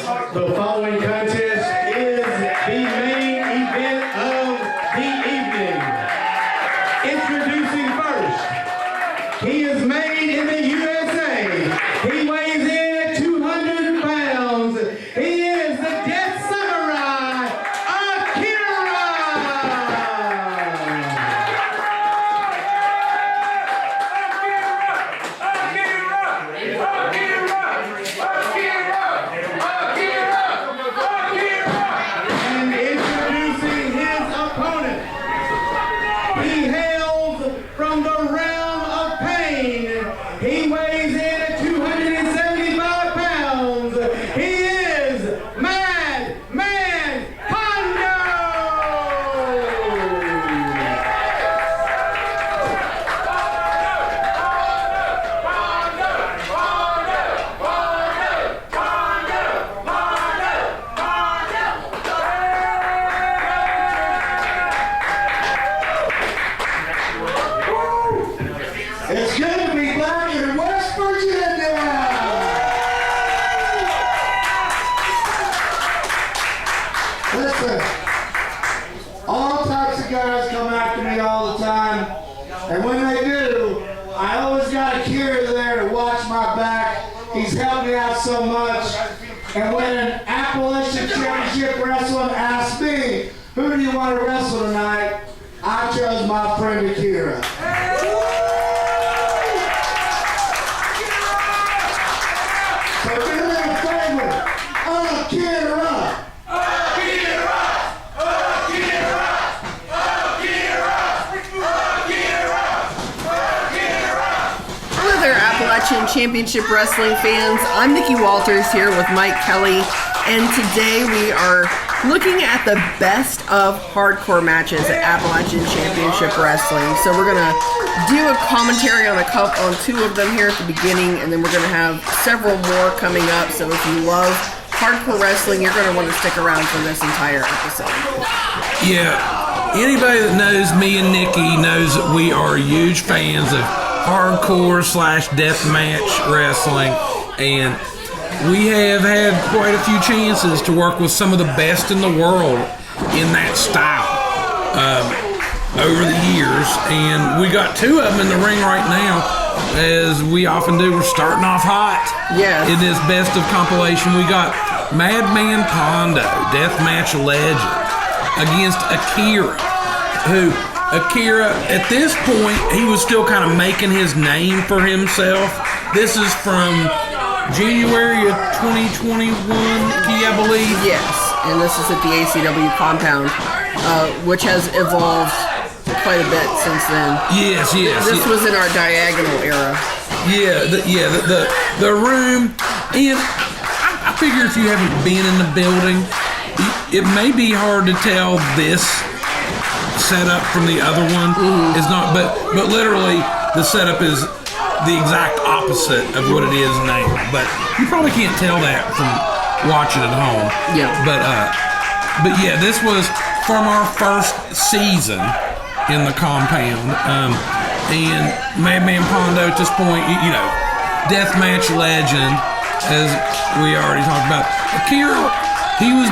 The following contest is the main event of the evening. Introducing first, he is made in the USA. He weighs in at 200 pounds. He is the Death Samurai, Akira! And introducing his opponent, he hails from the realm of pain. He weighs in at 275 pounds. He is Man Pondo! It's good to be back in West Virginia! Listen, all types of guys come after me all the time, and when they do, I always got Akira there to watch my back. He's helped me out so much. And when an Appalachian Championship Wrestling asked me, who do you want to wrestle tonight? I chose my friend Akira. So do me a favor, Akira! Hello there, Appalachian Championship Wrestling fans. I'm Nikki Walters here with Mike Kelly, and today we are looking at the best of hardcore matches at Appalachian Championship Wrestling. So we're gonna do a commentary on on two of them here at the beginning, and then we're gonna have several more coming up. So if you love hardcore wrestling, you're gonna want to stick around for this entire episode. Yeah, anybody that knows me and Nikki knows that we are huge fans of hardcore/deathmatch wrestling, and we have had quite a few chances to work with some of the best in the world in that style over the years, and we got two of them in the ring right now, as we often do. We're starting off hot. Yes. In this best of compilation, we got Man Pondo, deathmatch legend, against Akira, who Akira, at this point, he was still kind of making his name for himself. This is from January of 2021, I believe. Yes, and this is at the ACW compound, which has evolved quite a bit since then. Yes. This was in our diagonal era. The room, and I figure if you haven't been in the building, it may be hard to tell this setup from the other one. It's not, but literally the setup is the exact opposite of what it is now. But you probably can't tell that from watching at home. Yeah. But yeah, this was from our first season in the compound, and Man Pondo at this point, you know, deathmatch legend, as we already talked about. Akira, he was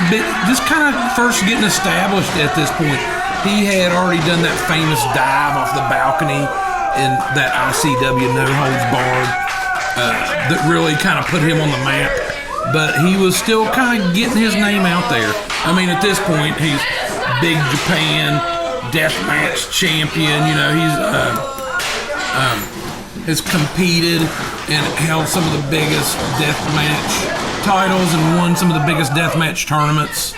just kind of first getting established at this point. He had already done that famous dive off the balcony in that ICW No Holds Barred that really kind of put him on the map. But he was still kind of getting his name out there. I mean, at this point, he's Big Japan Deathmatch champion. You know, he's has competed and held some of the biggest deathmatch titles and won some of the biggest deathmatch tournaments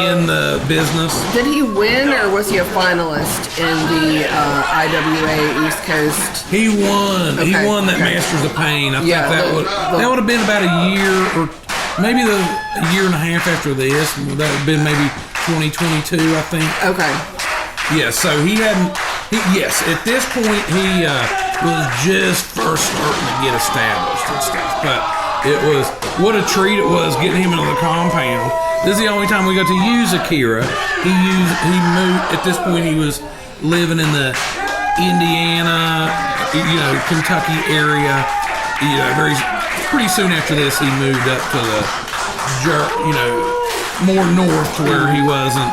in the business. Did he win, or was he a finalist in the IWA East Coast? He won. Okay. He won that Masters of Pain. I think Yeah, that would have been about a year, or maybe a year and a half after this. That would have been maybe 2022, I think. Okay. Yeah, so he hadn't. Yes, at this point he was just first starting to get established and stuff. But it was what a treat it was getting him into the compound. This is the only time we got to use Akira. He moved, at this point he was living in the Indiana, Kentucky area. Pretty soon after this he moved up to the more north to where he wasn't.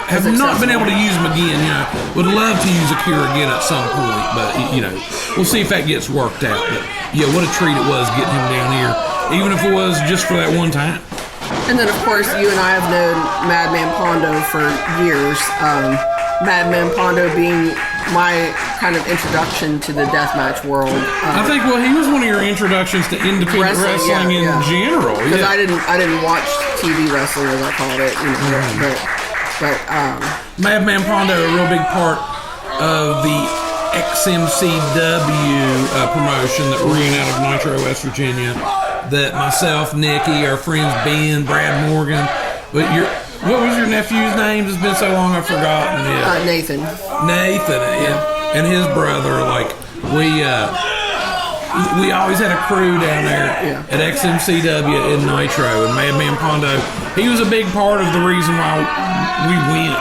Have not been able to use him again. Would love to use Akira again at some point, but we'll see if that gets worked out. But yeah, what a treat it was getting him down here, even if it was just for that one time. And then, of course, you and I have known Man Pondo for years. Man Pondo being my kind of introduction to the deathmatch world. I think he was one of your introductions to independent wrestling in general. Because I didn't watch TV wrestling, as I called it. But Man Pondo, a real big part of the XMCW promotion that ran out of Nitro, West Virginia. That myself, Nikki, our friends Ben, Brad Morgan. But what was your nephew's name? It's been so long I've forgotten. Yeah. Nathan. And his brother. We always had a crew down there at XMCW in Nitro, and Man Pondo, he was a big part of the reason why we went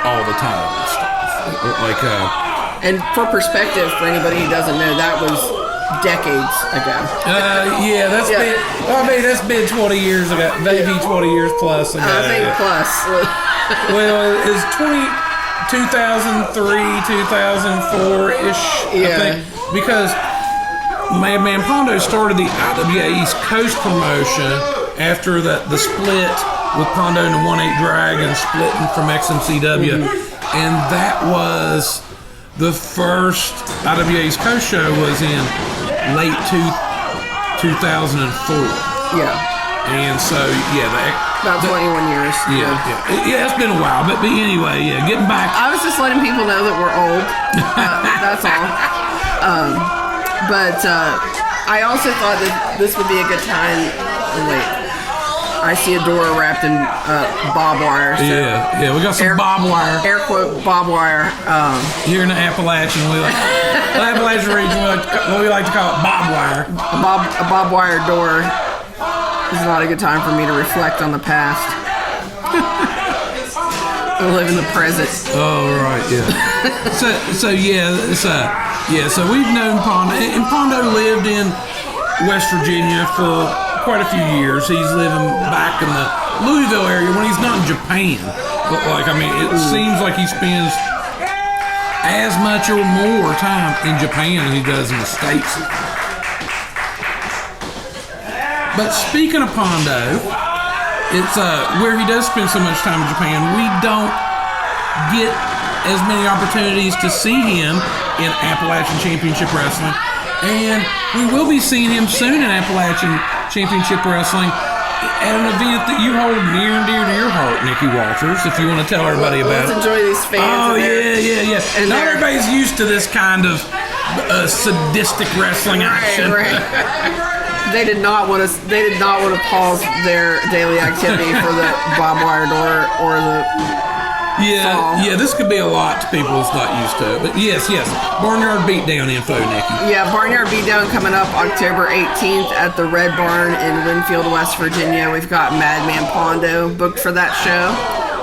all the time and stuff. And for perspective, for anybody who doesn't know, that was decades ago. That's been 20 years ago, maybe 20 years plus ago. I think plus. Well, it's 2003, 2004-ish, I think, because Man Pondo started the IWA East Coast promotion after the split with Pondo and the 1-8 Dragon splitting from XMCW, and that was the first IWA East Coast show was in late 2004. Yeah. And so, about 21 years. Yeah, it's been a while, but anyway, getting back. I was just letting people know that we're old. That's all. But I also thought that this would be a good time. I see a door wrapped in barbed wire. So we got some barbed wire. Air quote barbed wire. Here in the Appalachian, Appalachian region, we like to call it barbed wire. A barbed wire door is not a good time for me to reflect on the past. I live in the present. Oh, right, yeah. So we've known Pondo, and Pondo lived in West Virginia for quite a few years. He's living back in the Louisville area when he's not in Japan. But it seems like he spends as much or more time in Japan as he does in the States. But speaking of Pondo, it's where he does spend so much time in Japan, we don't get as many opportunities to see him in Appalachian Championship Wrestling. And we will be seeing him soon in Appalachian Championship Wrestling at an event that you hold near and dear to your heart, Nikki Walters, if you want to tell everybody about it. Let's enjoy these fans. Oh, yeah. And not everybody's used to this kind of sadistic wrestling action. Right. They did not want to pause their daily activity for the barbed wire door or the this could be a lot to people that's not used to it. But yes. Barnyard Beatdown info, Nikki. Yeah, Barnyard Beatdown coming up October 18th at the Red Barn in Winfield, West Virginia. We've got Man Pondo booked for that show.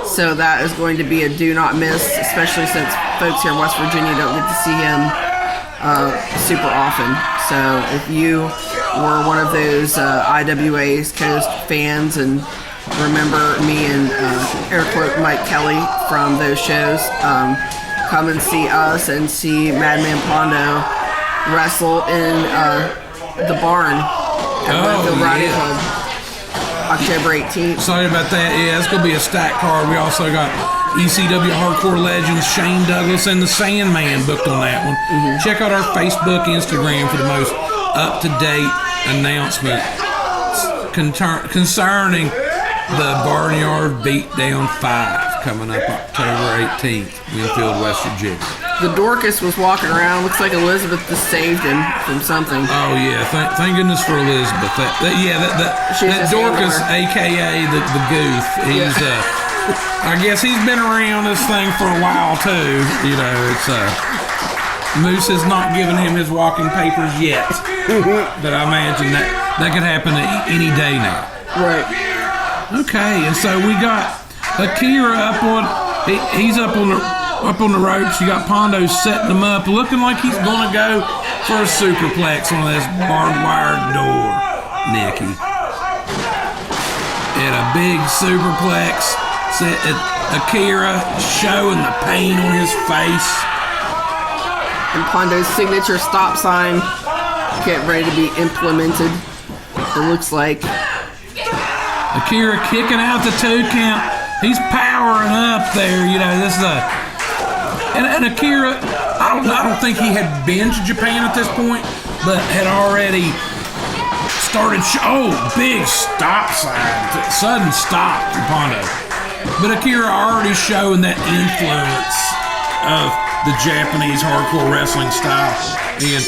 So that is going to be a do not miss, especially since folks here in West Virginia don't get to see him super often. So if you were one of those IWA East Coast fans and remember me and air quote Mike Kelly from those shows, come and see us and see Man Pondo wrestle in the barn at Winfield Riding Club, October 18th. Sorry about that. Yeah, it's going to be a stacked card. We also got ECW Hardcore Legends Shane Douglas and the Sandman booked on that one. Check out our Facebook, Instagram for the most up-to-date announcement concerning the Barnyard Beatdown 5 coming up October 18th, Winfield, West Virginia. The Dorcas was walking around. Looks like Elizabeth just saved him from something. Oh yeah, thank goodness for Elizabeth. That Dorcas, aka the Goof. He's I guess he's been around this thing for a while too. It's Moose has not given him his walking papers yet, but I imagine that could happen any day now. Right. Okay, and so we got Akira he's up on the ropes. You got Pondo setting him up, looking like he's gonna go for a superplex on this barbed wire door, Nikki. a big superplex. Akira showing the pain on his face. And Pondo's signature stop sign getting ready to be implemented. It looks like Akira kicking out the 2 count. He's powering up there. You know, this is and Akira. I don't think he had been to Japan at this point, but had already started. Big stop sign, sudden stop from Pondo. But Akira already showing that influence of the Japanese hardcore wrestling style, and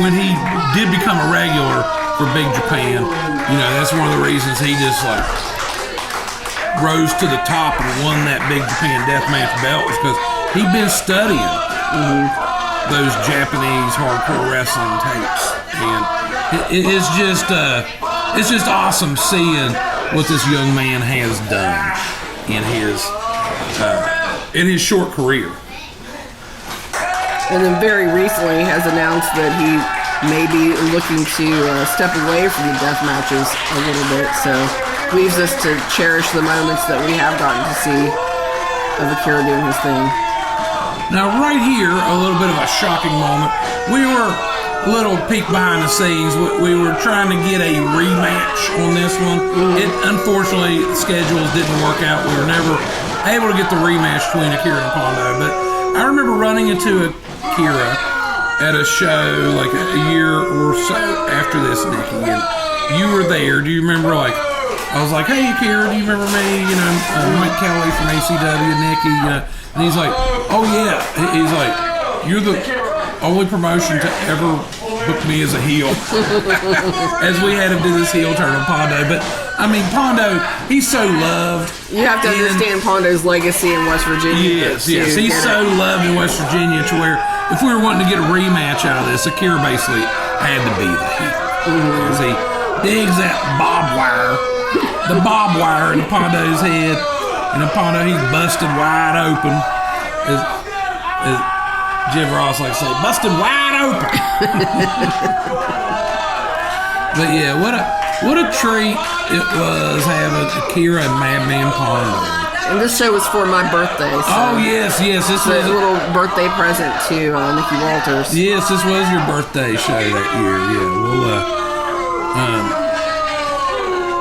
when he did become a regular for Big Japan, you know, that's one of the reasons he just like rose to the top and won that Big Japan Deathmatch belt, was because he'd been studying those Japanese hardcore wrestling tapes, and it's just awesome seeing what this young man has done in his short career. And then very recently has announced that he may be looking to step away from the death matches a little bit. So leaves us to cherish the moments that we have gotten to see of Akira doing his thing. Now right here, a little bit of a shocking moment. We were a little peek behind the scenes. We were trying to get a rematch on this one. It unfortunately, the schedules didn't work out. We were never able to get the rematch between Akira and Pondo. But I remember running into Akira at a show like a year or so after this, Nikki, and you were there. Do you remember? Like, I was like, "Hey, Akira, do you remember me? You know, Mike Kelly from ACW, Nikki." And he's like, "Oh yeah." He's like, "You're the only promotion to ever book me as a heel." As we had him do this heel turn on Pondo. But I mean, Pondo, he's so loved. You have to understand Pondo's legacy in West Virginia. Yes. He's so loved in West Virginia to where if we were wanting to get a rematch out of this, Akira basically had to be the heel. As he digs that the bob wire in Pondo's head, and then Pondo, he's busted wide open. As Jim Ross likes to say, busted wide open. But yeah, what a treat it was having Akira and Madman Pondo. And this show was for my birthday. So oh yes, this was a little birthday present to Nikki Walters. Yes, this was your birthday show that year. Yeah,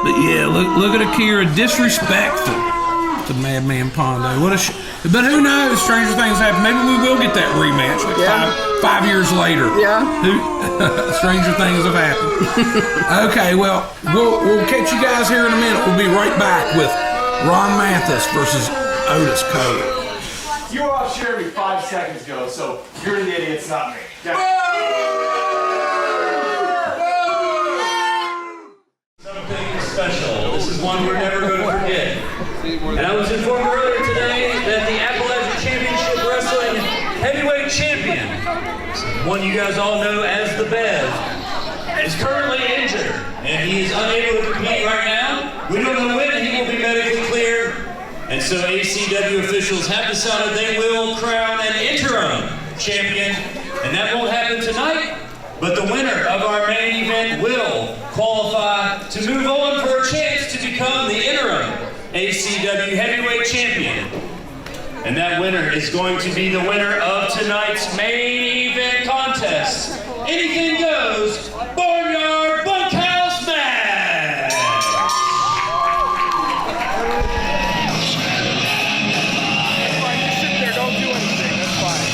but yeah, look at Akira disrespectful to Madman Pondo. But who knows? Stranger things happen. Maybe we will get that rematch like five years later. Yeah. Stranger things have happened. Okay, well, we'll catch you guys here in a minute. We'll be right back with Ron Mathis versus Otis Cogar. You were off Sherry 5 seconds ago, so you're the idiots, not me. Something special. This is one we're never going to forget. And I was informed earlier today that the Appalachian Championship Wrestling Heavyweight Champion, one you guys all know as the Bev, is currently injured, and he is unable to compete right now. We don't know when he will be medically cleared, and so ACW officials have decided they will crown an interim champion, and that won't happen tonight, but the winner of our main event will qualify to move on for a chance to become the interim ACW Heavyweight Champion. And that winner is going to be the winner of tonight's main event contest. Anything goes, Barnyard Bunkhouse match! That's fine, just sit there, don't do anything, that's fine.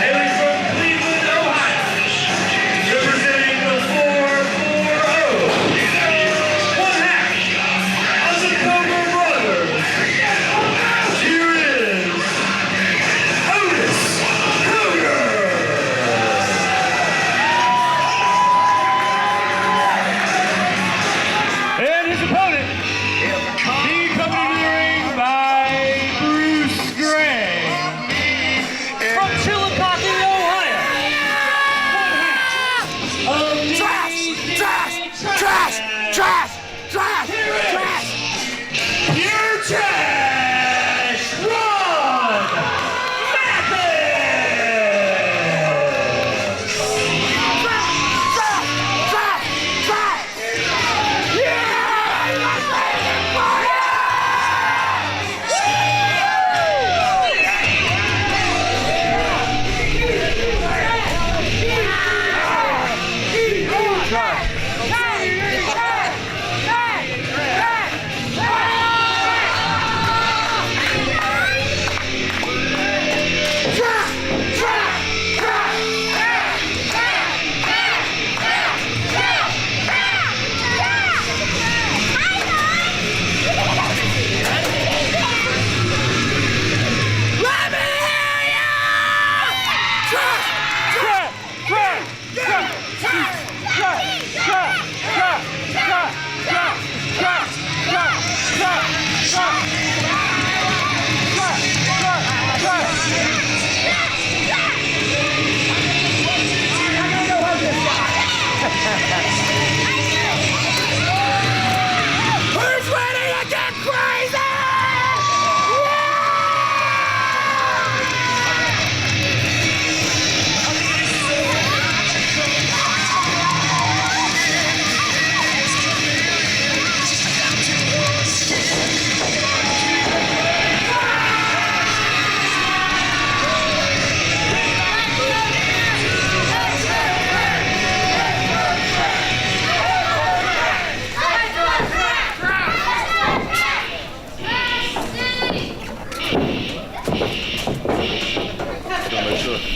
Hailing from Cleveland, Ohio, representing the 440. One half of the Coger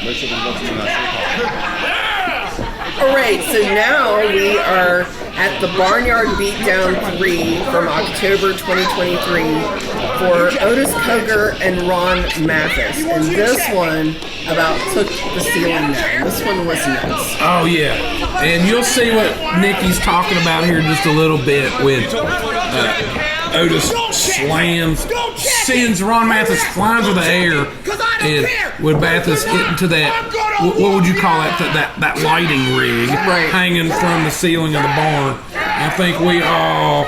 Alright, so now we are at the Barnyard Beatdown 3 from October 2023 for Otis Cogar and Ron Mathis. And this one about took the ceiling down. This one was nuts. Oh, yeah. And you'll see what Nikki's talking about here in just a little bit with Otis sends Ron Mathis flying through the air, and with Mathis hitting to that, what would you call it, that lighting rig hanging from the ceiling of the barn. I think we all...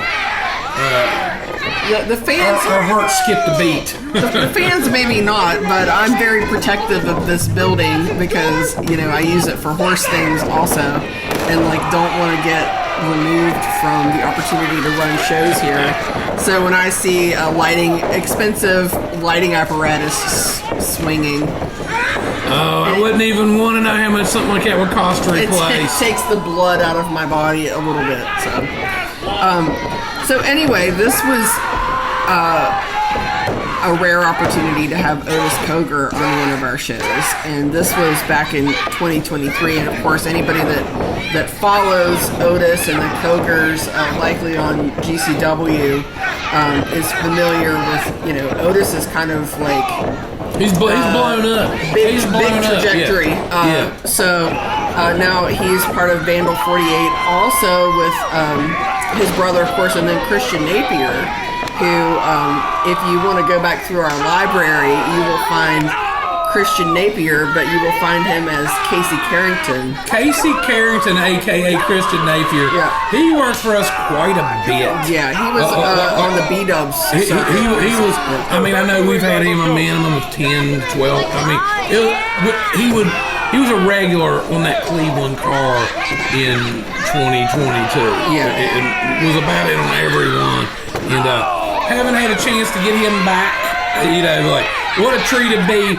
the fans... Our hearts skipped a beat. The fans maybe not, but I'm very protective of this building because, you know, I use it for horse things also, and like don't want to get removed from the opportunity to run shows here. So when I see a expensive lighting apparatus swinging, I wouldn't even want to know how much something like that would cost to replace. It takes the blood out of my body a little bit. So anyway, this was a rare opportunity to have Otis Cogar on one of our shows, and this was back in 2023. And of course, anybody that follows Otis and the Cogers, likely on GCW, is familiar with, you know, Otis is kind of like he's blown up. Big trajectory. So now he's part of Vandal 48, also with his brother, of course, and then Christian Napier, who, if you want to go back through our library, you will find Christian Napier, but you will find him as Casey Carrington. Casey Carrington, a.k.a. Christian Napier. Yeah. He worked for us quite a bit. Yeah, he was on the B-dubs. He was, I mean, I know we've had him a minimum of 10, 12. I mean, he was a regular on that Cleveland car in 2022. Yeah. It was about it on every one. And haven't had a chance to get him back. You know, like, what a treat it'd be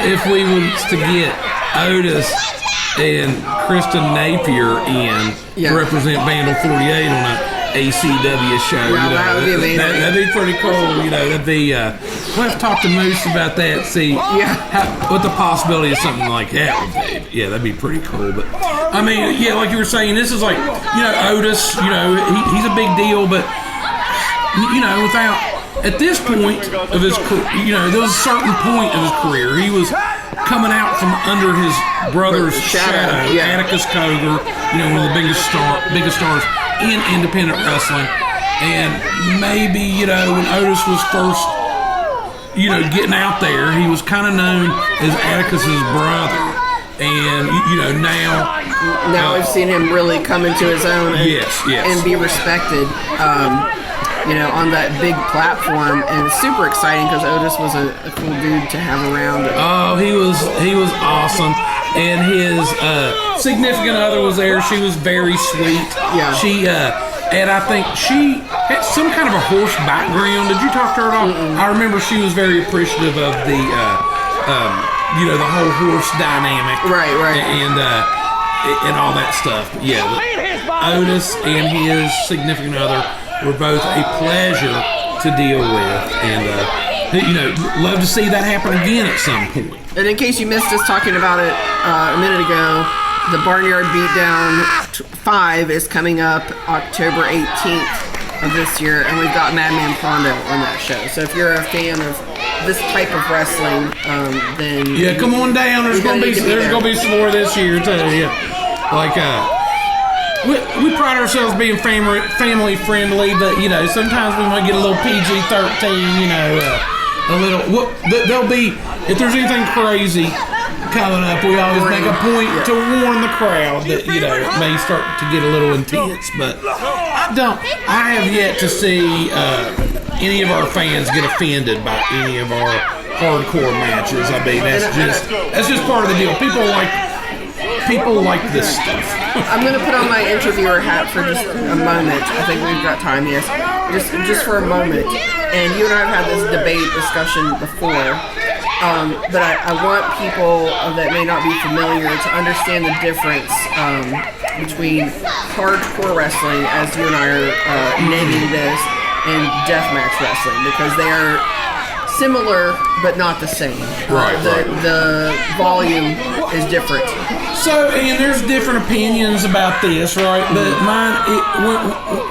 if we was to get Otis and Kristen Napier in to represent Vandal 48 on an ACW show. Yeah, you know, that would be amazing. That'd be pretty cool. You know, that'd be. We'll have to talk to Moose about that. See what the possibility of something like that would be. Yeah, that'd be pretty cool. But I mean, yeah, like you were saying, this is like, you know, Otis. You know, he's a big deal, but you know, without. At this point of his career, you know, there was a certain point of his career. He was coming out from under his brother's shadow, Atticus Coger, you know, one of the biggest stars in independent wrestling. And maybe, you know, when Otis was first, you know, getting out there, he was kind of known as Atticus's brother. And, you know, now we've seen him really come into his own and be respected. You know, on that big platform, and it's super exciting because Otis was a cool dude to have around. Oh, he was awesome, and his significant other was there. She was very sweet. Yeah. She and I think she had some kind of a horse background. Did you talk to her at all? I remember she was very appreciative of the you know, the whole horse dynamic, right, and all that stuff. Yeah, Otis and his significant other were both a pleasure to deal with, and you know, love to see that happen again at some point. And in case you missed us talking about it a minute ago, the Barnyard Beatdown 5 is coming up October 18th of this year, and we've got Man Pondo on that show. So if you're a fan of this type of wrestling, then come on down. There's gonna be some more this year too. Yeah, like we pride ourselves being family friendly, but you know, sometimes we might get a little PG-13. You know, a little. There'll be, if there's anything crazy coming up, we always make a point to warn the crowd that, you know, it may start to get a little intense. But I have yet to see any of our fans get offended by any of our hardcore matches. I mean, that's just part of the deal. People like this stuff. I'm going to put on my interviewer hat for just a moment. I think we've got time, yes. Just for a moment. And you and I have had this debate discussion before. But I want people that may not be familiar to understand the difference between hardcore wrestling, as you and I are naming this, and deathmatch wrestling, because they are similar but not the same. Right, The volume is different. So, and there's different opinions about this, right? But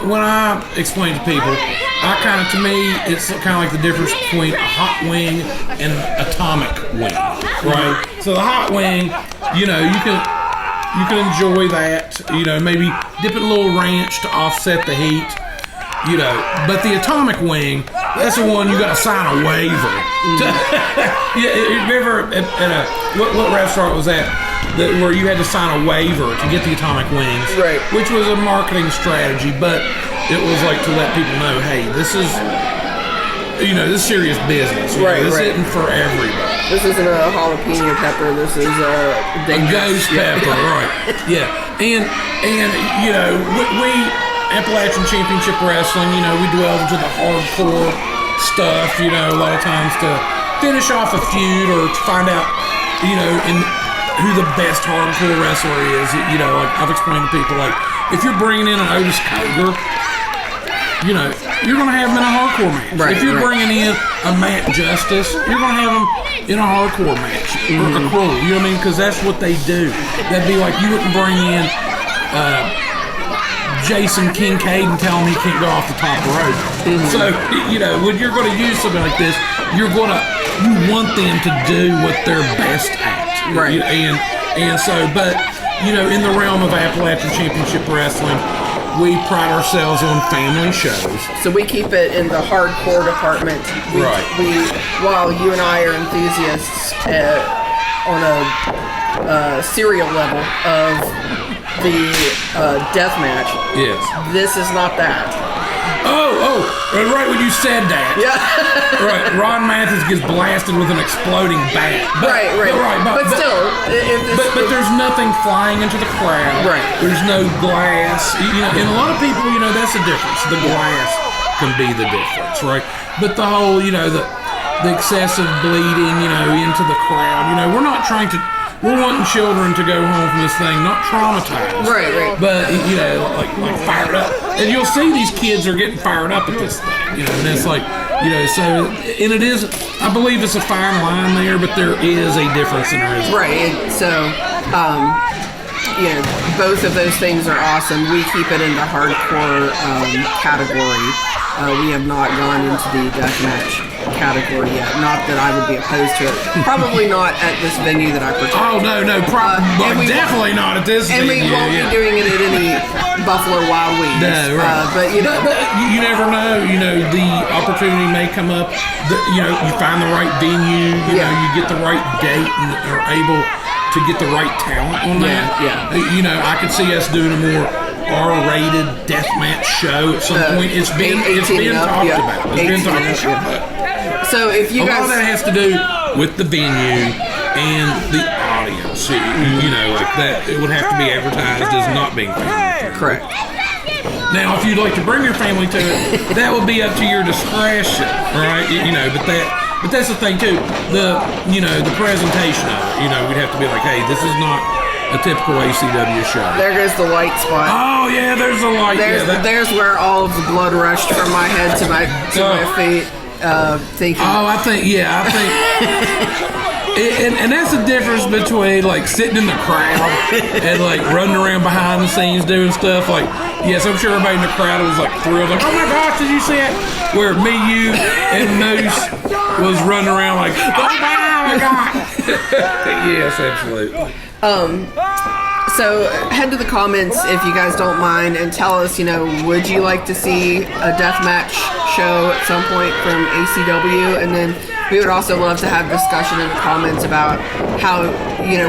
when I explain to people, to me, it's kind of like the difference between a hot wing and an atomic wing, right? So the hot wing, you can enjoy that, maybe dip in a little ranch to offset the heat, but the atomic wing, that's the one you got to sign a waiver. Remember what restaurant was that where you had to sign a waiver to get the atomic wings, right? Which was a marketing strategy, but it was like to let people know, hey, this is this is serious business. This isn't for everybody. This isn't a jalapeno pepper. This is a ghost pepper, right? Yeah, and we Appalachian Championship Wrestling, we dwell into the hardcore stuff, a lot of times to finish off a feud or to find out, who the best hardcore wrestler is. Like I've explained to people, like if you're bringing in an Otis Cogar, you're going to have him in a hardcore match. Right, if you're bringing in a Matt Justice, you're going to have him in a hardcore match or a Krule. You know what I mean? Because that's what they do. That'd be like you wouldn't bring in Jason Kincaid and tell him he can't go off the top rope. So when you're going to use something like this, you want them to do what they're best at. Right. And so, but in the realm of Appalachian Championship Wrestling, we pride ourselves on family shows. So we keep it in the hardcore department. While you and I are enthusiasts on a serial level of the death match. Yes. This is not that. Oh, right when you said that. Yeah. Right, Ron Mathis gets blasted with an exploding bat. Right. But still, but there's nothing flying into the crowd. Right. There's no glass. And a lot of people, that's the difference. The glass can be the difference, right? But the whole, the excessive bleeding, into the crowd. We're not trying to. We're wanting children to go home from this thing not traumatized. Right. But, like fired up. And you'll see these kids are getting fired up at this thing, and it's like, so, and it is, I believe it's a fine line there, but there is a difference in there. Right. So, both of those things are awesome. We keep it in the hardcore category. We have not gone into the deathmatch category yet. Not that I would be opposed to it. Probably not at this venue that I protect. Oh, no, definitely not at this venue. And we won't be doing it at any Buffalo Wild Wings. No, right. But you never know. The opportunity may come up. You find the right venue. You get the right date and are able to get the right talent on that. Yeah. I could see us doing a more R-rated deathmatch show at some point. It's been talked about. It's been talked about. So if you guys, a lot of that has to do with the venue and the audience. Like that, it would have to be advertised as not being family. Correct. Now, if you'd like to bring your family to it, that would be up to your discretion, right? But that's the thing too. The presentation of it. We'd have to be like, hey, this is not a typical ACW show. There goes the light spot. Oh yeah, there's the light. There's where all of the blood rushed from my head to my feet. Thinking. I think. And that's the difference between like sitting in the crowd and like running around behind the scenes doing stuff. Like, yes, I'm sure everybody in the crowd was like thrilled. Like, oh my gosh, did you see it? Where me, you, and Moose was running around like, oh my god. Yes, absolutely. So head to the comments if you guys don't mind and tell us, would you like to see a deathmatch show at some point from ACW? And then we would also love to have discussion in the comments about how,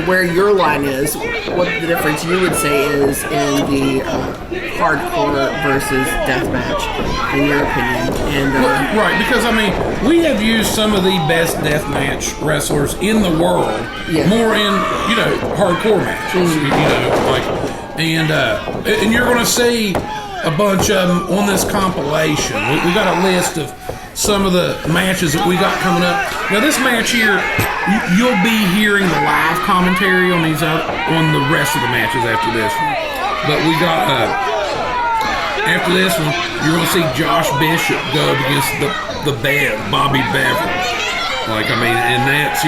where your line is, what the difference you would say is in the hardcore versus deathmatch, in your opinion. And right, because we have used some of the best deathmatch wrestlers in the world, more in hardcore matches, and you're going to see a bunch of them on this compilation. We got a list of some of the matches that we got coming up. Now this match here, you'll be hearing the live commentary on on the rest of the matches after this one. But we got after this one, you're going to see Josh Bishop go up against the Bobby Beverly. Like, I mean, and that's,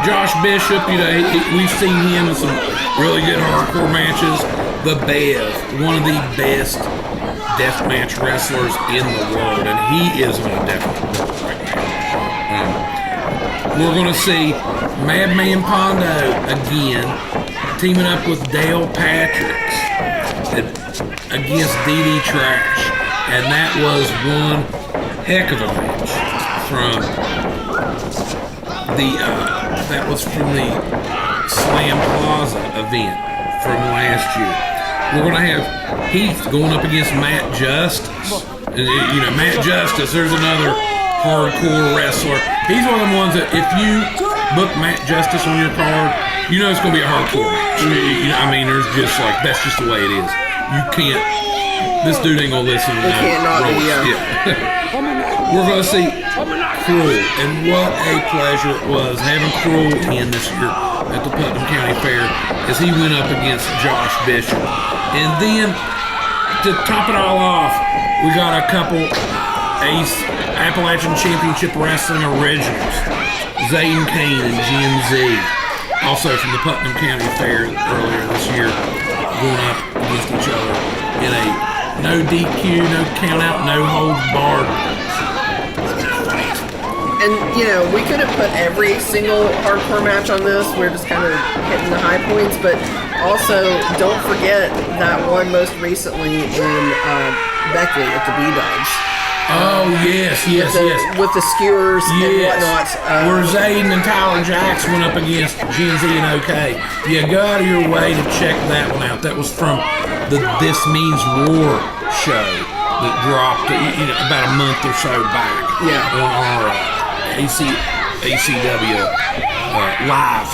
Josh Bishop, we've seen him in some really good hardcore matches. The Bev, one of the best deathmatch wrestlers in the world, and he is on a deathmatch right now. We're going to see Man Pondo again teaming up with Dale Patricks against DDTrash, and that was one heck of a match from that was from the Slam Plaza event from last year. We're going to have Heath going up against Matt Justice. And, Matt Justice, there's another hardcore wrestler. He's one of the ones that if you book Matt Justice on your card, it's going to be a hardcore match. I mean, there's just like, that's just the way it is. You can't, this dude ain't going to listen to no ropes. Yeah. We're going to see Krule, and what a pleasure it was having Krule in this year at the Putnam County Fair as he went up against Josh Bishop. And then, to top it all off, we got a couple Appalachian Championship Wrestling originals. Zaiden, Kane, and GenZ, also from the Putnam County Fair earlier this year, going up against each other in a no DQ, no count out, no holds barred. And, we could have put every single hardcore match on this. We're just kind of hitting the high points. But also, don't forget that one most recently in Beckley at the B-Dubs. Oh, yes. With the skewers and whatnot. Where Zaiden and Tyler Jackson went up against GenZ and OK. You go out of your way to check that one out. That was from the This Means War show that dropped about a month or so back on our ACW live.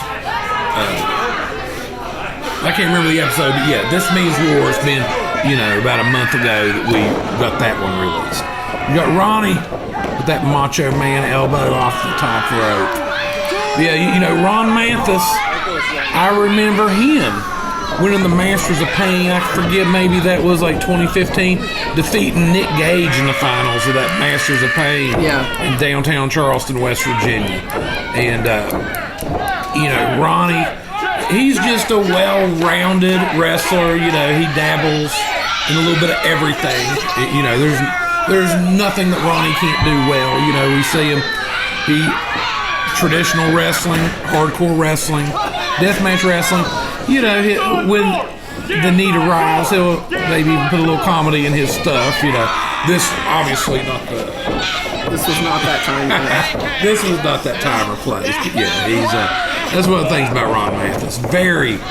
I can't remember the episode, but This Means War has been, about a month ago that we got that one released. You got Ronnie with that Macho Man elbow off the top rope. Yeah, Ron Mathis, I remember him winning the Masters of Pain. I forget, maybe that was like 2015, defeating Nick Gage in the finals of that Masters of Pain in downtown Charleston, West Virginia. And, Ronnie, he's just a well-rounded wrestler. He dabbles in a little bit of everything. There's nothing that Ronnie can't do well. We see him, traditional wrestling, hardcore wrestling, deathmatch wrestling. When the need arrives, he'll maybe even put a little comedy in his stuff. This obviously not the. This was not that time. This was not that time or place. But he's. That's one of the things about Ron Mathis. Very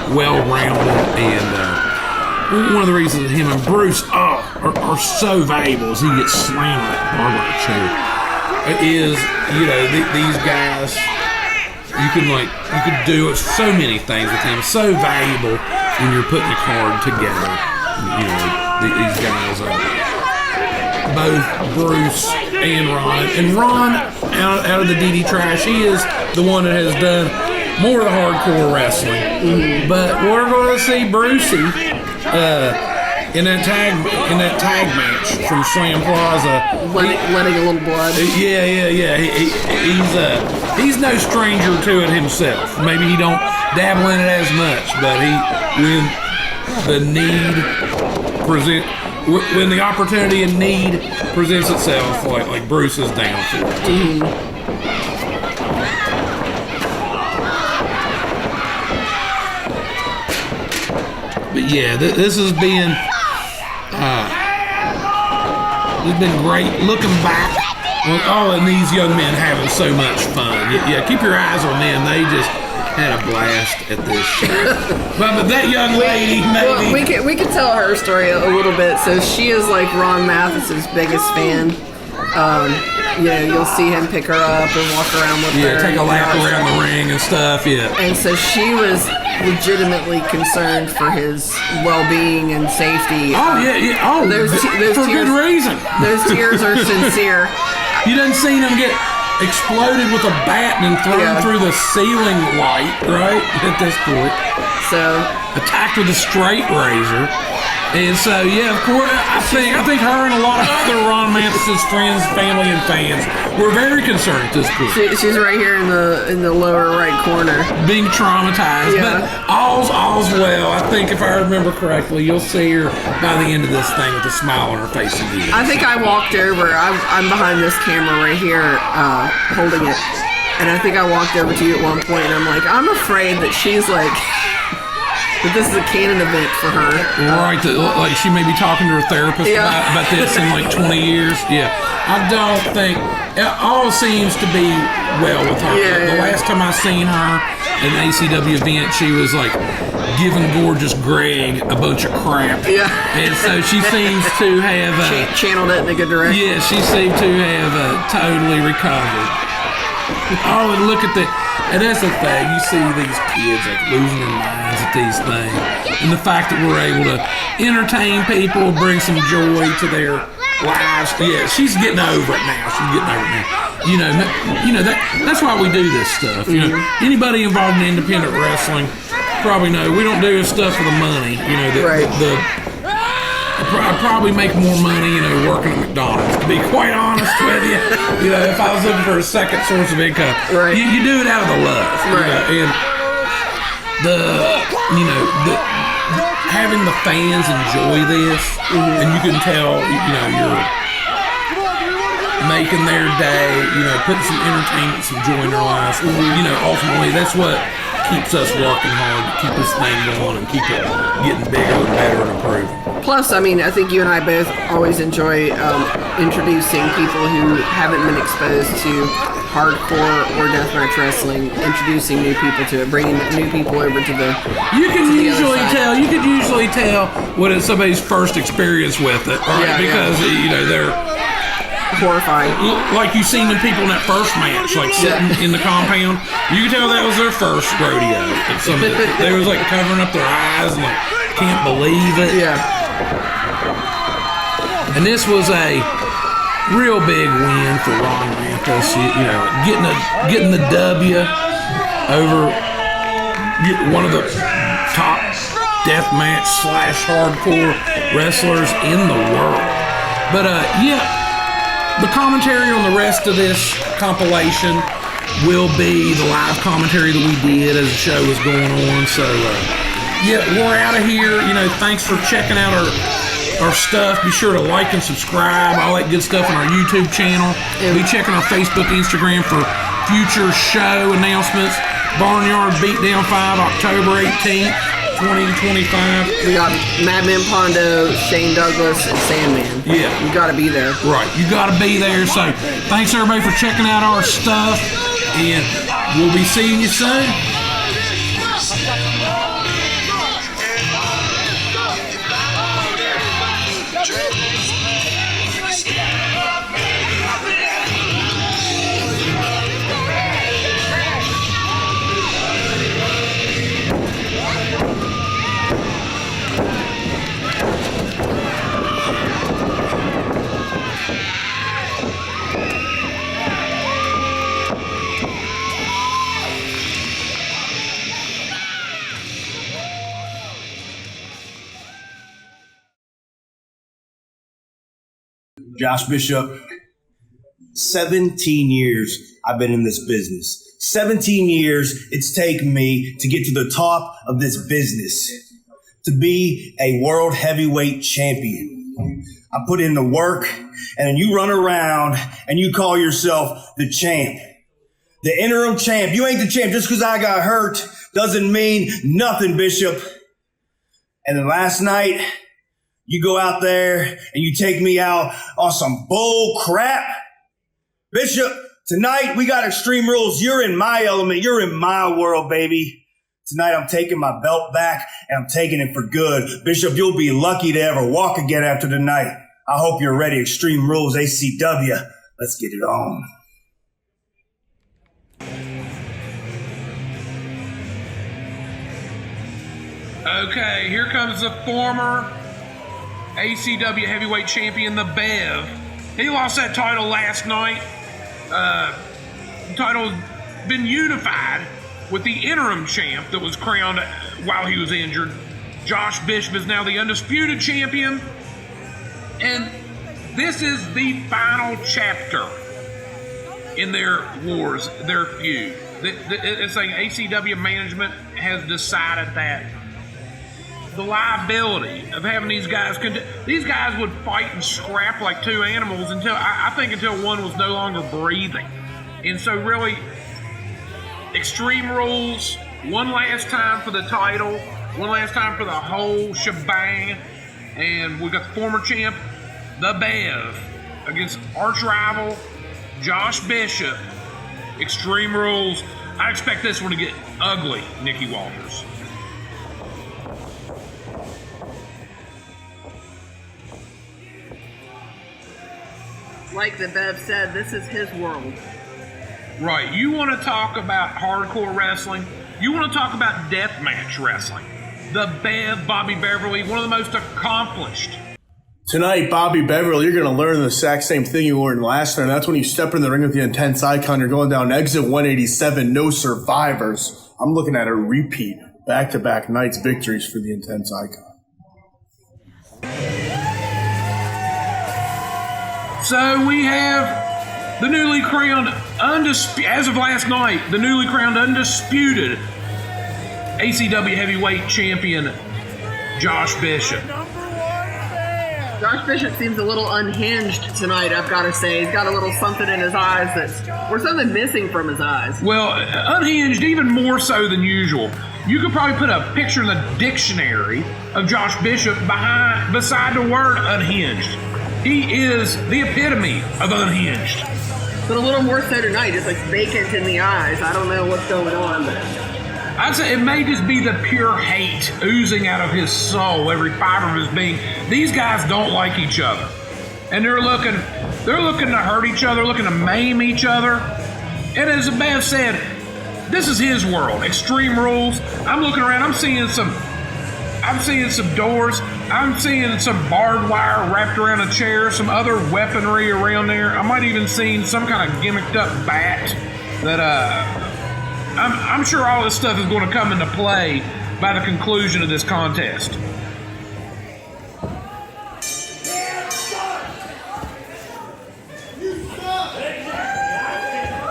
well-rounded, and one of the reasons that him and Bruce are so valuable as he gets slammed with that barbed chair is these guys. You could do so many things with him. So valuable when you're putting a card together. These guys are both Bruce and Ron. And Ron, out of the DDTrash, he is the one that has done more of the hardcore wrestling. Mm-hmm. But we're going to see Brucey in that tag match from Slam Plaza, letting a little blood. He's no stranger to it himself. Maybe he don't dabble in it as much, but when the opportunity and need presents itself, like Bruce is down for it. Mm-hmm. But this has been. It's been great looking back. And these young men having so much fun. Keep your eyes on them. They just had a blast at this show. but that young lady, maybe. Well, we can tell her story a little bit. So she is like Ron Mathis's biggest fan. You'll see him pick her up and walk around with her. Take a lap around the ring and stuff. And so she was legitimately concerned for his well-being and safety. For good reason. Those tears are sincere. You done seen him get exploded with a bat and thrown through the ceiling light, right? At this point. So attacked with a straight razor. And so, yeah, of course, I think her and a lot of other Ron Mathis' friends, family, and fans were very concerned at this point. She's right here in the lower right corner, being traumatized, yeah. But all's well. I think if I remember correctly, you'll see her by the end of this thing with a smile on her face again. I think I walked over. I'm behind this camera right here, holding it, and I think I walked over to you at one point, and I'm like, I'm afraid that she's like. But this is a Canaan event for her. Right, like she may be talking to her therapist about this in like 20 years. Yeah, I don't think, it all seems to be well with her. Yeah, the last time I seen her at an ACW event, she was like giving gorgeous Greg a bunch of crap. Yeah. And so she seems to have... channeled it in a good direction. Yeah, she seemed to have totally recovered. Oh, and look at that. And that's the thing, you see these kids like losing their minds at these things. And the fact that we're able to entertain people, bring some joy to their lives. Yeah, she's getting over it now. That's why we do this stuff. You know, anybody involved in independent wrestling probably know we don't do this stuff for the money. You know, I probably make more money, working at McDonald's, to be quite honest with you. If I was looking for a second source of income, right. you do it out of the love. Right. And having the fans enjoy this, and you can tell, you're making their day, putting some entertainment, some joy in their lives. Ultimately, that's what keeps us working hard to keep this thing going and keep it getting bigger and better and improving. Plus, I think you and I both always enjoy introducing people who haven't been exposed to hardcore or deathmatch wrestling, introducing new people to it, bringing new people over to the. You could usually tell what is somebody's first experience with it, right? Because they're horrifying. Like you seen the people in that first match, like sitting in the compound. You could tell that was their first rodeo. They was like covering up their eyes and like can't believe it. Yeah. And this was a real big win for Ron Mathis. Getting the W over one of the top deathmatch / hardcore wrestlers in the world. But the commentary on the rest of this compilation will be the live commentary that we did as the show was going on. So, we're out of here. Thanks for checking out our stuff. Be sure to like and subscribe. All that good stuff on our YouTube channel. Be checking our Facebook, Instagram for future show announcements. Barnyard Beatdown 5, October 18th. 2025. We got Man Pondo, Shane Douglas, and Sandman. Yeah. You gotta be there. Right. You gotta be there. So thanks everybody for checking out our stuff. And we'll be seeing you soon. Josh Bishop, 17 years I've been in this business. 17 years it's taken me to get to the top of this business, to be a world heavyweight champion. I put in the work, and then you run around and you call yourself the champ. The interim champ. You ain't the champ. Just because I got hurt doesn't mean nothing, Bishop. And then last night, you go out there and you take me out on some bull crap. Bishop, tonight we got Extreme Rules. You're in my element. You're in my world, baby. Tonight I'm taking my belt back and I'm taking it for good. Bishop, you'll be lucky to ever walk again after tonight. I hope you're ready. Extreme Rules, ACW. Let's get it on. Okay, here comes the former ACW heavyweight champion, the Bev. He lost that title last night. The title's been unified with the interim champ that was crowned while he was injured. Josh Bishop is now the undisputed champion. And this is the final chapter in their wars, their feud. It's like ACW management has decided that the liability of having these guys would fight and scrap like two animals until one was no longer breathing. And so really, Extreme Rules, one last time for the title, one last time for the whole shebang. And we got the former champ, the Bev, against arch rival Josh Bishop. Extreme Rules. I expect this one to get ugly, Nikki Walters. Like the Bev said, this is his world. Right. You want to talk about hardcore wrestling? You want to talk about deathmatch wrestling? The Bev, Bobby Beverly, one of the most accomplished. Tonight, Bobby Beverly, you're going to learn the exact same thing you learned last time. That's when you step in the ring with the Intense Icon. You're going down exit 187, no survivors. I'm looking at a repeat, back-to-back nights victories for the Intense Icon. So we have the newly crowned, as of last night, the newly crowned undisputed ACW heavyweight champion, Josh Bishop. Josh Bishop seems a little unhinged tonight, I've got to say. He's got a little something in his eyes or something missing from his eyes. Well, unhinged even more so than usual. You could probably put a picture in the dictionary of Josh Bishop beside the word unhinged. He is the epitome of unhinged. But a little more so tonight. It's like vacant in the eyes. I don't know what's going on there. I'd say it may just be the pure hate oozing out of his soul, every fiber of his being. These guys don't like each other. And they're looking to hurt each other, looking to maim each other. And as Bev said, this is his world. Extreme Rules. I'm looking around, I'm seeing some doors. I'm seeing some barbed wire wrapped around a chair, some other weaponry around there. I might even seen some kind of gimmicked up bat that I'm sure all this stuff is going to come into play by the conclusion of this contest.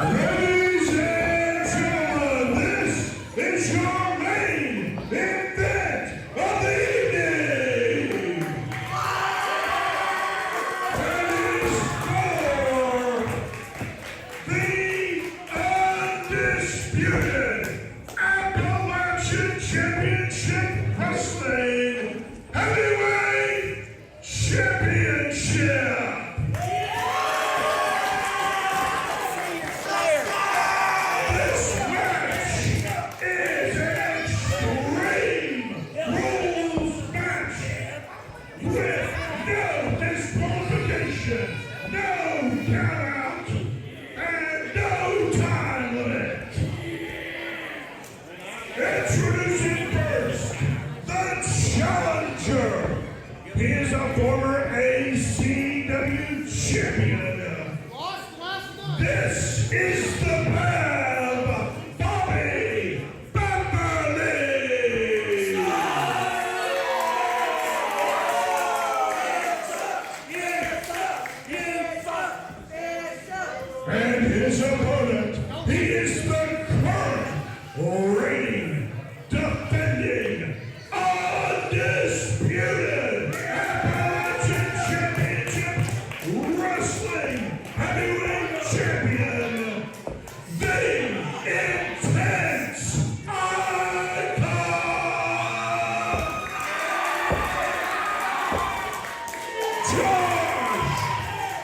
Ladies and gentlemen, this is your main event of the evening. And it's for the undisputed Appalachian Championship Wrestling Heavyweight Championship. This match is an extreme rules match with no disqualification, no count out, and no time limit. Introducing first, the challenger. He is a former ACW champion. This is the Bev, Bobby Beverly. And his opponent, he is the current reigning, defending, undisputed Appalachian Championship Wrestling Heavyweight Champion, the Intense Icon, Josh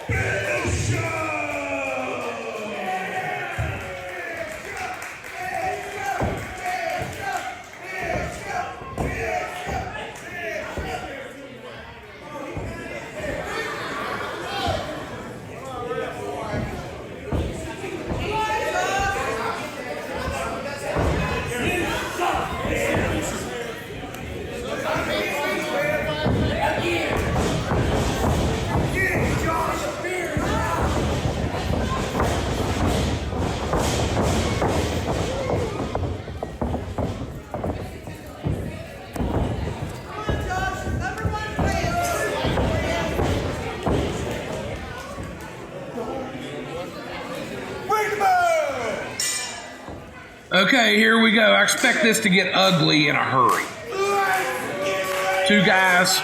Bishop. Okay, here we go. I expect this to get ugly in a hurry. Two guys.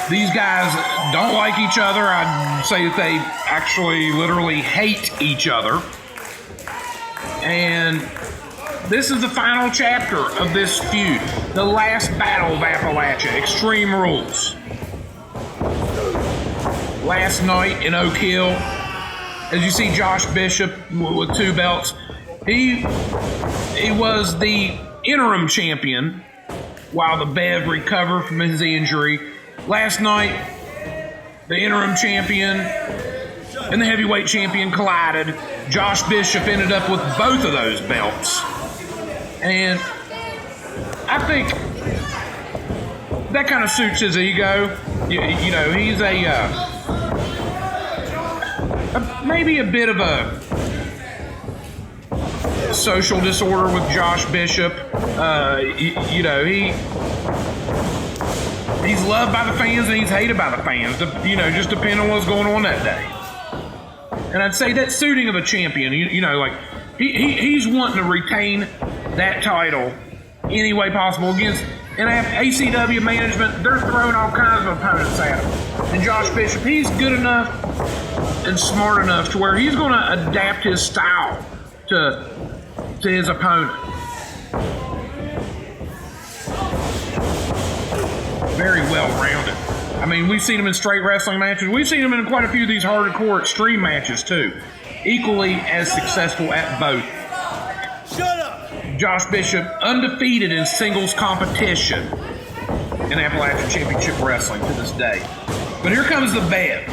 These guys don't like each other. I'd say that they actually literally hate each other. And this is the final chapter of this feud. The last battle of Appalachia. Extreme Rules. Last night in Oak Hill, as you see Josh Bishop with 2 belts, he was the interim champion while the Bev recovered from his injury. Last night, the interim champion and the heavyweight champion collided. Josh Bishop ended up with both of those belts. And I think that kind of suits his ego. You know, he's maybe a bit of a social disorder with Josh Bishop. You know, he's loved by the fans and he's hated by the fans. You know, just depending on what's going on that day. And I'd say that suiting of a champion. You know, like he's wanting to retain that title any way possible against. And ACW management, they're throwing all kinds of opponents at him. And Josh Bishop, he's good enough and smart enough to where he's going to adapt his style to his opponent. Very well-rounded. I mean, we've seen him in straight wrestling matches. We've seen him in quite a few of these hardcore extreme matches, too. Equally as successful at both. Shut up! Josh Bishop, undefeated in singles competition in Appalachian Championship Wrestling to this day. But here comes the Bev.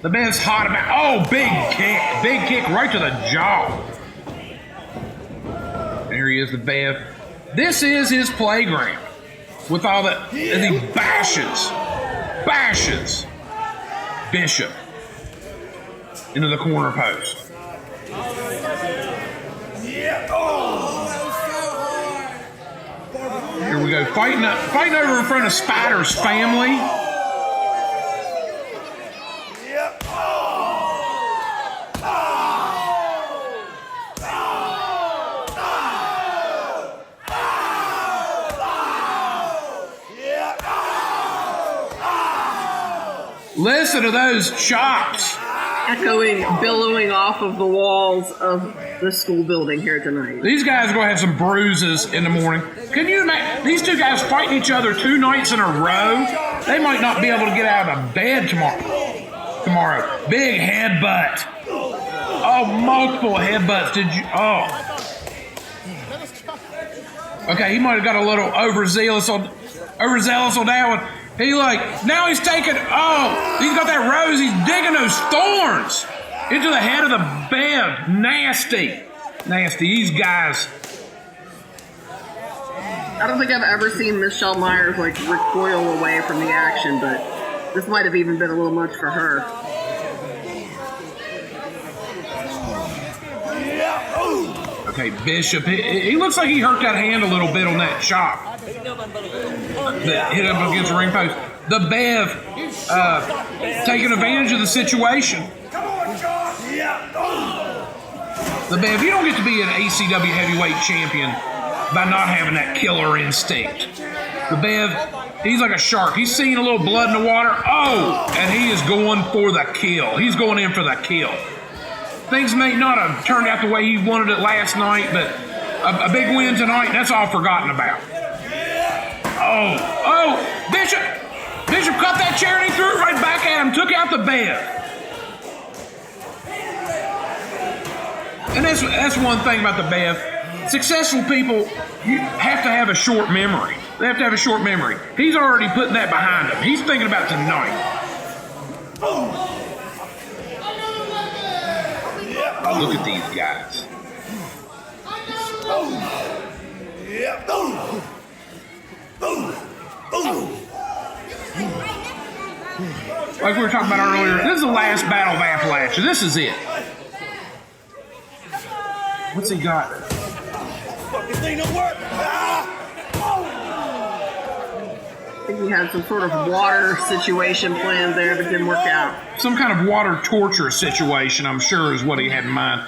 The Bev's hot about. Oh, big kick right to the jaw. There he is, the Bev. This is his playground. With all that, as he bashes Bishop into the corner post. Here we go, fighting over in front of Spider's family. Listen to those chops. Echoing, billowing off of the walls of the school building here tonight. These guys are going to have some bruises in the morning. Can you imagine? These two guys fighting each other 2 nights in a row? They might not be able to get out of bed tomorrow. Big headbutt. Oh, multiple headbutts. Did you? Oh. Okay, he might have got a little overzealous on that one. Now he's taking, he's got that rose, he's digging those thorns into the head of the Bev. Nasty. These guys. I don't think I've ever seen Michelle Myers recoil away from the action, but this might have even been a little much for her. Okay, Bishop, he looks like he hurt that hand a little bit on that chop that hit up against the ring post. The Bev taking advantage of the situation. The Bev, you don't get to be an ACW heavyweight champion by not having that killer instinct. The Bev, he's like a shark. He's seeing a little blood in the water. Oh, and he is going for the kill. He's going in for the kill. Things may not have turned out the way he wanted it last night, but a big win tonight, that's all forgotten about. Oh, Bishop cut that chair and he threw it right back at him, took out the Bev. And that's one thing about the Bev. Successful people, you have to have a short memory. They have to have a short memory. He's already putting that behind him. He's thinking about tonight. Look at these guys. Like we were talking about earlier, this is the last battle of Appalachia. This is it. What's he got? Fucking thing don't work. I think he had some sort of water situation planned there, but didn't work out. Some kind of water torture situation, I'm sure, is what he had in mind.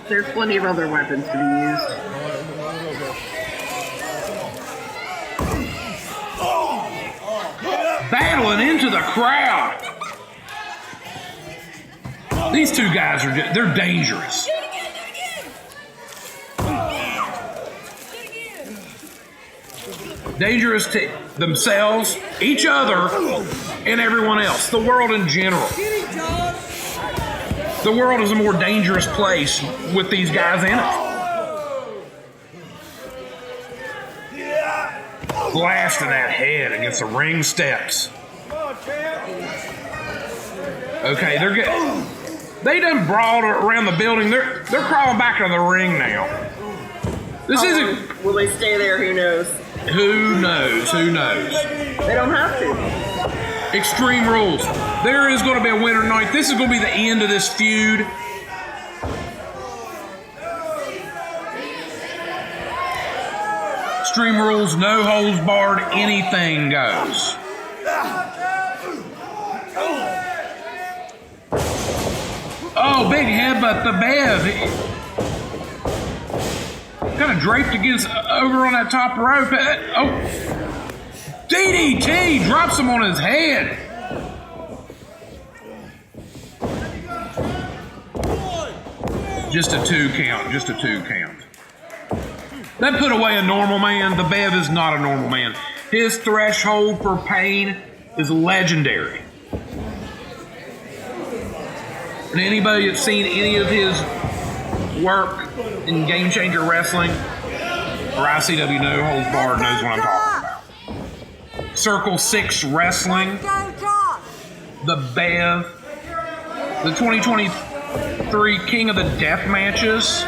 There's plenty of other weapons to be used. Battling into the crowd. These two guys they're dangerous. Dangerous to themselves, each other, and everyone else. The world in general. The world is a more dangerous place with these guys in it. Blasting that head against the ring steps. Okay, they done brawled around the building. They're crawling back to the ring now. This isn't. Will they stay there? Who knows? Who knows? Who knows? They don't have to. Extreme Rules. There is going to be a winner tonight. This is going to be the end of this feud. Extreme Rules, no holds barred, anything goes. Oh, big headbutt, the Bev. Kind of draped against over on that top rope. Oh, DDT drops him on his head. Just a 2 count. Just a 2 count. That put away a normal man. The Bev is not a normal man. His threshold for pain is legendary. And anybody that's seen any of his work in Game Changer Wrestling or ICW No Holds Barred knows what I'm talking about. Circle 6 Wrestling, the Bev, the 2023 King of the Death Matches.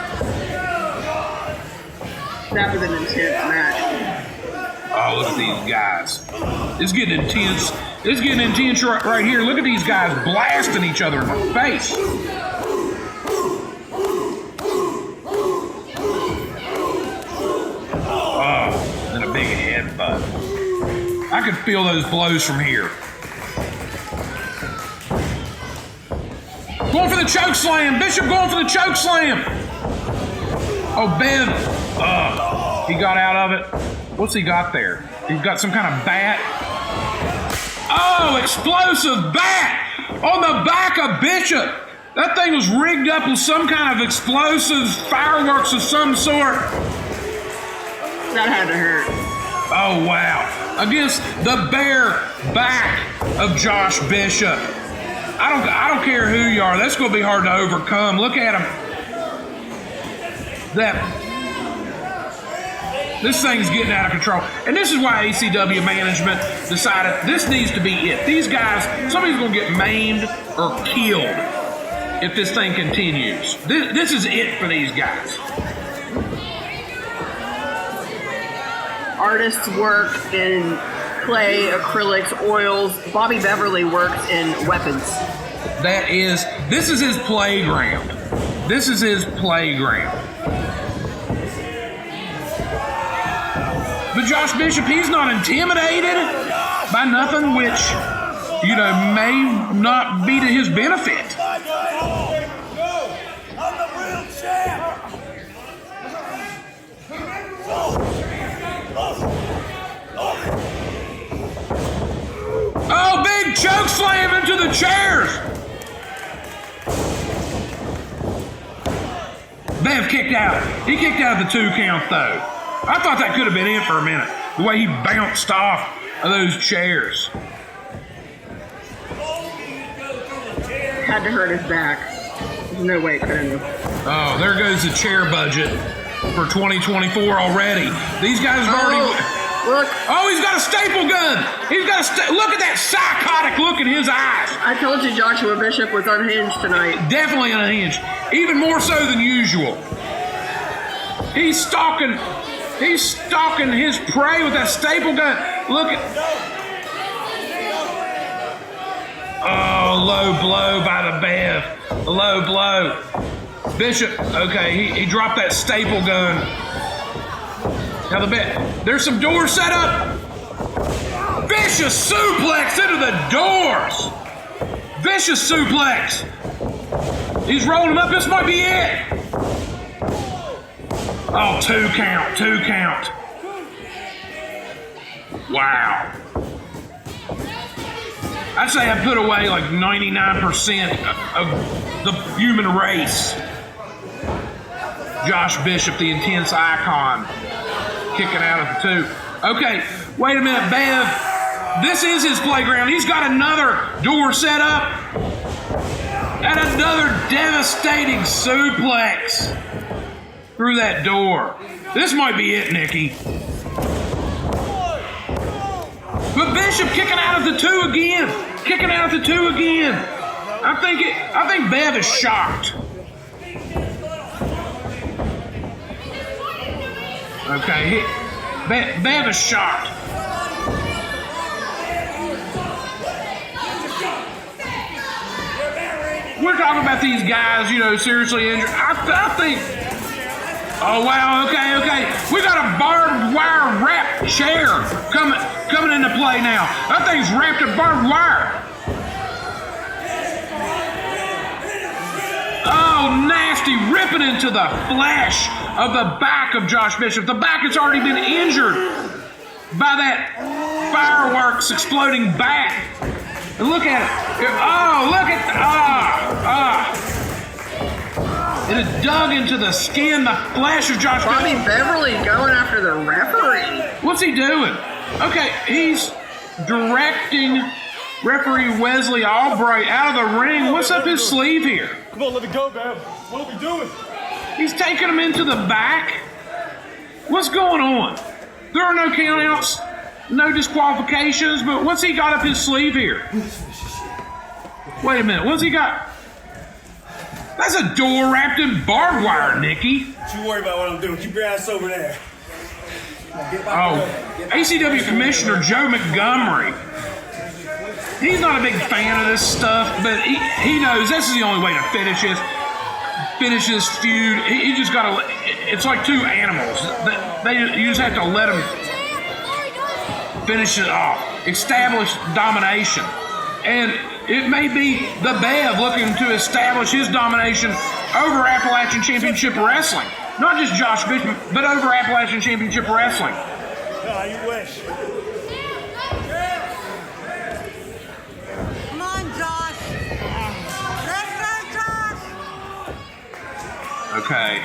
That was an intense match. Oh, look at these guys. It's getting intense. It's getting intense right here. Look at these guys blasting each other in the face. Oh, and a big headbutt. I could feel those blows from here. Going for the choke slam. Bishop going for the choke slam. Oh, Bev. He got out of it. What's he got there? He's got some kind of bat. Oh, explosive bat on the back of Bishop. That thing was rigged up with some kind of explosives, fireworks of some sort. That had to hurt. Oh, wow. Against the bare back of Josh Bishop. I don't care who you are. That's going to be hard to overcome. Look at him. This thing's getting out of control. And this is why ACW management decided this needs to be it. These guys, somebody's going to get maimed or killed if this thing continues. This is it for these guys. Artists work in clay, acrylics, oils. Bobby Beverly works in weapons. This is his playground. This is his playground. But Josh Bishop, he's not intimidated by nothing, which, may not be to his benefit. Oh, big choke slam into the chairs. Bev kicked out. He kicked out of the 2 count, though. I thought that could have been it for a minute. The way he bounced off of those chairs. Had to hurt his back. There's no way it couldn't have. Oh, there goes the chair budget for 2024 already. These guys have already... Look. Oh, he's got a staple gun. He's got look at that psychotic look in his eyes. I told you Joshua Bishop was unhinged tonight. Definitely unhinged. Even more so than usual. He's stalking his prey with that staple gun. Look at... Oh, low blow by the Bev. A low blow. Bishop, okay, he dropped that staple gun. Now there's some doors set up. Vicious suplex into the doors. Vicious suplex. He's rolling up. This might be it. Oh, 2 count, 2 count. Wow. I'd say I put away like 99% of the human race. Josh Bishop, the intense icon, kicking out of the 2. Okay, wait a minute, Bev. This is his playground. He's got another door set up. And another devastating suplex through that door. This might be it, Nikki. But Bishop kicking out of the 2 again. Kicking out of the 2 again. I think Bev is shocked. Okay, Bev is shocked. We're talking about these guys, you know, seriously injured. I think. Oh wow! Okay. We got a barbed wire wrapped chair coming into play now. That thing's wrapped in barbed wire. Oh, nasty! Ripping into the flesh of the back of Josh Bishop. The back has already been injured by that fireworks exploding back. And look at it. Oh, look at it had dug into the skin, the flesh of Josh Bobby Bishop. Beverly going after the referee. What's he doing? Okay, he's directing referee Wesley Albright out of the ring. What's up his sleeve here? Come on, let it go, man. What are we doing? He's taking him into the back. What's going on? There are no countouts, no disqualifications, but what's he got up his sleeve here? Wait a minute, what's he got? That's a door wrapped in barbed wire, Nikki. Don't you worry about what I'm doing. Keep your ass over there. Oh, ACW Commissioner Joe Montgomery. He's not a big fan of this stuff, but he knows this is the only way to finish this feud. He just got to. It's like 2 animals. You just have to let them finish it off, establish domination, and it may be the Bev looking to establish his domination over Appalachian Championship Wrestling. Not just Josh Bishop, but over Appalachian Championship Wrestling. Ah, you wish. Come on, Josh. Let's go, Josh. Okay,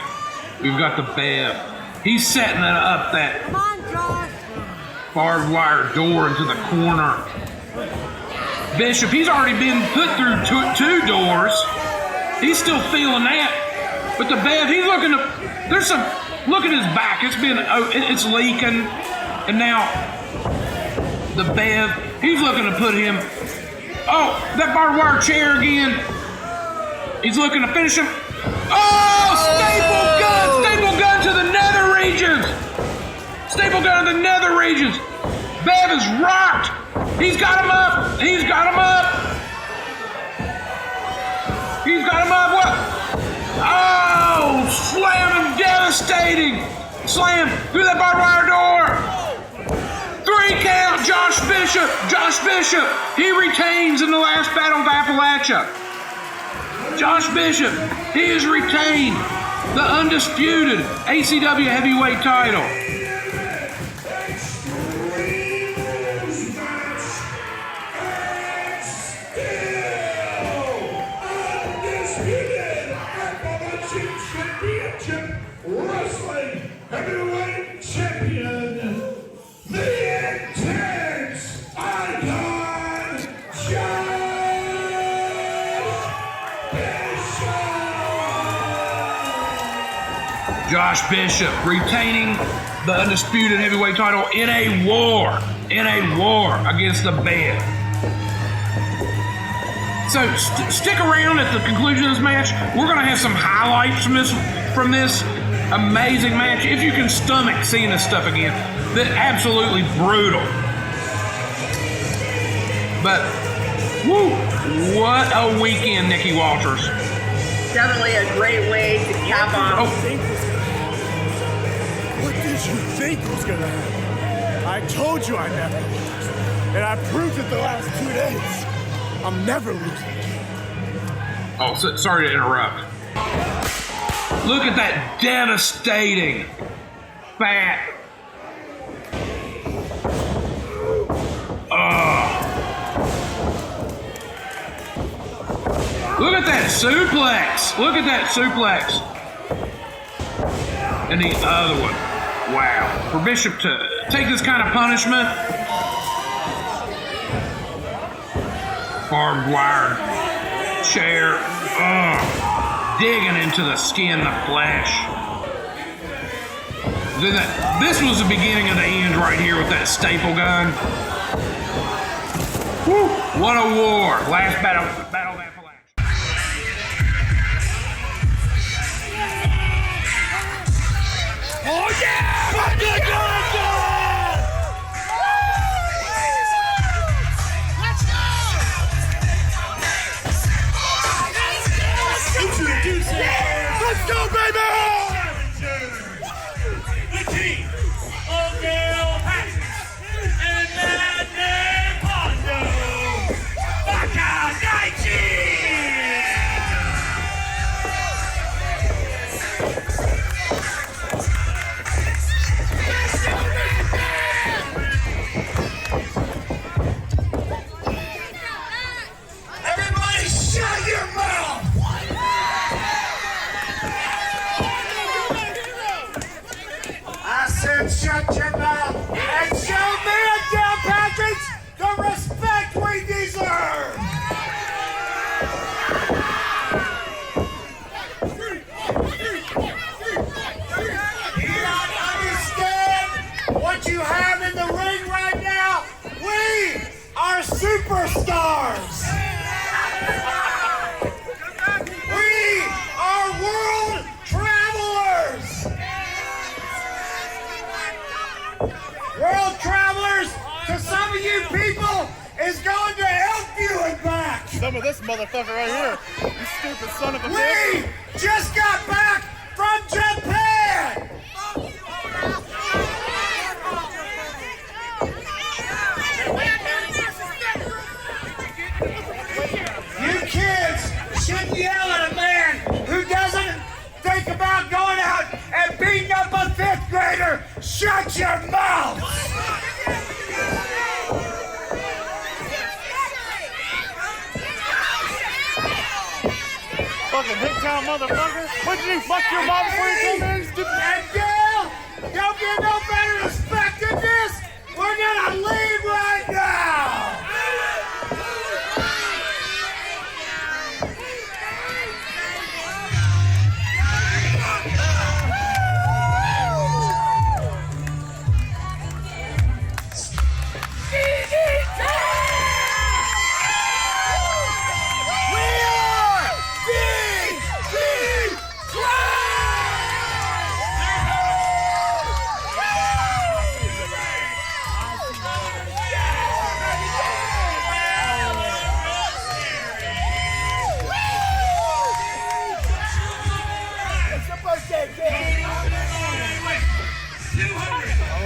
we've got the Bev. He's setting it up, that Come on, Josh. barbed wire door into the corner. Bishop, he's already been put through 2 doors. He's still feeling that. But the Bev, he's looking to, look at his back. It's leaking. And now the Bev, he's looking to put him, oh, that barbed wire chair again. He's looking to finish him. Oh, staple gun to the nether regions. Staple gun to the nether regions. Bev is rocked. He's got him up. He's got him up. What? Oh, slamming, devastating. Slam through that barbed wire door. 3 count, Josh Bishop. Josh Bishop, he retains in the last battle of Appalachia. Josh Bishop, he has retained the undisputed ACW heavyweight title. Wrestling heavyweight champion, the intense icon, Josh Bishop retaining the undisputed heavyweight title in a war against the Bev. So stick around at the conclusion of this match. We're going to have some highlights from this amazing match. If you can stomach seeing this stuff again, that absolutely brutal. But woo, what a weekend, Nikki Walters. Definitely a great way to cap off. What did you think was gonna happen? I told you I never lose. And I proved it the last 2 days. I'm never losing. Oh, sorry to interrupt. Look at that devastating fat. Look at that suplex. Look at that suplex. And the other one. Wow. For Bishop to take this kind of punishment. Barbed wire chair. Digging into the skin, the flesh. This was the beginning of the end right here with that staple gun. Woo, what a war. Last battle of Appalachia. Oh yeah! Let's go! Let's go, baby! The team of Mathis and Man Pondo. Everybody shut your mouth! I said shut your mouth and show me a down package the respect we deserve. You don't understand what you have in the ring right now? We are superstars. We are world travelers. World travelers, to some of you people, is going to help you and back. Some of this motherfucker right here. You stupid son of a bitch. We just got back from Japan. You kids shouldn't yell at a man who doesn't think about going out and beating up a fifth grader. Shut your mouth. Fucking Hick Town motherfucker. What did you fuck your mom before you came in? And Dale, don't get no better respect than this. We're gonna leave right now.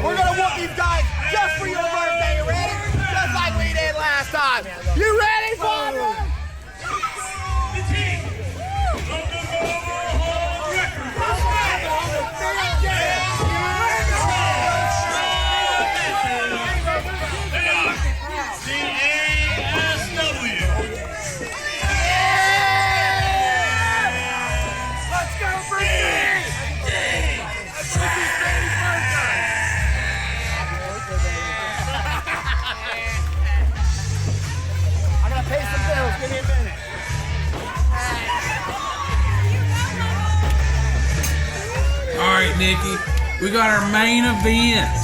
We're gonna whoop these guys just for your birthday, you ready? Just like we did last time. You ready, Father? The team of the overall record. The ACW. Let's go, Brady! I gotta pay some bills. Give me a minute. All right, Nikki, we got our main event.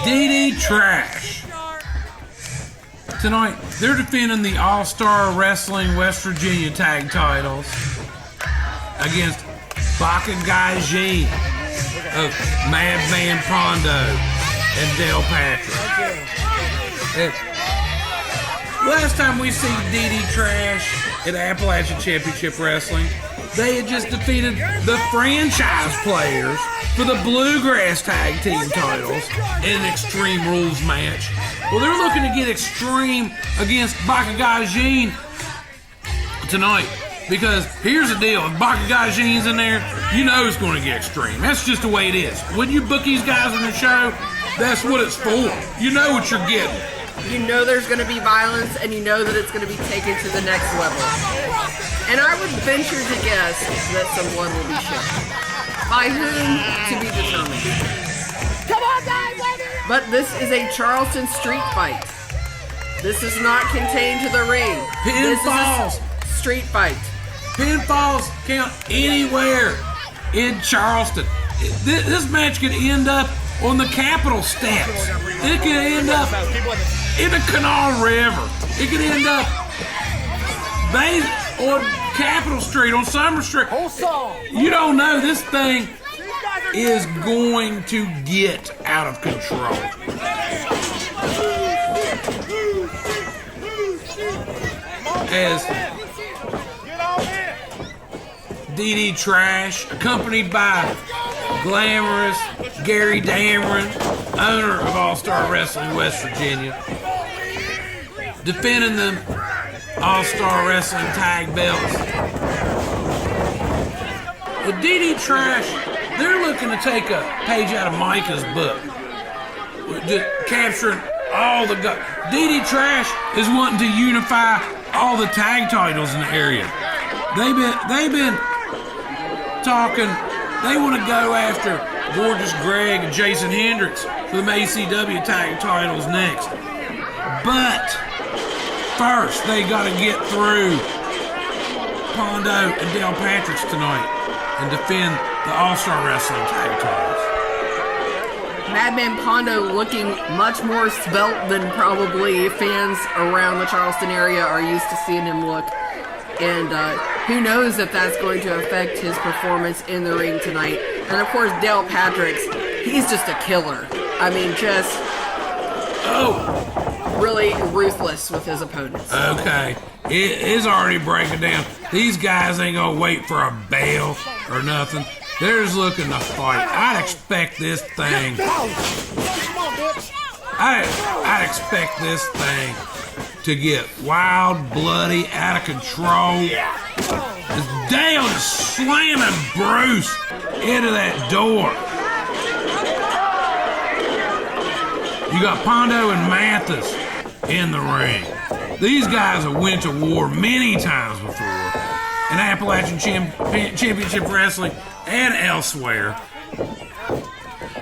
DDTrash. Tonight, they're defending the All-Star Wrestling West Virginia tag titles against Bakagaiji of Man Pondo and Dale Patrick. Last time we seen DDTrash at Appalachian Championship Wrestling, they had just defeated the franchise players for the Bluegrass Tag Team titles in an Extreme Rules match. Well, they're looking to get Extreme against Bakagaiji tonight. Because here's the deal, if Bakagajine's in there, you know it's going to get extreme. That's just the way it is. When you book these guys on the show, that's what it's for. You know what you're getting. You know there's going to be violence, and you know that it's going to be taken to the next level. And I would venture to guess that some blood will be shed. By whom, to be determined. Come on, guys, let it But this is a Charleston street fight. This is not contained to the ring. Pinfalls. This is a street fight. Pinfalls count anywhere in Charleston. This match could end up on the Capitol steps. It could end up in the Canal River. It could end up on Capitol Street, on Summer Street. You don't know. This thing is going to get out of control. As DDTrash, accompanied by glamorous Gary Dameron, owner of All-Star Wrestling West Virginia, defending the All-Star Wrestling tag belts. The DDTrash, they're looking to take a page out of Micah's book, capturing all the guys. DDTrash is wanting to unify all the tag titles in the area. They've been talking. They want to go after Gorgeous Greg and Jason Hendricks for the ACW tag titles next. But first, they got to get through Pondo and Dale Patrick's tonight and defend the All-Star Wrestling tag titles. Madman Pondo looking much more svelte than probably fans around the Charleston area are used to seeing him look. And who knows if that's going to affect his performance in the ring tonight. And of course, Dale Patrick's, he's just a killer. I mean, just really ruthless with his opponents. Okay, it is already breaking down. These guys ain't gonna wait for a bell or nothing. They're just looking to fight. I'd expect this thing. I'd expect this thing to get wild, bloody, out of control. As Dale is slamming Bruce into that door. You got Pondo and Mathis in the ring. These guys have went to war many times before in Appalachian Championship Wrestling and elsewhere.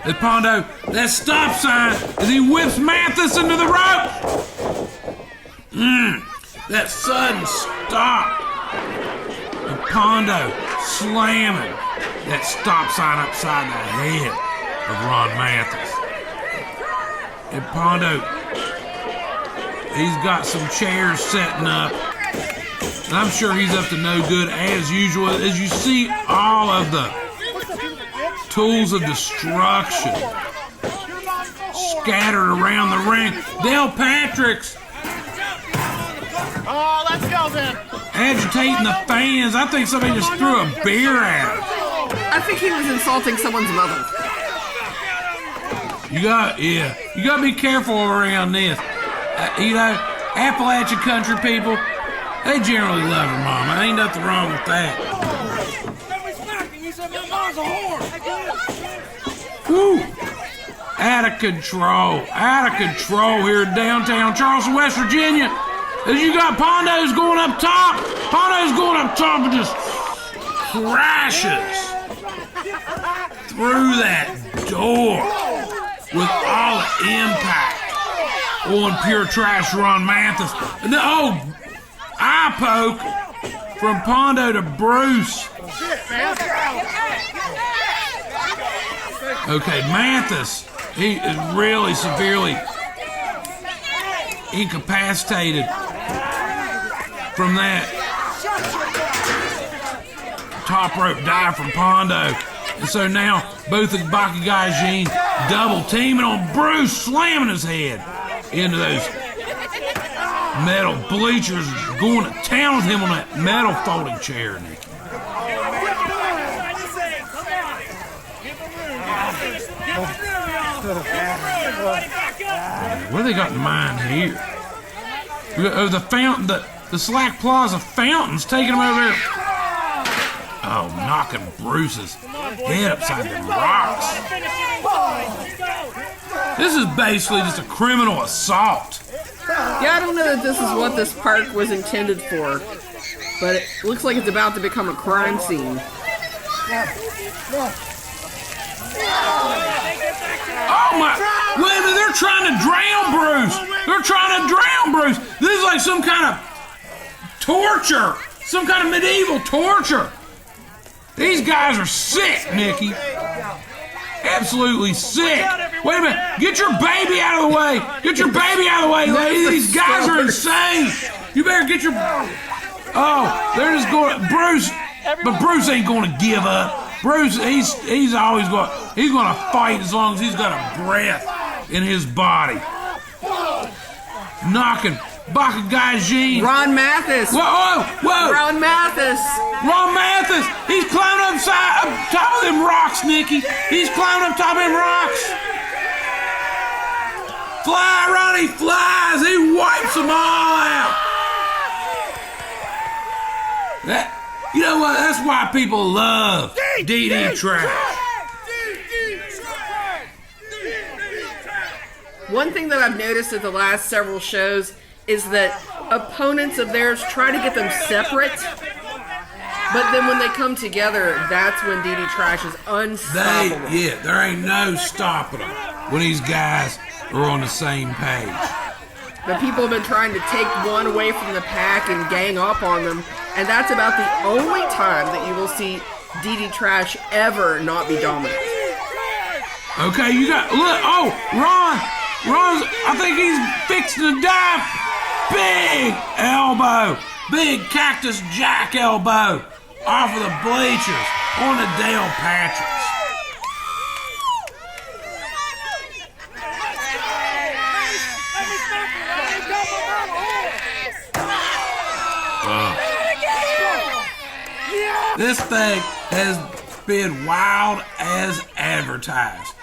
As Pondo, that stop sign as he whips Mathis into the rope. That sudden stop. And Pondo slamming that stop sign upside the head of Ron Mathis. And Pondo, he's got some chairs setting up. And I'm sure he's up to no good as usual. As you see all of the tools of destruction scattered around the ring. Dale Patrick's let's go then. agitating the fans. I think somebody just threw a beer at him. I think he was insulting someone's mother. You gotta be careful around this. Appalachian country people, they generally love their mama. Ain't nothing wrong with that. Woo! Out of control here in downtown Charleston, West Virginia. As you got Pondo's going up top. Pondo's going up top and just crashes through that door with all the impact on pure trash Ron Mathis. And then, eye poke from Pondo to Bruce. Okay, Mathis, he is really severely incapacitated from that top rope dive from Pondo. And so now both of the Bakagaijin double teaming on Bruce, slamming his head into those metal bleachers, going to town with him on that metal folding chair, Nicky. What do they got in mind here? The fountain, The Slack Plaza fountains taking him over there. Oh, knocking Bruce's head upside the rocks. This is basically just a criminal assault. Yeah, I don't know that this is what this park was intended for, but it looks like it's about to become a crime scene. Oh my! Wait a minute, they're trying to drown Bruce! They're trying to drown Bruce! This is like some kind of torture! Some kind of medieval torture! These guys are sick, Nikki. Absolutely sick. Wait a minute. Get your baby out of the way. Get your baby out of the way, lady. These guys are insane. You better get your... Oh, they're just going... Bruce... But Bruce ain't going to give up. Bruce, he's always going... He's going to fight as long as he's got a breath in his body. Knocking Bakagajin. Ron Mathis. Whoa, whoa. Ron Mathis. Ron Mathis. He's climbing up top of them rocks, Nikki. He's climbing up top of them rocks. Fly, Ronnie, flies. He wipes them all out. You know what? That's why people love DDTrash. One thing that I've noticed at the last several shows is that opponents of theirs try to get them separate, but then when they come together, that's when DDTrash is unstoppable. There ain't no stopping them when these guys are on the same page. But people have been trying to take one away from the pack and gang up on them, and that's about the only time that you will see DDTrash ever not be dominant. Okay, you got, look, oh, Ron's, I think he's fixing to dive. Big elbow, big Cactus Jack elbow off of the bleachers on the Dale Patricks. This thing has been wild as advertised.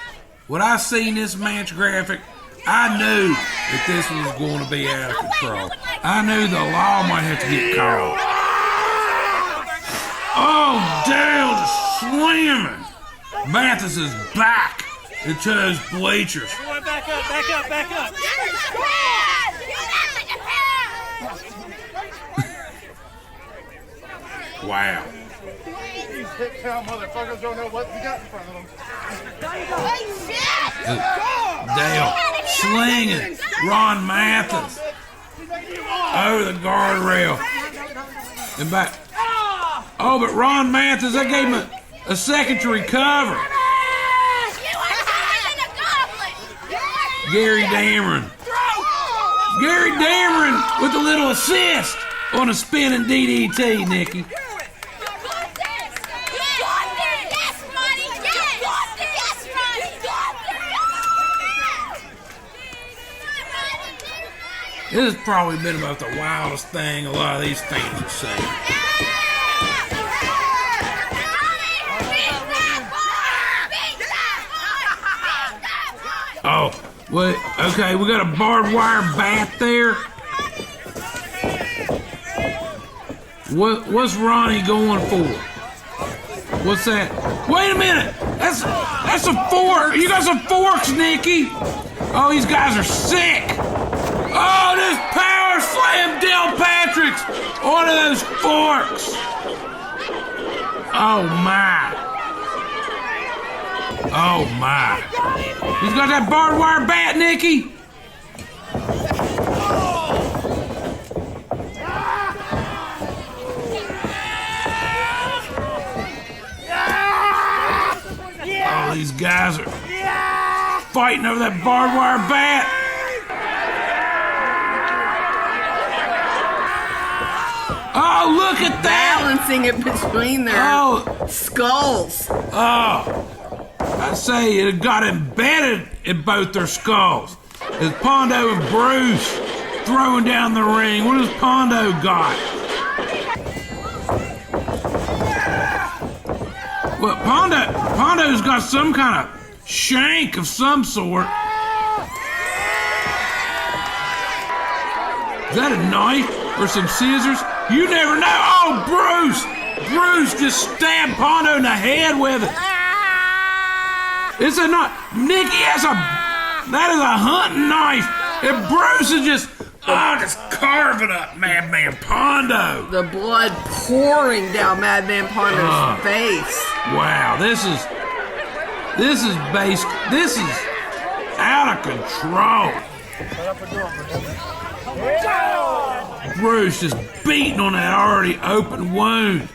When I seen this match graphic, I knew that this was going to be out of control. I knew the law might have to get called. Oh, Dale just slamming Mathis is back into his bleachers. Back up, back up, back up. Wow. These hit count motherfuckers don't know what we got in front of them. Dale slinging Ron Mathis over the guardrail and back. Oh, but Ron Mathis, that gave him a second to recover. Gary Dameron with a little assist on a spinning DDT, Nikki. This has probably been about the wildest thing a lot of these fans are saying. Oh, wait, okay, we got a barbed wire bat there. What's Ronnie going for? What's that? Wait a minute! That's a fork! You got some forks, Nikki! Oh, these guys are sick! Oh, this power slam Del Patrick's onto those forks! Oh my! Oh my! He's got that barbed wire bat, Nikki! Oh, these guys are fighting over that barbed wire bat! Oh, look at that! Balancing it between their skulls. Oh, I say it got embedded in both their skulls. It's Pondo and Bruce throwing down the ring. What has Pondo got? Well, Pondo's got some kind of shank of some sort. Is that a knife? or some scissors. You never know. Oh, Bruce! Bruce just stabbed Pondo in the head with it. It's a knife. Nikki that is a hunting knife. And Bruce is just carving up Madman Pondo. The blood pouring down Madman Pondo's face. Wow, this is out of control. Bruce just beating on that already open wound.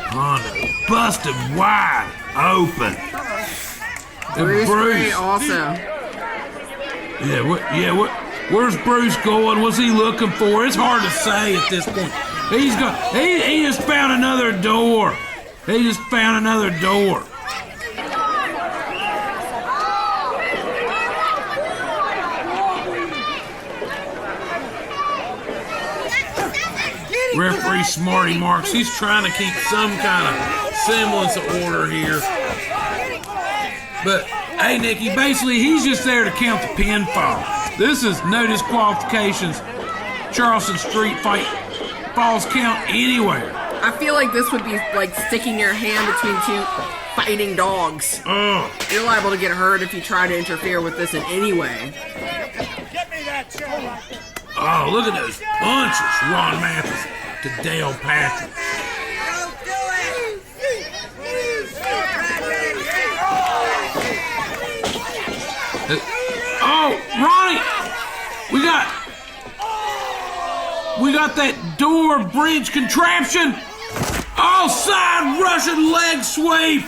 Pondo busted wide open. And Bruce also. Where's Bruce going? What's he looking for? It's hard to say at this point. He just found another door. He just found another door. Referee Smarty Marks, he's trying to keep some kind of semblance of order here. But, hey, Nikki, basically, he's just there to count the pinfall. This is no disqualifications. Charleston Street fight falls count anywhere. I feel like this would be like sticking your hand between two fighting dogs. You're liable to get hurt if you try to interfere with this in any way. Get me that chair. Oh, look at those punches, Ron Mathis to Dale Patrick. Oh, Ronnie, we got that door bridge contraption. Oh, side Russian leg sweep.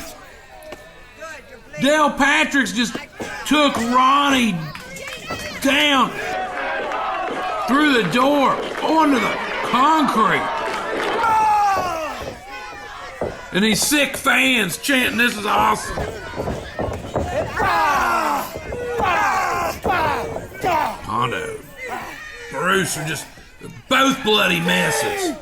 Dale Patrick's just took Ronnie down through the door onto the concrete. And these sick fans chanting, "This is awesome." Pondo, Bruce are just both bloody messes.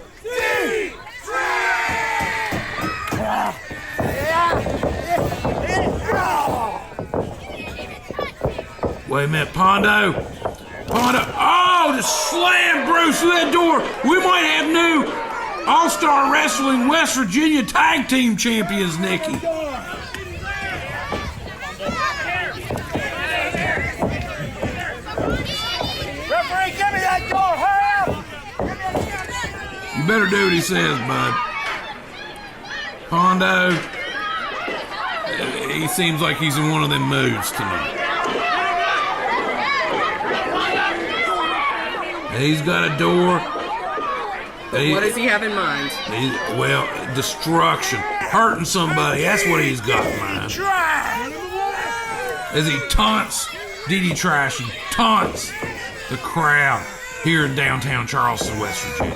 Wait a minute, Pondo, oh, just slam Bruce through that door. We might have new All-Star Wrestling West Virginia Tag Team Champions, Nikki. Referee, give me that door, hurry up! You better do what he says, bud. Pondo, he seems like he's in one of them moods tonight. He's got a door. What does he have in mind? Destruction. Hurting somebody. That's what he's got in mind. As he taunts DDTrash and taunts the crowd here in downtown Charleston, West Virginia.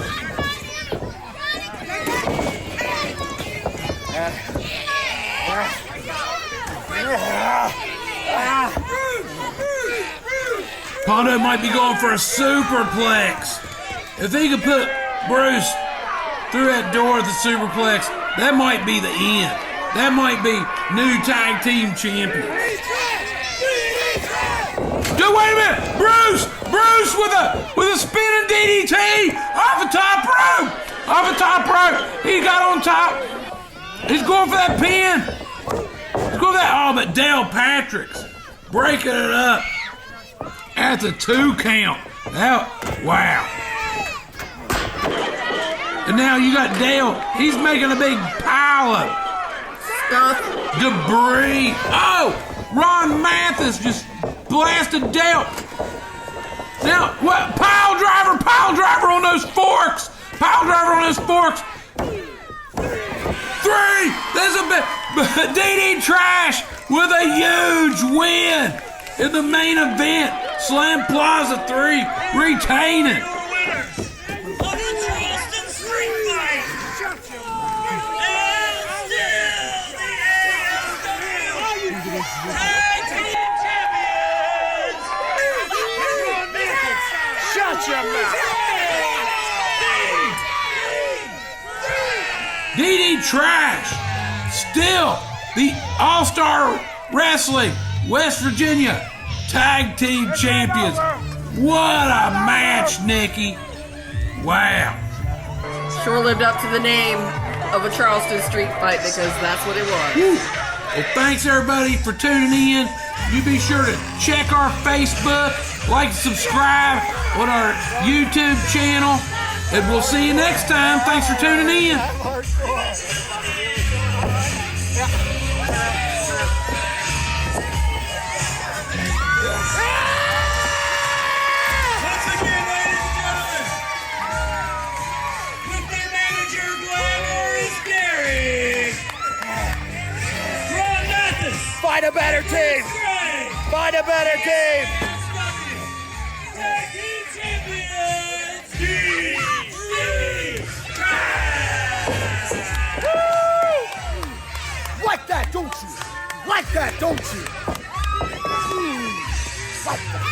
Pondo might be going for a superplex. If he could put Bruce through that door at the superplex, that might be the end. That might be new tag team champions. Dude, wait a minute! Bruce with a spinning DDT off the top rope! Off the top rope! He got on top. He's going for that pin. He's going for that. Oh, but Dale Patrick's breaking it up at the 2 count. Wow. And now you got Dale. He's making a big pile of Stuff. debris. Oh, Ron Mathis just blasted Dale. Now, what? Pile driver on those forks. Pile driver on those forks. 3. There's a bit. DDTrash with a huge win in the main event. Slam Plaza 3 retaining. DDTrash, still the All-Star Wrestling West Virginia Tag Team Champions. What a match, Nikki. Wow. Sure lived up to the name of a Charleston street fight because that's what it was. Woo. Well, thanks everybody for tuning in. You be sure to check our Facebook, like and subscribe on our YouTube channel, and we'll see you next time. Thanks for tuning in. Find a better team! Find a better team! Tag Team Champions! Like that, don't you? Like that, don't you? Like that.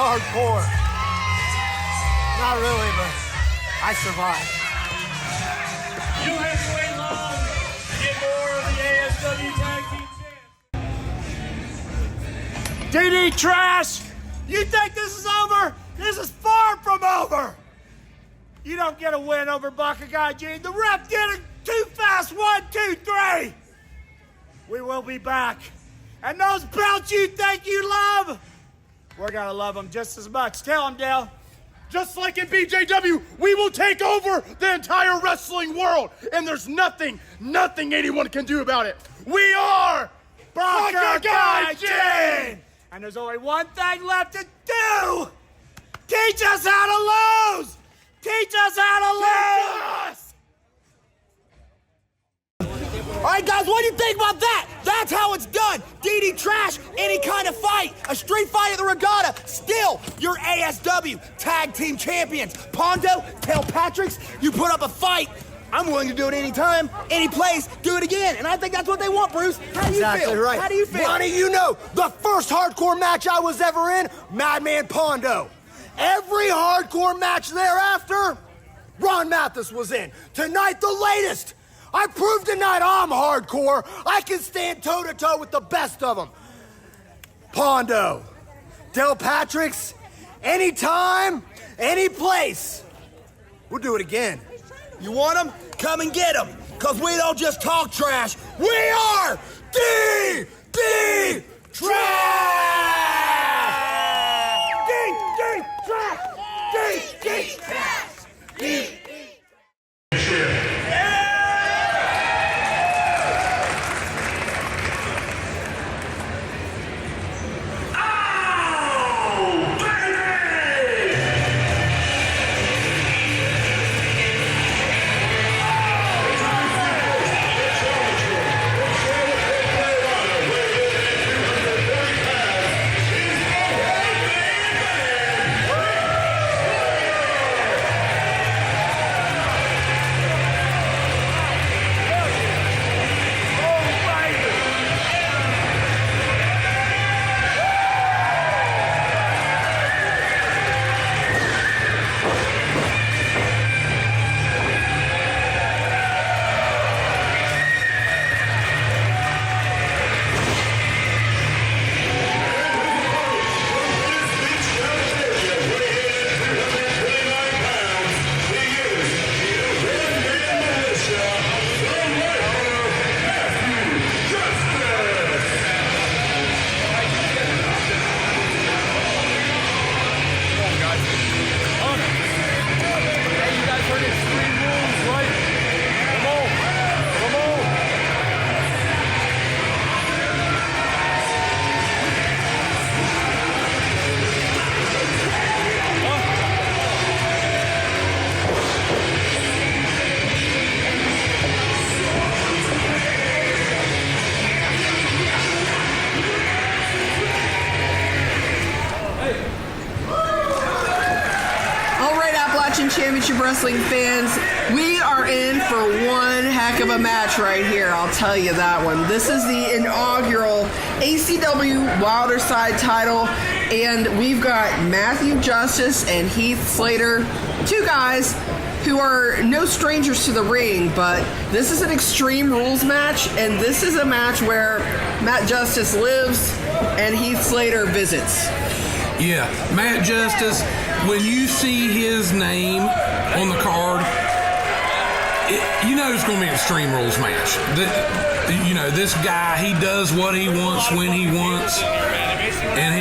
Hardcore. Not really, but I survived. You don't have to wait long to get more of the ASW Tag Team Champions. DDTrash! You think this is over? This is far from over! You don't get a win over Buckaguy G. The ref did it too fast. 1, 2, 3. We will be back. And those belts you think you love, we're gonna love them just as much. Tell them, Dale. Just like in BJW, we will take over the entire wrestling world. And there's nothing anyone can do about it. We are Buckaguy G! And there's only one thing left to do. Teach us how to lose! Teach us how to lose! All right, guys, what do you think about that? That's how it's done. DDTrash, any kind of fight. A street fight at the regatta. Still, you're ASW Tag Team Champions. Pondo, tell Patrick's, you put up a fight. I'm willing to do it anytime, any place, do it again. And I think that's what they want, Bruce. How do you feel? Right. How do you feel? Ronnie, you know, the first hardcore match I was ever in, Man Pondo. Every hardcore match thereafter, Ron Mathis was in. Tonight, the latest. I proved tonight I'm hardcore. I can stand toe-to-toe with the best of them. Pondo, Del Patrick's, anytime, any place. We'll do it again. You want them? Come and get them. Because we don't just talk trash. We are DDTrash! DDTrash! Championship Wrestling fans, we are in for one heck of a match right here, I'll tell you that one. This is the inaugural ACW Wilder Side title, and we've got Matthew Justice and Heath Slater, two guys who are no strangers to the ring, but this is an Extreme Rules match, and this is a match where Matt Justice lives and Heath Slater visits. Yeah, Matt Justice, when you see his name on the card, you know it's going to be an Extreme Rules match. This guy, he does what he wants when he wants, and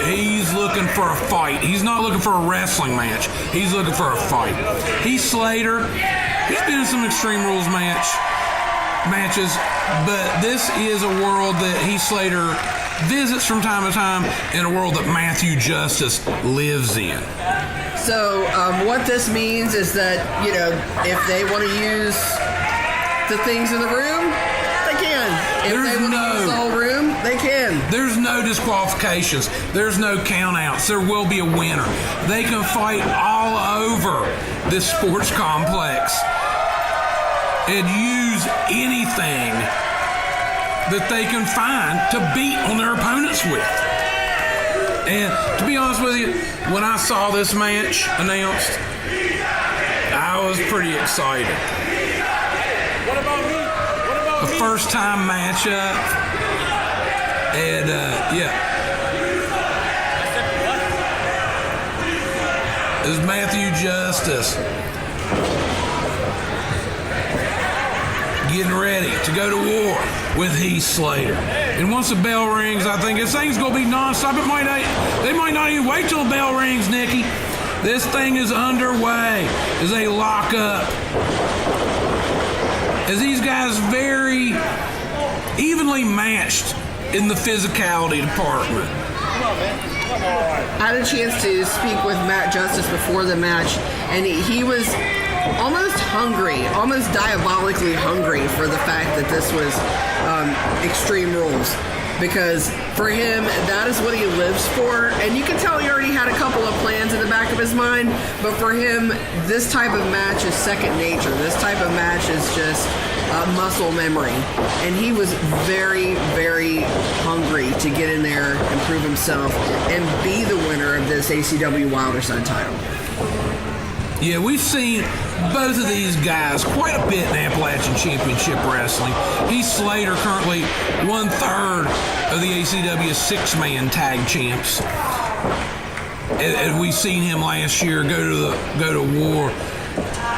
he's looking for a fight. He's not looking for a wrestling match. He's looking for a fight. Heath Slater, he's been in some Extreme Rules matches, but this is a world that Heath Slater visits from time to time, in a world that Matthew Justice lives in. So what this means is that, if they want to use the things in the room, they can. If they want to use the whole room, they can. There's no disqualifications. There's no countouts. There will be a winner. They can fight all over this sports complex and use anything that they can find to beat on their opponents with. And to be honest with you, when I saw this match announced, I was pretty excited. What about me? What about A first time matchup, and this is Matthew Justice getting ready to go to war with Heath Slater. And once the bell rings, I think this thing's going to be nonstop. They might not even wait till the bell rings, Nikki. This thing is underway as they lock up. As these guys very evenly matched in the physicality department. I had a chance to speak with Matt Justice before the match, and he was almost hungry, almost diabolically hungry for the fact that this was Extreme Rules. Because for him, that is what he lives for. And you can tell he already had a couple of plans in the back of his mind. But for him, this type of match is second nature. This type of match is just muscle memory. And he was very, very hungry to get in there and prove himself and be the winner of this ACW Wilder Side title. Yeah, we've seen both of these guys quite a bit in Appalachian Championship Wrestling. Heath Slater currently 1/3 of the ACW six-man tag champs. And we've seen him last year go to war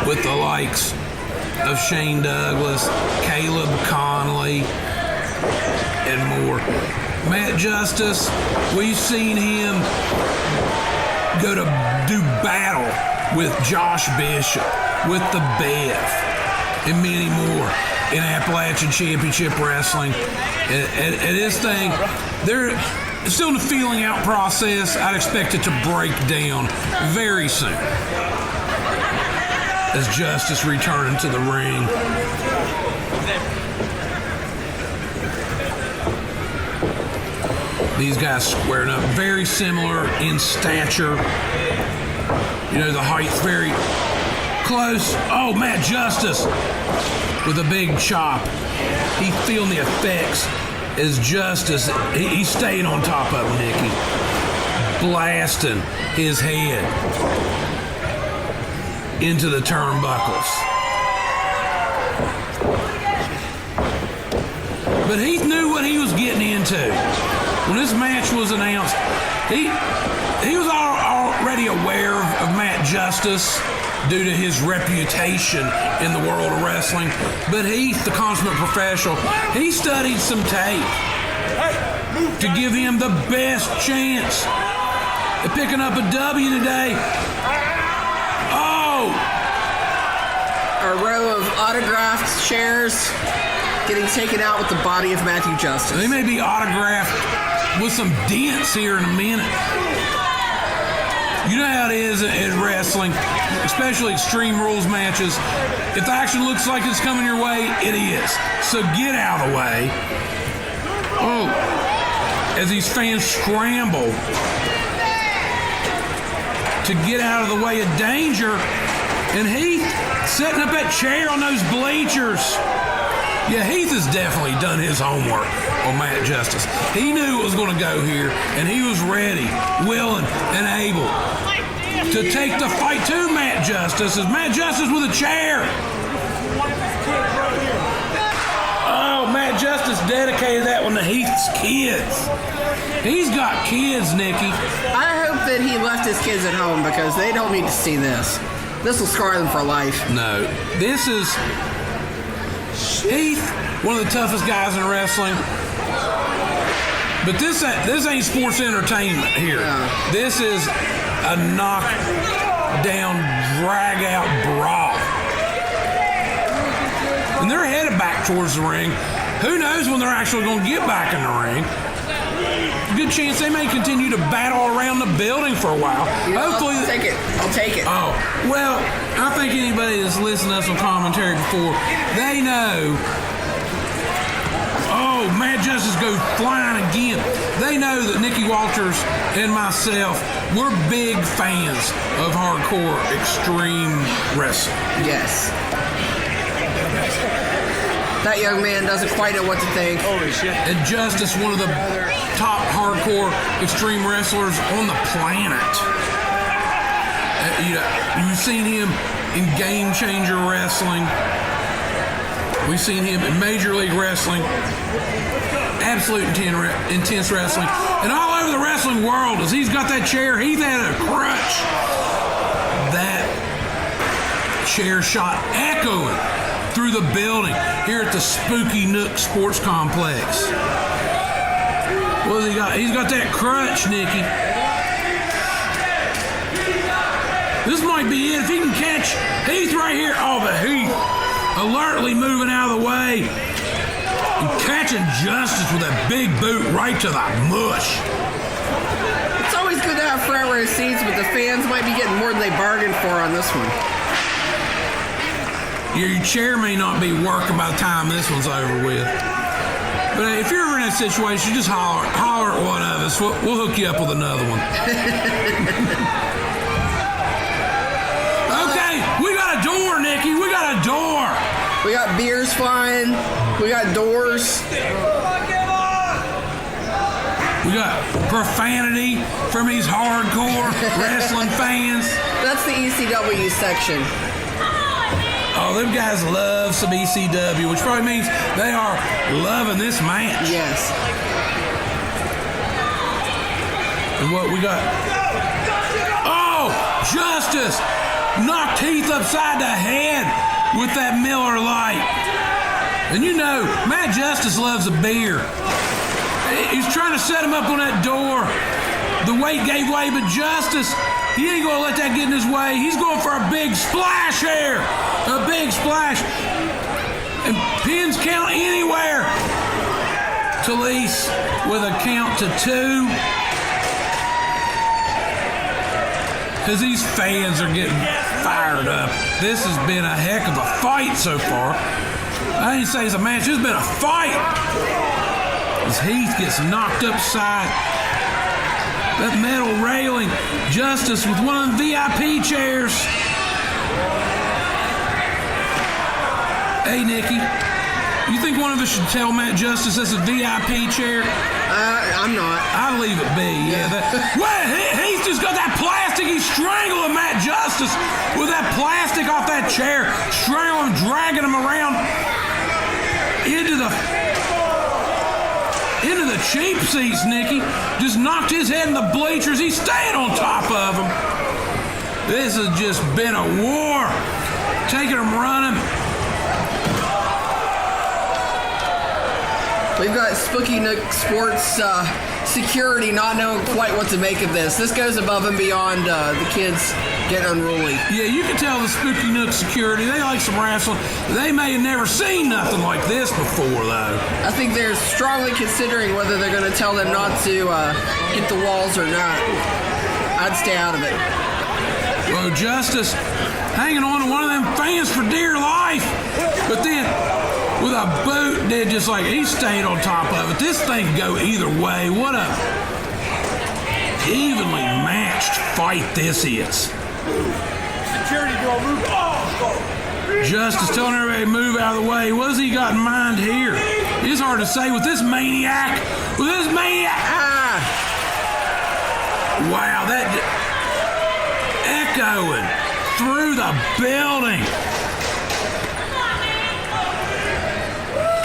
with the likes of Shane Douglas, Caleb Conley, and more. Matt Justice, we've seen him go to do battle with Josh Bishop, with the Bev, and many more in Appalachian Championship Wrestling. And this thing, they're still in the feeling out process. I'd expect it to break down very soon as Justice returning to the ring. These guys squaring up, very similar in stature. The height's very close. Oh, Matt Justice with a big chop. He's feeling the effects as Justice, he's staying on top of him, Nikki. Blasting his head into the turnbuckles. But Heath knew what he was getting into. When this match was announced, he was already aware of Matt Justice due to his reputation in the world of wrestling. But Heath, the consummate professional, he studied some tape to give him the best chance at picking up a W today. Oh! A row of autographed chairs getting taken out with the body of Matthew Justice. They may be autographed with some dents here in a minute. You know how it is in wrestling, especially Extreme Rules matches. If the action looks like it's coming your way, it is. So get out of the way. Oh, as these fans scramble to get out of the way of danger. And Heath setting up that chair on those bleachers. Yeah, Heath has definitely done his homework on Matt Justice. He knew it was going to go here, and he was ready, willing, and able to take the fight to Matt Justice. As Matt Justice with a chair. Oh, Matt Justice dedicated that one to Heath's kids. He's got kids, Nikki. I hope that he left his kids at home because they don't need to see this. This will scar them for life. No, this is Heath, one of the toughest guys in wrestling. But this ain't sports entertainment here. Yeah. This is a knock-down, drag-out brawl. And they're headed back towards the ring. Who knows when they're actually going to get back in the ring? Good chance they may continue to battle around the building for a while. Hopefully, I'll take it. I'll take it. Oh, well, I think anybody that's listened to us on commentary before, they know. Oh, Matt Justice goes flying again. They know that Nikki Walters and myself, we're big fans of hardcore extreme wrestling. Yes. That young man doesn't quite know what to think. Holy shit. And Justice, one of the top hardcore extreme wrestlers on the planet. You've seen him in Game Changer Wrestling. We've seen him in Major League Wrestling. Absolute intense wrestling. And all over the wrestling world, as he's got that chair, Heath had a crutch. That chair shot echoing through the building here at the Spooky Nook Sports Complex. What has he got? He's got that crutch, Nikki. This might be it. If he can catch Heath right here. Oh, but Heath alertly moving out of the way and catching Justice with that big boot right to the mush. It's always good to have front row seats, but the fans might be getting more than they bargained for on this one. Your chair may not be working by the time this one's over with. But if you're ever in that situation, just holler at one of us. We'll hook you up with another one. Okay, we got a door, Nikki. We got a door. We got beers flying. We got doors. We got profanity from these hardcore wrestling fans. That's the ECW section. Oh, them guys love some ECW, which probably means they are loving this match. Yes. And what we got? Oh, Justice knocked Heath upside the head with that Miller Lite. And you know, Matt Justice loves a beer. He's trying to set him up on that door. The weight gave way, but Justice, he ain't gonna let that get in his way. He's going for a big splash here. A big splash. And pins count anywhere. Talise with a count to 2. Because these fans are getting fired up. This has been a heck of a fight so far. I didn't say it's a match. It's been a fight. As Heath gets knocked upside that metal railing. Justice with one of the VIP chairs. Hey, Nikki, you think one of us should tell Matt Justice that's a VIP chair? I'm not. I'll leave it be. Yeah. He's just got that plastic. He's strangling Matt Justice with that plastic off that chair. Strangling him, dragging him around into the cheap seats, Nikki. Just knocked his head in the bleachers. He's staying on top of him. This has just been a war. Taking him running. We've got Spooky Nook Sports security not knowing quite what to make of this. This goes above and beyond the kids getting unruly. Yeah, you can tell the Spooky Nook security, they like some wrestling. They may have never seen nothing like this before, though. I think they're strongly considering whether they're going to tell them not to hit the walls or not. I'd stay out of it. Well, Justice hanging on to one of them fans for dear life. But then, with a boot, they're just like, he stayed on top of it. This thing could go either way. What a evenly matched fight this is. Security door, move. Justice telling everybody to move out of the way. What has he got in mind here? It's hard to say with this maniac. Wow, that echoing through the building.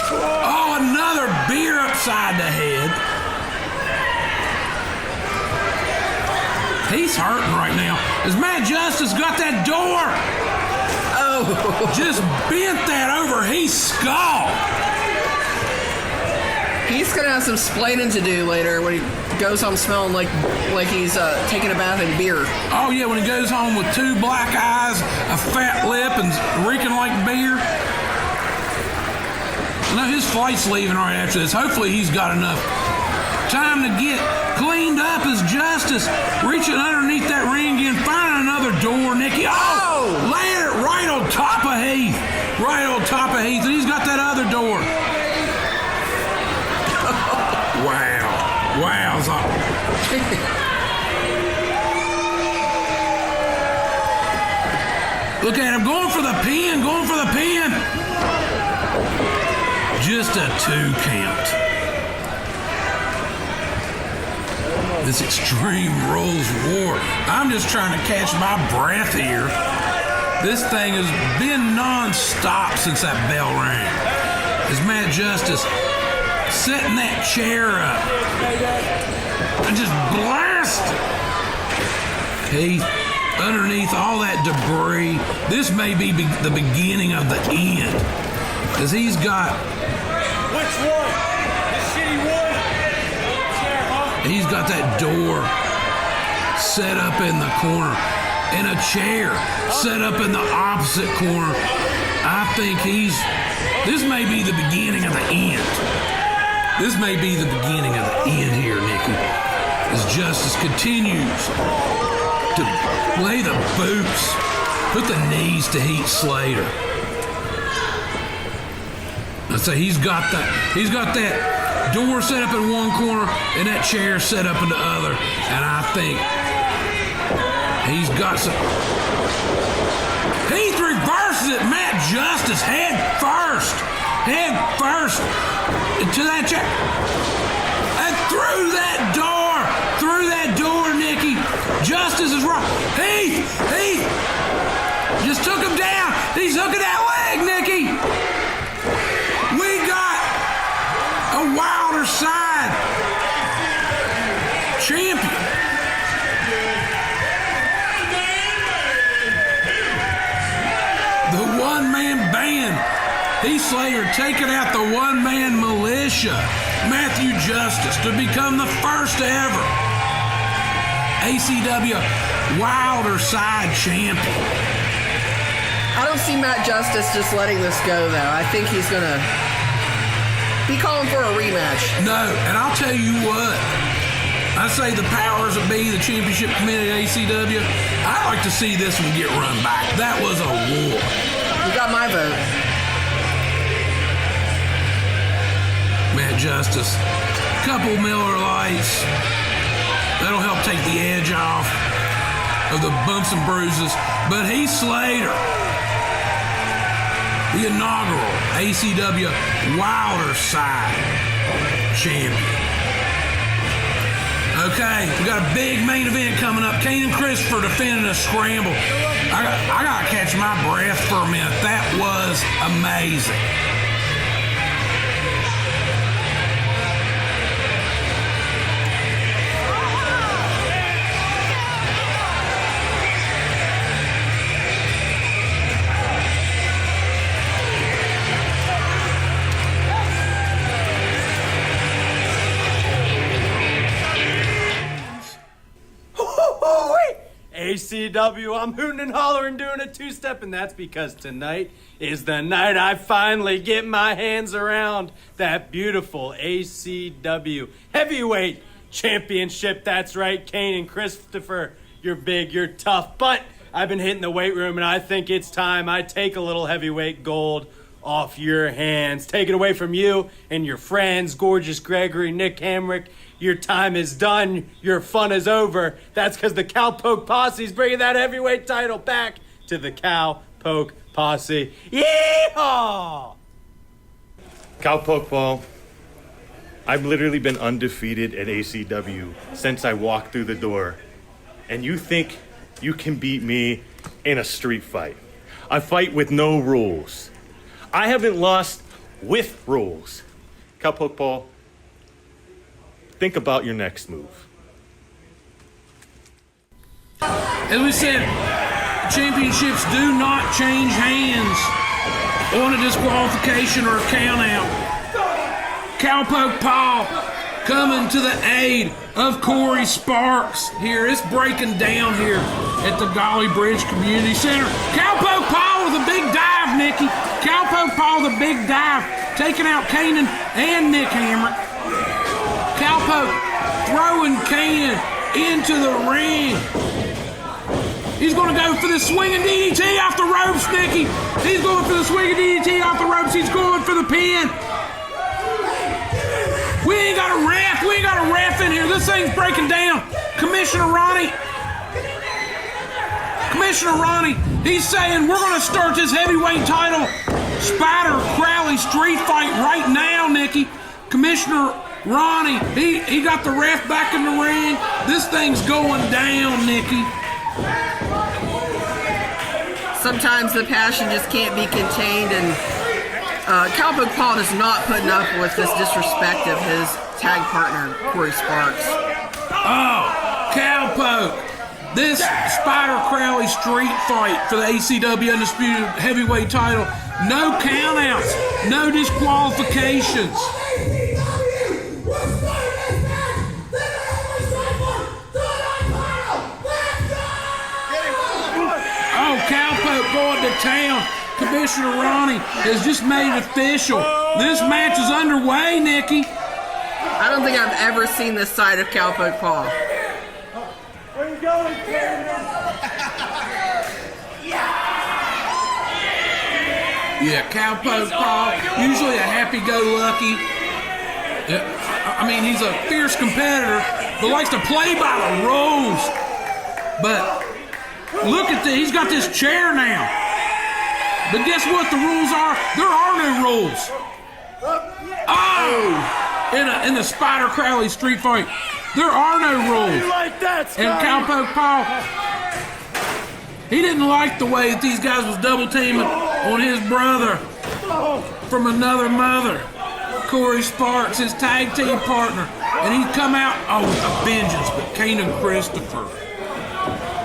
Oh, another beer upside the head. He's hurting right now. Has Matt Justice got that door? Oh, just bent that over Heath's skull. He's gonna have some splaining to do later when he goes home smelling like he's taking a bath in beer. Oh yeah, when he goes home with 2 black eyes, a fat lip, and reeking like beer. No, his flight's leaving right after this. Hopefully he's got enough time to get cleaned up as Justice reaching underneath that ring again, finding another door, Nikki. Oh! Land it right on top of Heath. Right on top of Heath, and he's got that other door. Wow. Wowza. Look at him going for the pin, Just a 2 count. This Extreme Rules War. I'm just trying to catch my breath here. This thing has been non-stop since that bell rang. As Matt Justice setting that chair up and just blast Heath underneath all that debris. This may be the beginning of the end, as he's got. Which one? The shitty one? He's got that door set up in the corner and a chair set up in the opposite corner. I think this may be the beginning of the end. This may be the beginning of the end here, Nikki, as Justice continues to lay the boots, put the knees to Heath Slater. I say he's got that door set up in one corner and that chair set up in the other, and I think he's got some. Heath reverses it. Matt Justice head first into that chair and through that door, Nikki. Justice is right. Heath just took him down. He's hooking that leg, Nikki. We got a Wilder Side champion. The one-man band. Heath Slater taking out the one-man militia, Matthew Justice, to become the first ever ACW Wilder Side champion. I don't see Matt Justice just letting this go, though. I think he's going to be calling for a rematch. No, and I'll tell you what. I say the powers that be, the championship committee at ACW, I'd like to see this one get run back. That was a war. You got my vote. Matt Justice, couple Miller Lights. That'll help take the edge off of the bumps and bruises. But Heath Slater, the inaugural ACW Wilder Side champion. Okay, we got a big main event coming up. Kane and Kristopher defending a scramble. I gotta catch my breath for a minute. That was amazing. ACW, I'm hooting and hollering doing a 2-step, and that's because tonight is the night I finally get my hands around that beautiful ACW Heavyweight Championship. That's right, Kane and Kristopher, you're big, you're tough, but I've been hitting the weight room, and I think it's time I take a little heavyweight gold off your hands. Take it away from you and your friends, Gorgeous Gregory, Nick Hamrick, your time is done, your fun is over. That's because the Cowpoke Posse's bringing that heavyweight title back to the Cowpoke Posse. Yeehaw! Cowpoke Paul, I've literally been undefeated at ACW since I walked through the door. And you think you can beat me in a street fight? I fight with no rules. I haven't lost with rules. Cowpoke Paul, think about your next move. As we said, championships do not change hands on a disqualification or a count out. Cowpoke Paul coming to the aid of Corey Sparks here. It's breaking down here at the Golly Bridge Community Center. Cowpoke Paul with a big dive, Nikki. Cowpoke Paul with a big dive, taking out Canaan and Nick Hammer. Cowpoke throwing Kane into the ring. He's going to go for the swinging DDT off the ropes, Nikki. He's going for the swinging DDT off the ropes. He's going for the pin. We ain't got a ref. We ain't got a ref in here. This thing's breaking down. Commissioner Ronnie, he's saying we're going to start this heavyweight title Spider Crowley street fight right now, Nikki. Commissioner Ronnie, he got the ref back in the ring. This thing's going down, Nikki. Sometimes the passion just can't be contained, and Cowpoke Paul is not putting up with this disrespect of his tag partner, Corey Sparks. Oh, Cowpoke. This Spider Crowley street fight for the ACW Undisputed Heavyweight title. No countouts, no disqualifications. Oh, Cowpoke going to town. Commissioner Ronnie has just made it official. This match is underway, Nikki. I don't think I've ever seen this side of Cowpoke Paul. Where you going, Kane? Yeah, Cowpoke Paul, usually a happy-go-lucky. I mean, he's a fierce competitor, but likes to play by the rules. But look at this, he's got this chair now. But guess what the rules are? There are no rules. Oh! In the Spider Crowley street fight, there are no rules. You like that, and Cowpoke Paul, he didn't like the way that these guys was double teaming on his brother from another mother, Corey Sparks, his tag team partner. And he'd come out with a vengeance, but Kane and Kristopher.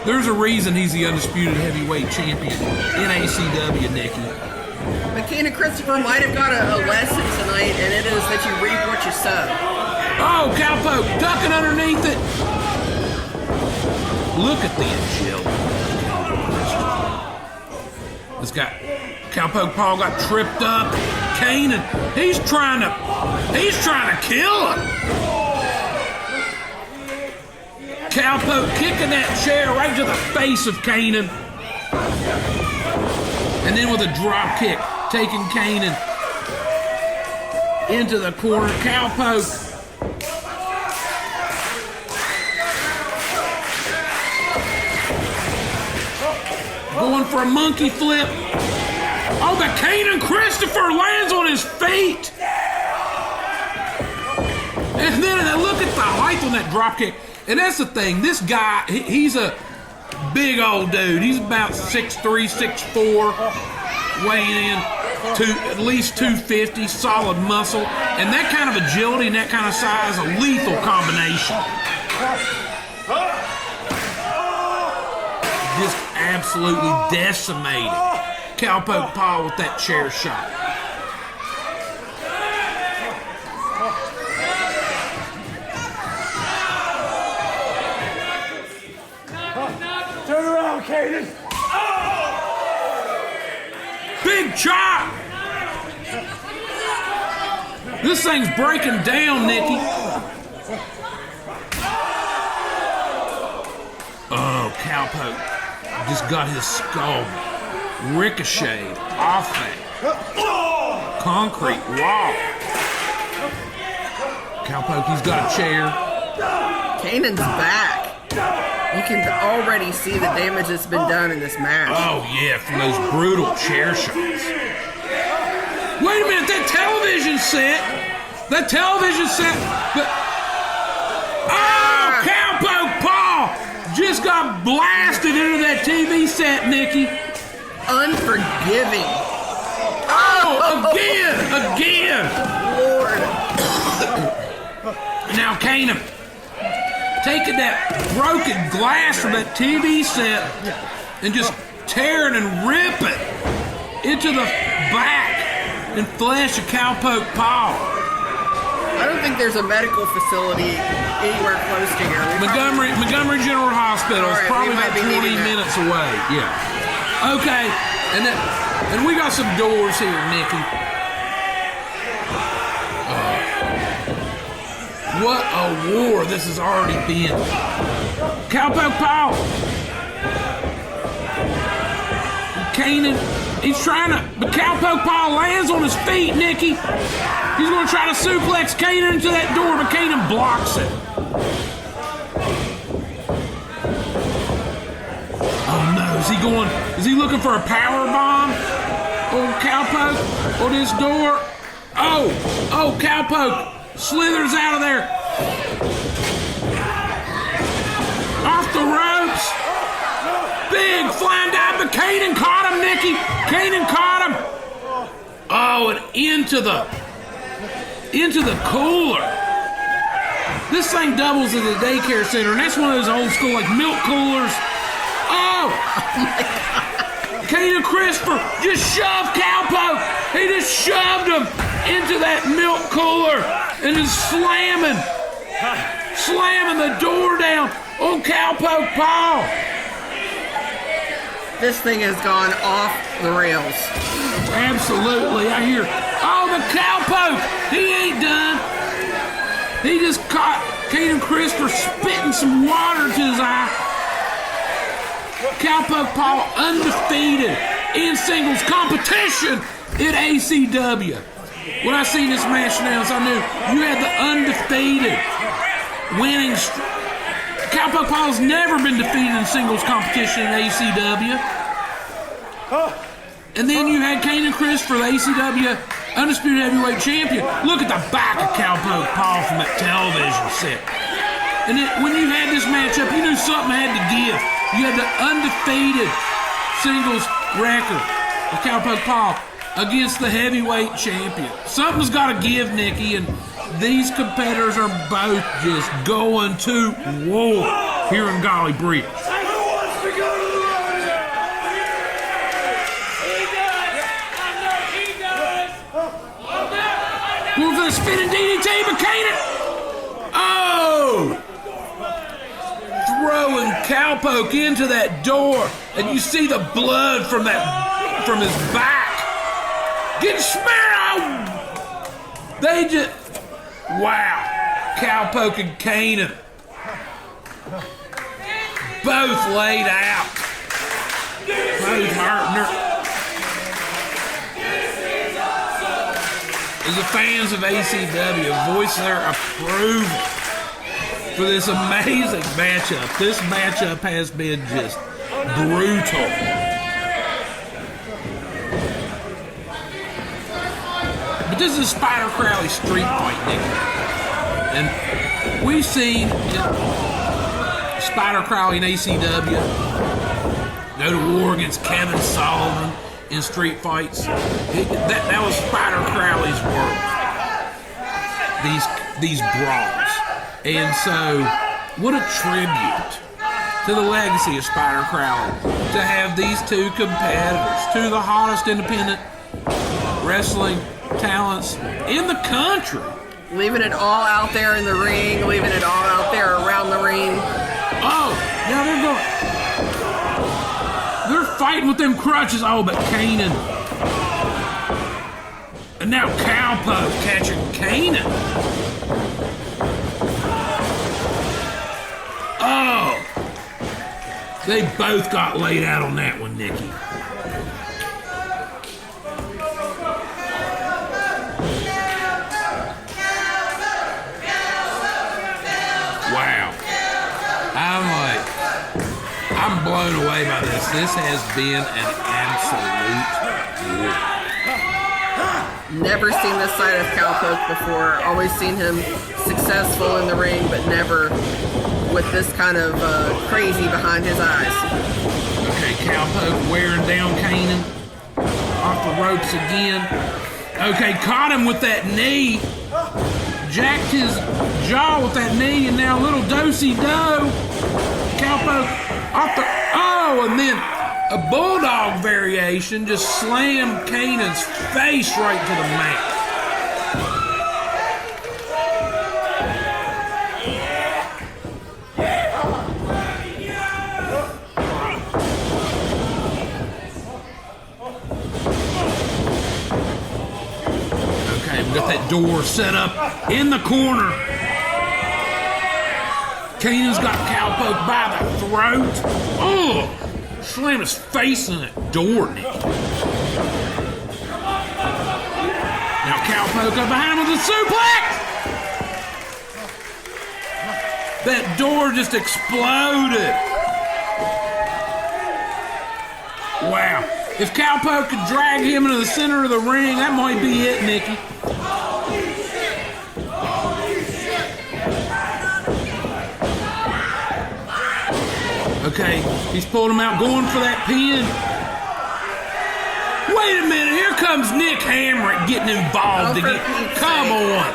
There's a reason he's the undisputed heavyweight champion in ACW, Nikki. But Kane and Kristopher might have got a lesson tonight, and it is that you reap what you sow. Oh, Cowpoke ducking underneath it. Look at the agility. This guy, Cowpoke Paul, got tripped up. Canaan, he's trying to kill him. Cowpoke kicking that chair right to the face of Canaan. And then with a drop kick, taking Canaan into the corner. Cowpoke going for a monkey flip. Oh, but Kane and Kristopher lands on his feet. And then look at the height on that drop kick. And that's the thing. This guy, he's a big old dude. He's about 6'3", 6'4", weighing in to at least 250, solid muscle. And that kind of agility and that kind of size, a lethal combination. Just absolutely decimated Cowpoke Paul with that chair shot. Turn around, Kane. Big chop! This thing's breaking down, Nikki. Oh, Cowpoke just got his skull ricocheted off that concrete wall. Cowpoke, he's got a chair. Kanan's back. You can already see the damage that's been done in this match. Oh, yeah, from those brutal chair shots. Wait a minute, that television set. But, oh, Cowpoke Paul just got blasted into that TV set, Nikki. Unforgiving. Oh, again. Lord. Now, Kane taking that broken glass from that TV set and just tearing and ripping into the back and flesh of Cowpoke Paul. I don't think there's a medical facility anywhere close to here. Montgomery General Hospital is probably about 20 minutes away. Yeah. Okay, and we got some doors here, Nikki. What a war this has already been. Cowpoke Paul. Canaan, he's trying to, but Cowpoke Paul lands on his feet, Nikki. He's going to try to suplex Canaan into that door, but Canaan blocks it. Oh no, is he looking for a power bomb? Oh, Cowpoke on this door. Oh, Cowpoke slithers out of there. Off the ropes. Big flying dive, but Canaan caught him, Nikki. Canaan caught him. Oh, and into the cooler. This thing doubles as a daycare center, and that's one of those old school like milk coolers. Oh my God. Kane and Kristopher just shoved Cowpoke. He just shoved him into that milk cooler and is slamming the door down on Cowpoke Paul. This thing has gone off the rails. Absolutely, I hear. Oh, the Cowpoke! He ain't done. He just caught Kane and Kristopher spitting some water to his eye. Cowpoke Paul undefeated in singles competition at ACW. When I seen this match announced, I knew you had the undefeated winning streak. Cowpoke Paul's never been defeated in singles competition in ACW. And then you had Kane and Kristopher, the ACW Undisputed Heavyweight Champion. Look at the back of Cowpoke Paul from that television set. And when you had this matchup, you knew something had to give. You had the undefeated singles record of Cowpoke Paul against the heavyweight champion. Something's got to give, Nikki, and these competitors are both just going to war here in Golly Bridge. Who wants to go to the rodeo? He does. I know he does. Going for the spinning DDT, but Canaan. Oh! Throwing Cowpoke into that door, and you see the blood from his back. Getting smeared out. They just, wow. Cowpoke and Canaan both laid out. Both hurting her. As the fans of ACW voice their approval for this amazing matchup. This matchup has been just brutal. But this is a Spider Crowley street fight, Nick. And we've seen Spider Crowley in ACW go to war against Kevin Sullivan in street fights. That was Spider Crowley's work. These brawls. And so, what a tribute to the legacy of Spider Crowley to have these two competitors, two of the hottest independent wrestling talents in the country. Leaving it all out there in the ring, leaving it all out there around the ring. Oh, now they're fighting with them crutches. Oh, but Canaan. And now Cowpoke catching Canaan. Oh, they both got laid out on that one, Nikki. Wow. blown away by this. This has been an absolute war. Never seen this side of Cowpoke before. Always seen him successful in the ring, but never with this kind of crazy behind his eyes. Okay, Cowpoke wearing down Canaan. Off the ropes again. Okay, caught him with that knee. Jacked his jaw with that knee, and now a little do-si-do. Cowpoke off the... Oh, and then a bulldog variation just slammed Canaan's face right to the mat. Okay, we got that door set up in the corner. Canaan's got Cowpoke by the throat. Oh! Slam his face in that door, Nick. Now Cowpoke up behind him with a suplex! That door just exploded. Wow. If Cowpoke could drag him into the center of the ring, that might be it, Nicky. Okay, he's pulled him out, going for that pin. Wait a minute, here comes Nick Hamrick getting involved again. Come on.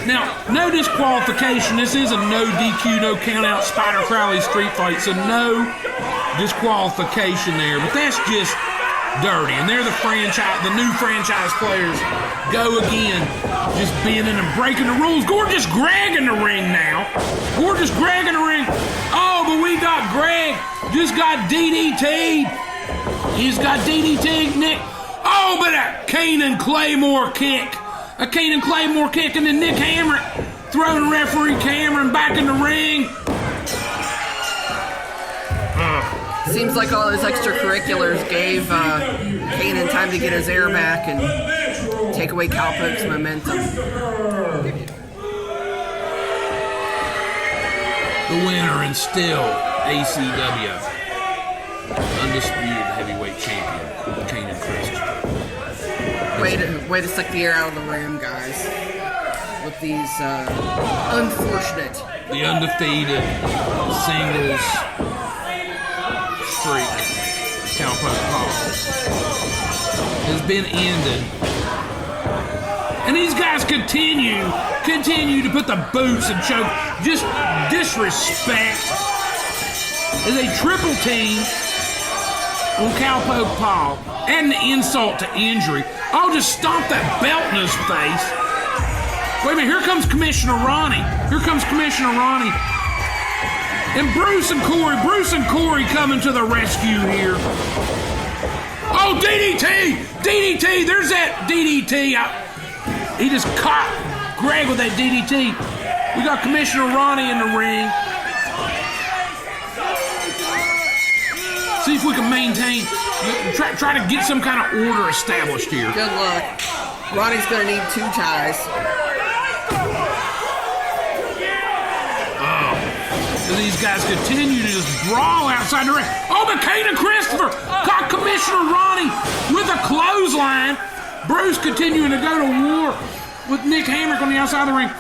Now, no disqualification. This is a no DQ, no countout Spider Crowley street fight, so no disqualification there. But that's just dirty. And they're the new franchise players go again, just being in and breaking the rules. Gorgeous Greg in the ring now. Gorgeous Greg in the ring. Oh, but we got Greg. Just got DDT'd. He's got DDT'd, Nick. Oh, but a Canaan Claymore kick. A Canaan Claymore kick, and then Nick Hamrick throwing referee Cameron back in the ring. Seems like all his extracurriculars gave Canaan time to get his air back and take away Cowpoke's momentum. The winner and still ACW undisputed heavyweight champion, Kane and Kristopher. Way to suck the air out of the rim, guys. With these unfortunate. The undefeated singles streak, Cowpoke Paul, has been ended. And these guys continue to put the boots and choke. Just disrespect. As a triple team on Cowpoke Paul, and the insult to injury. I'll just stomp that belt in his face. Wait a minute, here comes Commissioner Ronnie. And Bruce and Corey coming to the rescue here. Oh, DDT, there's that DDT. He just caught Greg with that DDT. We got Commissioner Ronnie in the ring. See if we can maintain, try to get some kind of order established here. Good luck. Ronnie's gonna need 2 ties. So these guys continue to just brawl outside the ring. Oh, but Kane and Kristopher caught Commissioner Ronnie with a clothesline. Bruce continuing to go to war with Nick Hamrick on the outside of the ring.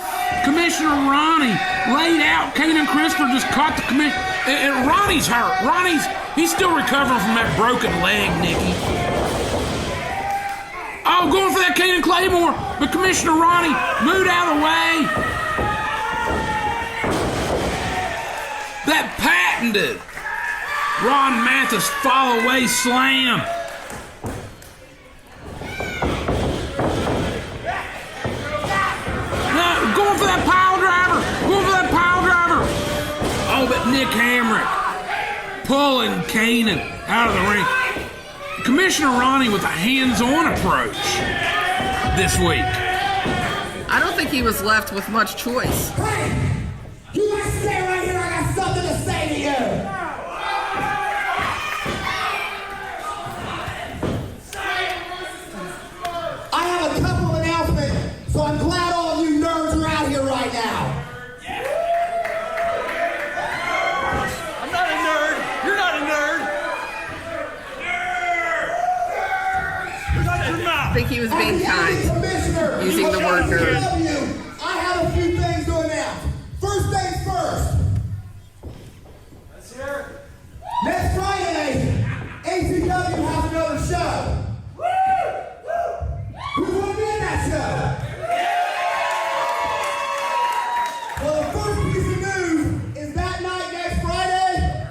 Commissioner Ronnie laid out. Kane and Kristopher just caught the commissioner. And Ronnie's hurt. He's still recovering from that broken leg, Nicky. Oh, going for that Kane and Claymore, but Commissioner Ronnie moved out of the way. That patented Ron Mathis fall away slam. No, going for that pile driver. Oh, but Nick Hamrick pulling Canaan out of the ring. Commissioner Ronnie with a hands-on approach this week. I don't think he was left with much choice. Hey, you guys stay right here. I got something to say to you. I have a couple of announcements, so I'm glad all of you nerds are out here right now. I'm not a nerd. You're not a nerd. think he was being kind, using the word nerd. I have a few things to announce. First things first. Let's hear it. Next Friday, ACW has another show. Who's going to be in that show? Well, the first piece of news is that night next Friday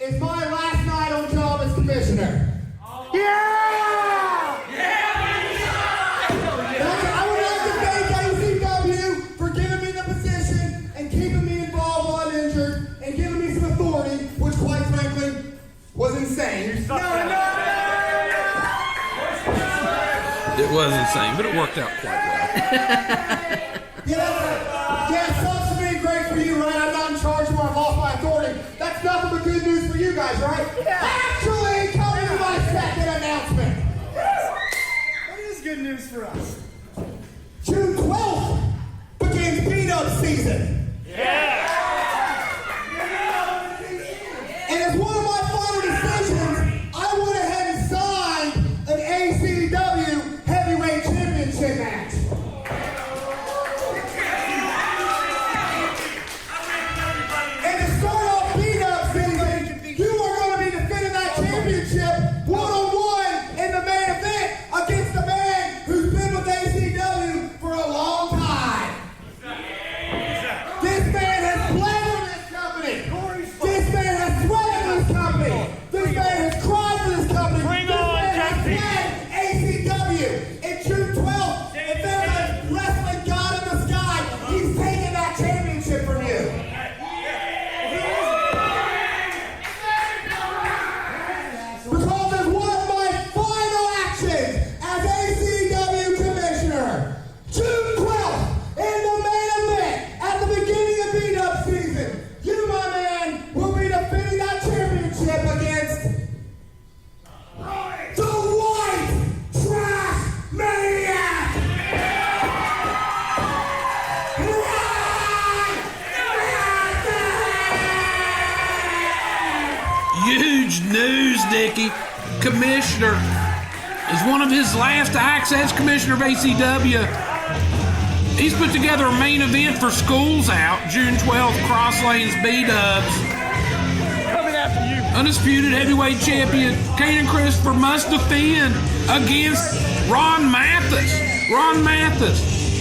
is my last night on job as commissioner. Yeah! I would like to thank ACW for giving me the position and keeping me involved while I'm injured and giving me some authority, which quite frankly was insane. It was insane, but it worked out quite well. Yeah, sucks for being great for you, right? I'm not in charge where I've lost my authority. That's nothing but good news for you guys, right? Yeah. Actually, coming to my second announcement. What is good news for us? June 12th begins beat-up season. Yeah! And as one of my final decisions, I went ahead and signed an ACW heavyweight championship match. And to start off beat-up season, you are going to be defending that championship one-on-one in the main event against the man who's been with ACW for a long time. This man has bled for this company. This man has sweated for this company. This man has cried for this company. Bring this on, man has Jesse. bled ACW. And June 12th, if there's a wrestling god in the sky, he's taking that championship from you. Because as one of my final actions as ACW Commissioner, June 12th, in the main event, at the beginning of beat-up season, you, my man, will be defending that championship against the White Trash Maniac! Huge news, Dickie. Commissioner is one of his last acts as commissioner of ACW. He's put together a main event for Schools Out, June 12th, Cross Lanes B-Dubs. Coming after you. Undisputed heavyweight champion Kane and Kristopher must defend against Mathis. Ron Mathis.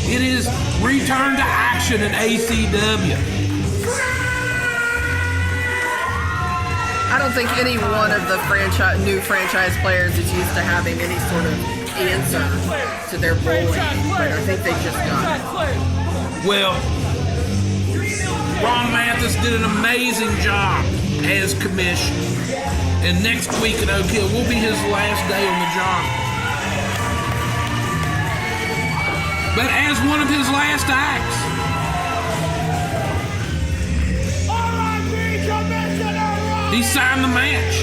It is return to action in ACW. I don't think any one of the new franchise players is used to having any sort of answer to their bullying, but I think they just got it. Well, Ron Mathis did an amazing job as commissioner. And next week at Oak Hill will be his last day on the job. But as one of his last acts, he signed the match.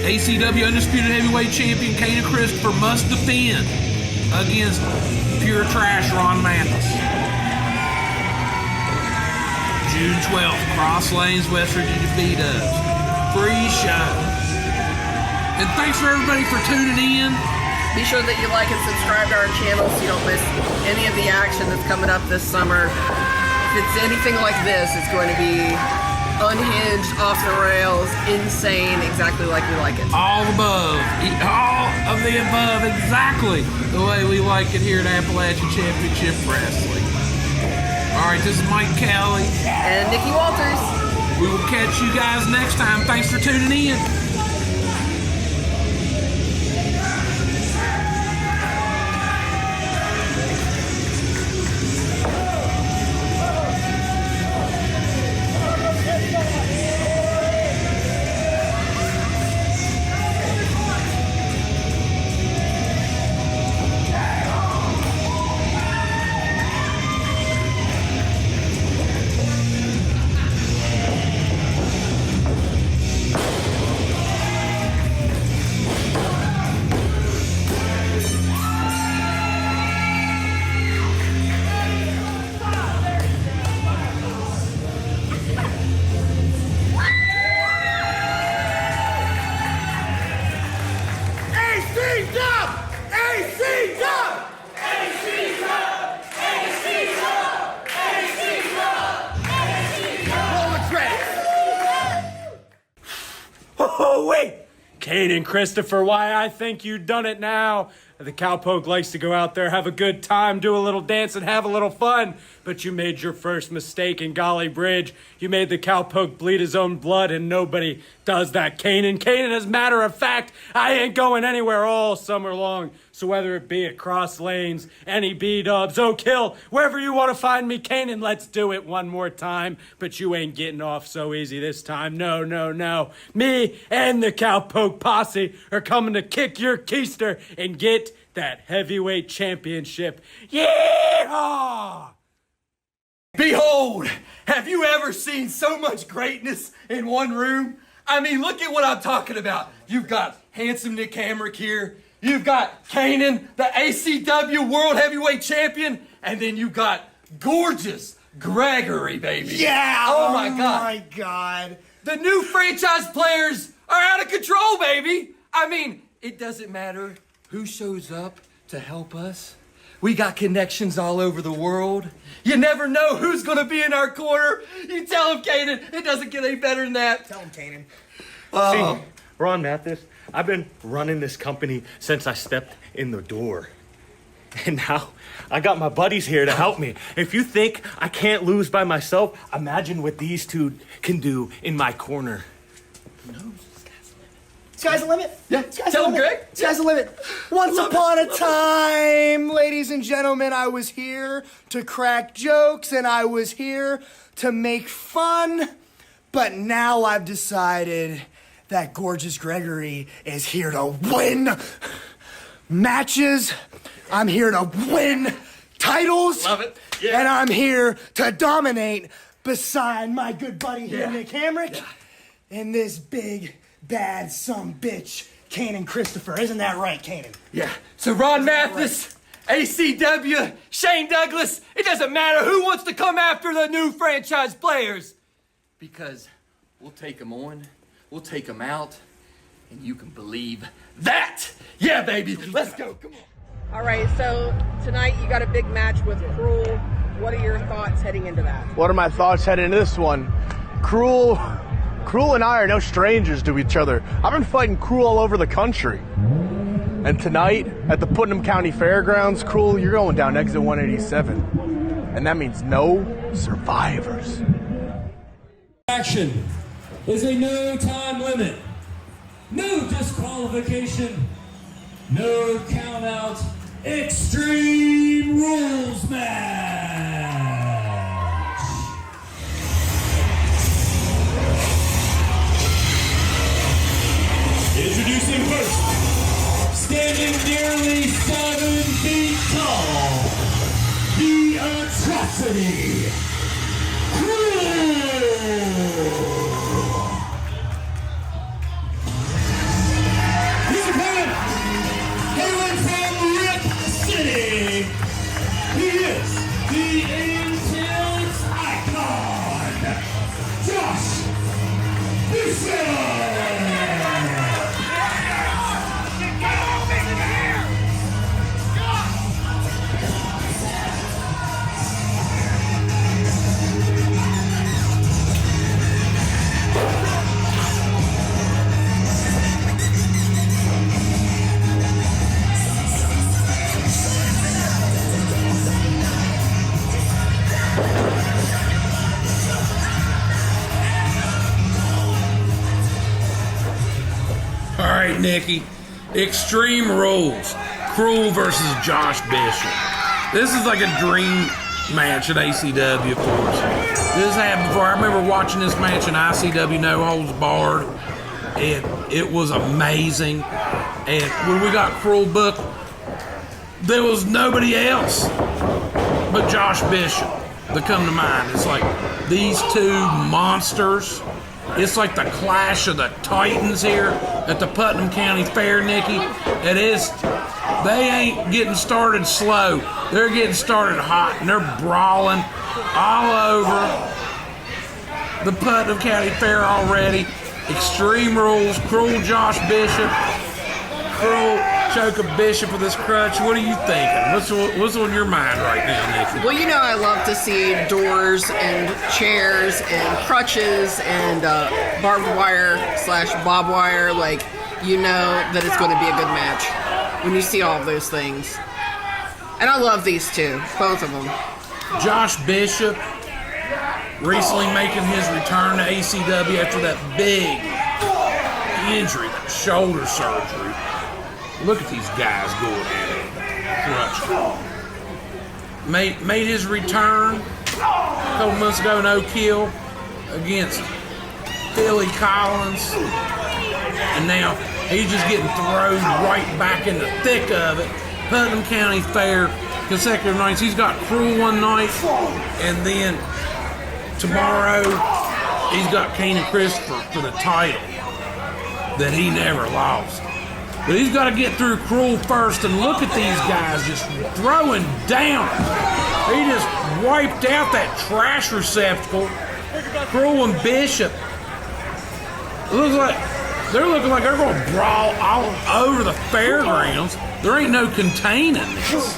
ACW Undisputed Heavyweight Champion Kane and Kristopher must defend against Pure Trash Ron Mathis. June 12th, Cross Lanes, West Virginia B-Dubs. Free show. And thanks for everybody for tuning in. Be sure that you like and subscribe to our channel so you don't miss any of the action that's coming up this summer. If it's anything like this, it's going to be unhinged, off the rails, insane, exactly like we like it. All above. All of the above, exactly the way we like it here at Appalachian Championship Wrestling. All right, this is Mike Kelly. And Nikki Walters. We will catch you guys next time. Thanks for tuning in. ACW! Roll the credits. Oh, wait! Kane and Kristopher, why I think you done it now. The Cowpoke likes to go out there, have a good time, do a little dance, and have a little fun. But you made your first mistake in Golly Bridge. You made the Cowpoke bleed his own blood, and nobody does that. Canaan, as a matter of fact, I ain't going anywhere all summer long. So whether it be at cross lanes, any B-dubs, Oak Hill, wherever you want to find me, Canaan, let's do it one more time. But you ain't getting off so easy this time. No, no, no. Me and the Cowpoke posse are coming to kick your keister and get that heavyweight championship. Yeehaw! Behold, have you ever seen so much greatness in one room? I mean, look at what I'm talking about. You've got handsome Nick Hamrick here. You've got Canaan, the ACW World Heavyweight Champion. And then you've got gorgeous Gregory, baby. Yeah! Oh my God. my God. The new franchise players are out of control, baby. I mean, it doesn't matter who shows up to help us. We got connections all over the world. You never know who's gonna be in our corner. You tell him, Canaan, it doesn't get any better than that. Tell him, Canaan. See, Ron Mathis, I've been running this company since I stepped in the door. And now I got my buddies here to help me. If you think I can't lose by myself, imagine what these two can do in my corner. Sky's the limit. Yeah, tell him, Greg. Sky's the limit. Once Upon a time, ladies and gentlemen, I was here to crack jokes and I was here to make fun. But now I've decided that gorgeous Gregory is here to win matches. I'm here to win titles. Love it. Yeah. And I'm here to dominate beside my good buddy here, Nick Hamrick, and this big, bad bitch, Kane and Kristopher. Isn't that right, Canaan? Yeah. So Ron Mathis, ACW, Shane Douglas, it doesn't matter who wants to come after the new franchise players. Because we'll take them on, we'll take them out, and you can believe that. Yeah, baby. Let's go. Come on. All right, so tonight you got a big match with Krule. What are your thoughts heading into that? What are my thoughts heading into this one? Krule and I are no strangers to each other. I've been fighting Krule all over the country. And tonight, at the Putnam County Fairgrounds, Krule, you're going down exit 187. And that means no survivors. Action is a no time limit, no disqualification, no count out, Extreme Rules match. Introducing first, standing nearly 7 feet tall, the atrocity, Krule. His opponent, hailing from Rip City, he is the intense icon, Josh Bishop. All right, Nikki. Extreme Rules. Krule versus Josh Bishop. This is like a dream match at ACW, of course. This happened before. I remember watching this match in ICW No Holds Barred, and it was amazing. And when we got Krule booked, there was nobody else but Josh Bishop that come to mind. It's like these two monsters. It's like the clash of the titans here at the Putnam County Fair, Nikki. It is. They ain't getting started slow. They're getting started hot, and they're brawling all over the Putnam County Fair already. Extreme Rules, Krule, Josh Bishop. Krule choke a Bishop with his crutch. What are you thinking? What's on your mind right now, Nikki? Well, you know I love to see doors and chairs and crutches and barbed wire / bob wire. Like, you know that it's going to be a good match when you see all of those things. And I love these two, both of them. Josh Bishop recently making his return to ACW after that big injury, that shoulder surgery. Look at these guys going at it. Crutch. Made his return a couple months ago, no kill against Billy Collins. And now he's just getting thrown right back in the thick of it. Putnam County Fair, consecutive nights. He's got Krule one night, and then tomorrow he's got Kane and Kristopher for the title that he never lost. But he's got to get through Krule first, and look at these guys just throwing down. He just wiped out that trash receptacle. Krule and Bishop. It looks like they're looking like they're going to brawl all over the fairgrounds. There ain't no containing this.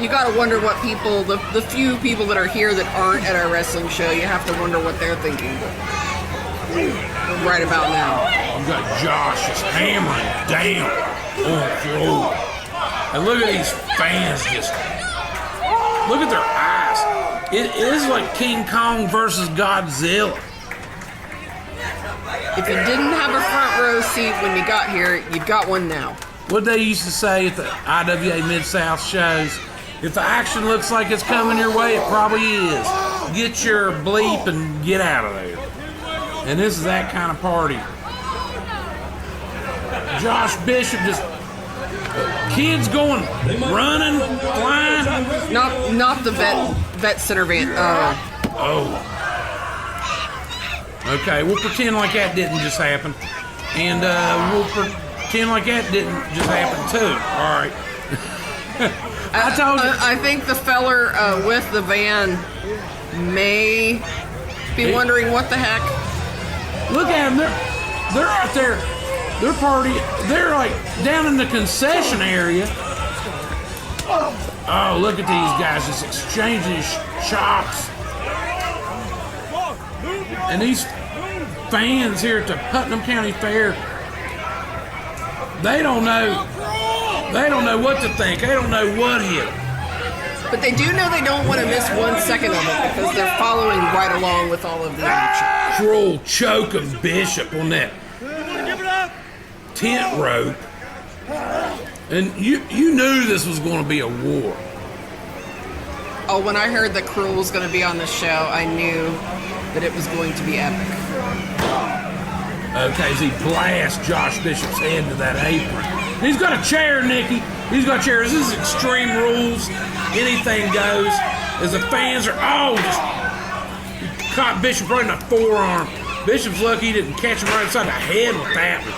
You gotta wonder what people, the few people that are here that aren't at our wrestling show, you have to wonder what they're thinking right about now. You got Josh just hammering down on Krule. And look at these fans just, look at their eyes. It is like King Kong versus Godzilla. If you didn't have a front row seat when you got here, you've got one now. What they used to say at the IWA Mid-South shows, if the action looks like it's coming your way, it probably is. Get your bleep and get out of there. And this is that kind of party. Josh Bishop just, kids going, running, flying. Not the vet center van. Oh. Okay, we'll pretend like that didn't just happen. And we'll pretend like that didn't just happen too. All right. I told you. I think the feller with the van may be wondering what the heck. Look at them. They're out there. They're partying. They're like down in the concession area. Oh, look at these guys just exchanging shots. And these fans here at the Putnam County Fair, they don't know what to think. They don't know what hit them. But they do know they don't want to miss 1 second of it because they're following right along with all of the action. Krule choking Bishop on that tent rope. And you knew this was going to be a war. Oh, when I heard that Krule was going to be on the show, I knew that it was going to be epic. Okay, as he blasts Josh Bishop's head to that apron. He's got a chair, Nikki. He's got a chair. This is Extreme Rules. Anything goes. As the fans are, he caught Bishop right in the forearm. Bishop's lucky he didn't catch him right inside the head with that one.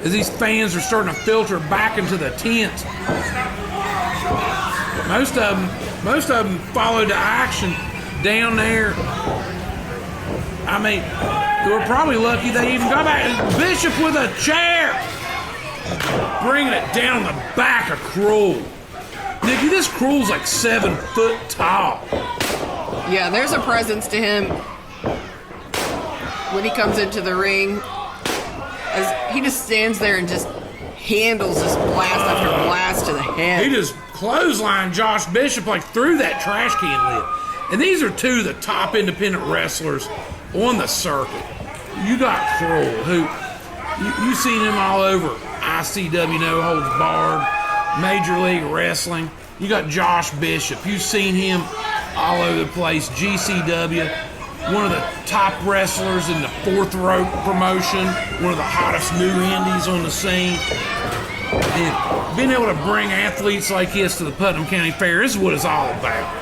As these fans are starting to filter back into the tent. Most of them followed the action down there. I mean, they were probably lucky they even got back. Bishop with a chair, bringing it down the back of Krule. Nikki, this Krule's like 7 foot tall. Yeah, there's a presence to him when he comes into the ring. As he just stands there and just handles this blast after blast to the head. He just clotheslined Josh Bishop like through that trash can lid. And these are two of the top independent wrestlers on the circuit. You got Krule, who you've seen him all over ICW, No Holds Barred, Major League Wrestling. You got Josh Bishop. You've seen him all over the place. GCW, one of the top wrestlers in the Fourth Rope promotion, one of the hottest new indies on the scene. And being able to bring athletes like this to the Putnam County Fair, this is what it's all about.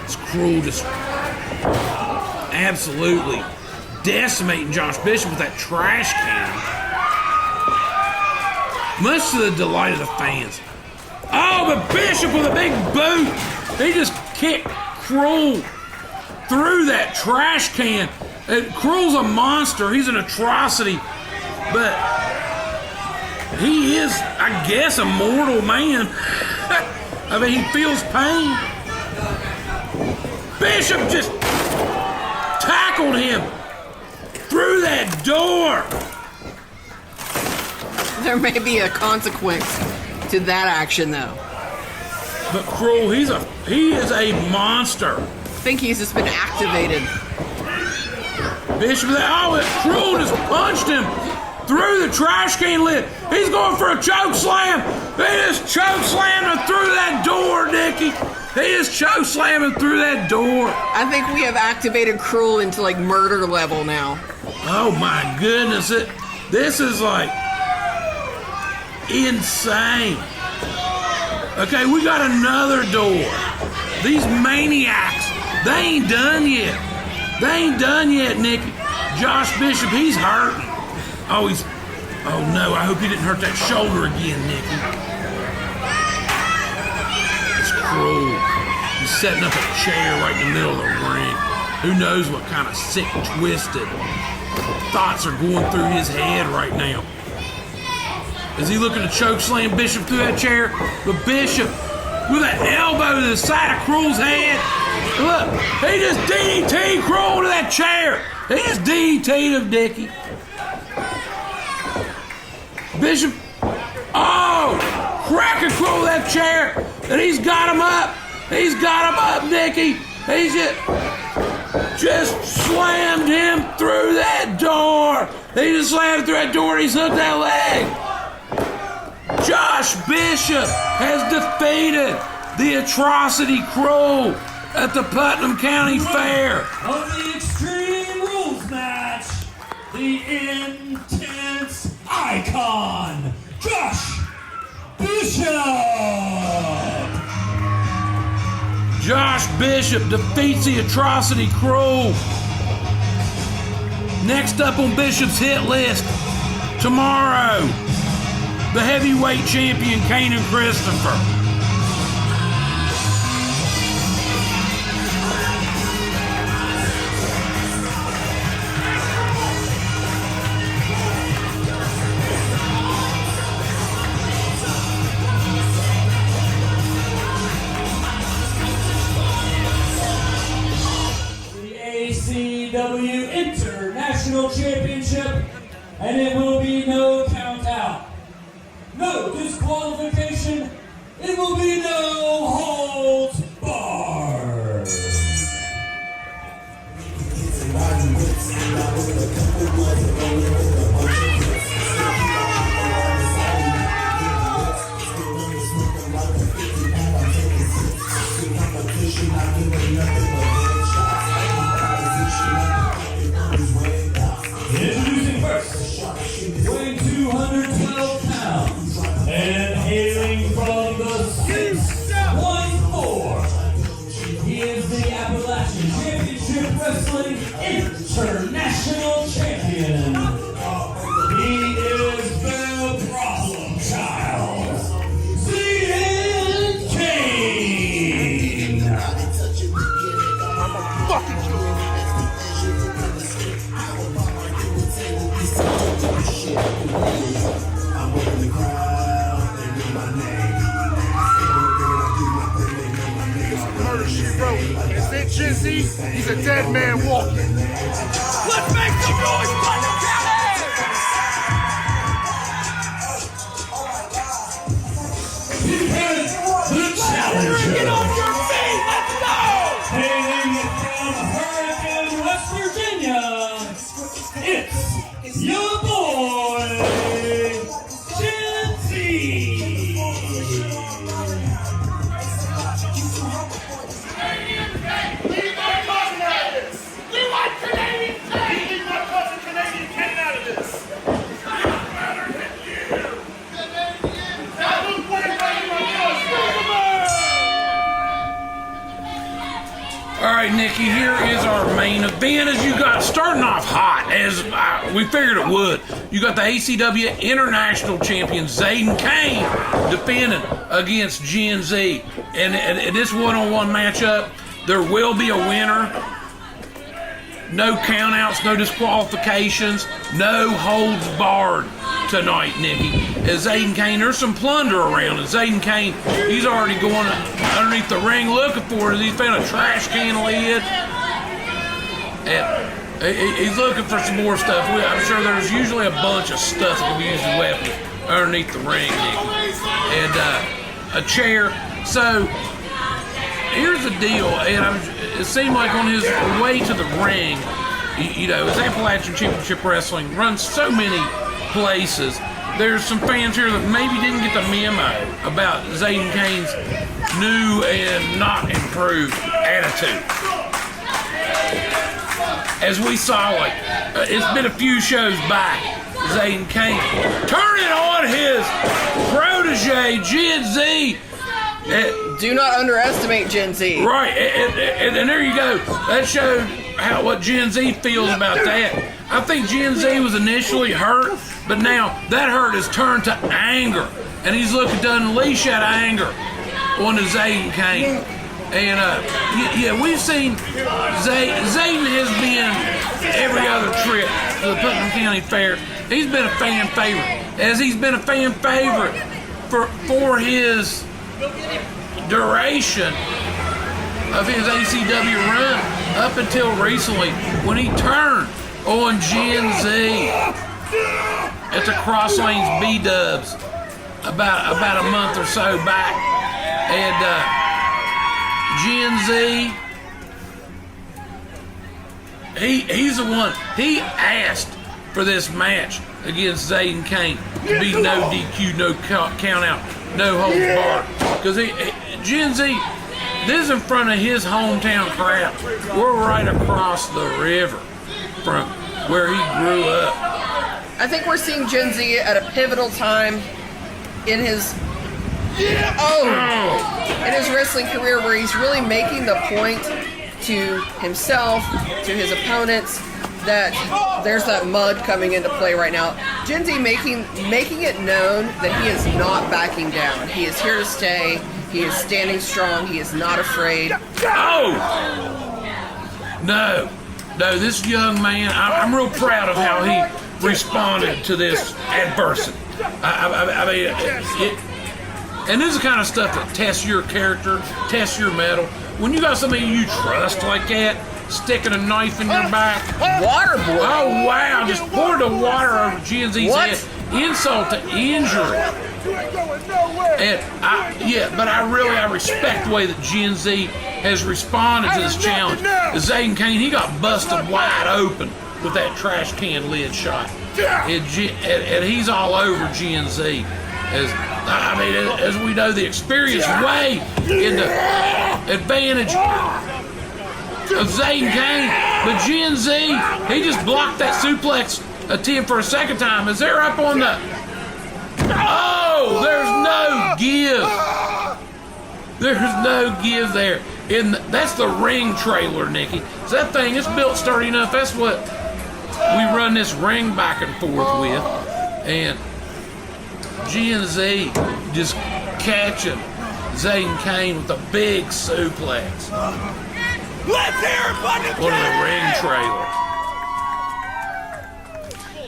It's Krule just absolutely decimating Josh Bishop with that trash can. Much to the delight of the fans. Oh, but Bishop with a big boot. He just kicked Krule through that trash can. Krule's a monster. He's an atrocity. But he is, I guess, a mortal man. I mean, he feels pain. Bishop just tackled him through that door. There may be a consequence to that action, though. But Krule, he is a monster. I think he's just been activated. Bishop, Krule just punched him through the trash can lid. He's going for a choke slam. He just choke slammed him through that door, Nikki. He just choke slamming through that door. I think we have activated Krule into like murder level now. Oh my goodness, this is like insane. Okay, we got another door. These maniacs, they ain't done yet. They ain't done yet, Nikki. Josh Bishop, he's hurting. Oh no, I hope he didn't hurt that shoulder again, Nikki. It's Krule. He's setting up a chair right in the middle of the ring. Who knows what kind of sick, twisted thoughts are going through his head right now. Is he looking to choke slam Bishop through that chair? But Bishop, with an elbow to the side of Krule's head. Look, he just DDT'd Krule to that chair. He just DDT'd him, Dickie. Bishop, cracking Krule that chair. And he's got him up. He's got him up, Dickie. He's just slammed him through that door. He just slammed through that door and he's hooked that leg. Josh Bishop has defeated the atrocity Krule at the Putnam County Fair. Of the Extreme Rules match, the intense icon, Josh Bishop. Josh Bishop defeats the atrocity Krule. Next up on Bishop's hit list tomorrow, the heavyweight champion Kane and Kristopher. ACW International Championship, and it will be no count out, no disqualification, it will be no holds barred. Introducing first, weighing 212 pounds, and hailing from the 614. He is the Appalachian Championship Wrestling International Champion. He is the Problem Child, Zaiden Kane. Murder she wrote. Is it GenZ? He's a dead man walking. Let's make some noise, Putnam County! The challenger. Get on your feet! Let's go! Hailing from Hurricane, West Virginia, it's your boy, GenZ. Leave my cousin out of this! You like Canadian Kane! Leave my cousin Canadian Kane out of this! I'm better than you! Now look what you're making my All right, Nikki, here is our main event. As you got starting off hot, as we figured it would. You got the ACW International Champion Zaiden Kane defending against GenZ. And this one-on-one matchup, there will be a winner. no countouts, no disqualifications, no holds barred tonight, Nikki. As Zaiden Kane, there's some plunder around. And Zaiden Kane, he's already going underneath the ring looking for it. He's found a trash can lid. And he's looking for some more stuff. I'm sure there's usually a bunch of stuff that can be used as weapons underneath the ring, Nikki. And a chair. So here's the deal. And it seemed like on his way to the ring, his Appalachian Championship Wrestling runs so many places. There's some fans here that maybe didn't get the memo about Zaiden Kane's new and not improved attitude. As we saw, it's been a few shows back, Zaiden Kane turning on his protege, GenZ. Do not underestimate GenZ. Right, and there you go. That showed what GenZ feels about that. I think GenZ was initially hurt, but now that hurt has turned to anger, and he's looking to unleash that anger on the Zaiden Kane. And we've seen Zaiden has been every other trip to the Putnam County Fair. He's been a fan favorite, as he's been a fan favorite for his duration of his ACW run up until recently when he turned on GenZ at the Cross Lanes B-Dubs about a month or so back. And GenZ, he's the one, he asked for this match against Zaiden Kane to be no DQ, no count out, no holds barred. Because GenZ, this is in front of his hometown crowd. We're right across the river from where he grew up. I think we're seeing GenZ at a pivotal time in his in his wrestling career, where he's really making the point to himself, to his opponents, that there's that mud coming into play right now. GenZ making it known that he is not backing down. He is here to stay. He is standing strong. He is not afraid. No, this young man, I'm real proud of how he responded to this adversity. And this is the kind of stuff that tests your character, tests your mettle. When you got somebody you trust like that, sticking a knife in your back. Water boy. Oh, wow. Just poured the water over GenZ's head. Insult to injury. And I respect the way that GenZ has responded to this challenge. Zaiden Kane, he got busted wide open with that trash can lid shot. And he's all over GenZ. As we know, the experience way in the advantage of Zaiden Kane. But GenZ, he just blocked that suplex attempt for a second time. As they're up on the... Oh, there's no give. There's no give there. That's the ring trailer, Nikki. So that thing is built sturdy enough. That's what we run this ring back and forth with. And GenZ just catching Zaiden Kane with a big suplex. Let's hear it, Putnam on the ring trailer.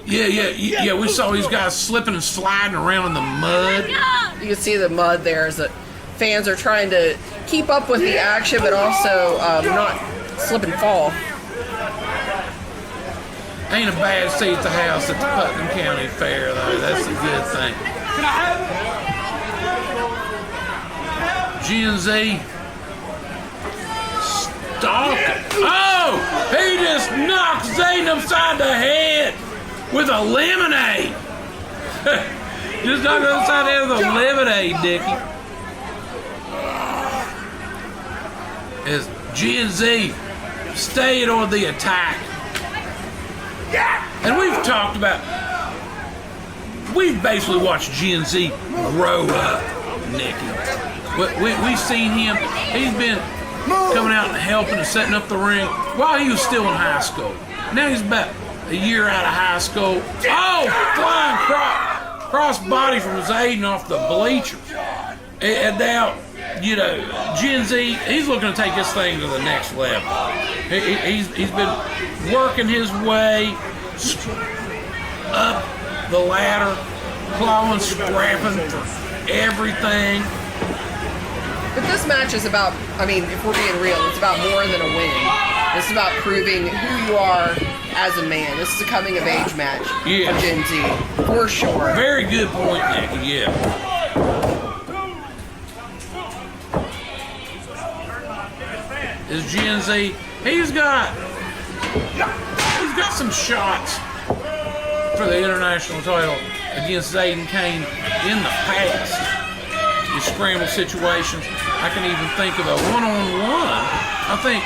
Yeah, we saw these guys slipping and sliding around in the mud. You can see the mud there as the fans are trying to keep up with the action, but also not slip and fall. Ain't a bad seat at the house at the Putnam County Fair, though. That's a good thing. GenZ stalking. Oh! He just knocked Zaiden upside the head with a lemonade. Just knocked him upside the head with a lemonade, Dickie. As GenZ stayed on the attack. And we've talked about, we've basically watched GenZ grow up, Nikki. We've seen him, he's been coming out and helping and setting up the ring while he was still in high school. Now he's about a year out of high school. Oh, flying cross body from Zaiden off the bleachers. And now you know, GenZ, he's looking to take this thing to the next level. He's been working his way up the ladder, clawing, scrapping for everything. But this match is about, I mean, if we're being real, it's about more than a win. This is about proving who you are as a man. This is a coming-of-age match for GenZ, for sure. Very good point, Nicky, yeah. Is GenZ, he's got some shots for the international title against Zaiden Kane in the past. In scramble situations, I can even think of a one-on-one. I think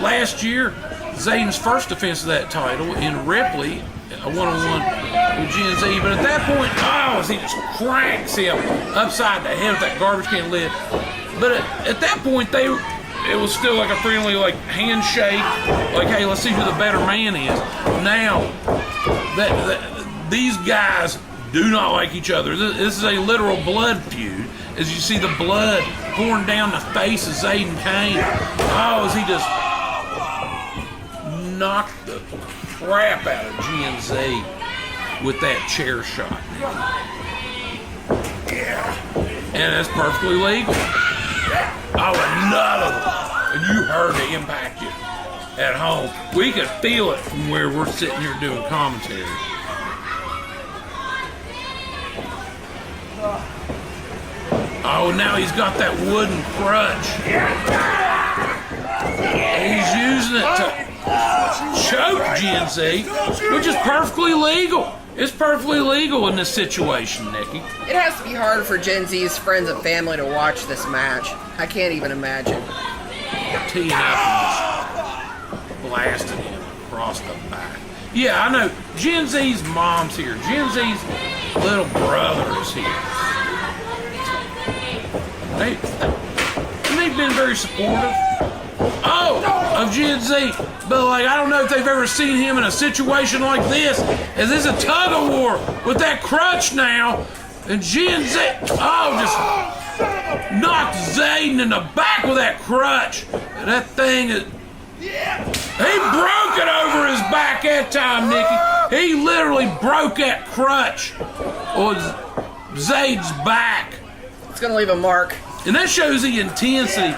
last year, Zaiden's first defense of that title in Ripley, a one-on-one with GenZ. But at that point, he just cranks him upside the head with that garbage can lid. But at that point, it was still like a friendly handshake, like, hey, let's see who the better man is. Now, these guys do not like each other. This is a literal blood feud. As you see the blood pouring down the face of Zaiden Kane. As he just knocked the crap out of GenZ with that chair shot. Yeah. And that's perfectly legal. Another one. And you heard the impact you at home. We could feel it from where we're sitting here doing commentary. Now he's got that wooden crutch. And he's using it to choke GenZ, which is perfectly legal. It's perfectly legal in this situation, Nikki. It has to be hard for GenZ's friends and family to watch this match. I can't even imagine. Teeing up and just blasting him across the back. Yeah, I know. GenZ's mom's here. GenZ's little brother is here. They've been very supportive of GenZ, but I don't know if they've ever seen him in a situation like this. As this is a tug of war with that crutch now, and GenZ just knocked Zaiden in the back with that crutch. That thing is. He broke it over his back that time, Nikki. He literally broke that crutch on Zaiden's back. It's gonna leave a mark. And that shows the intensity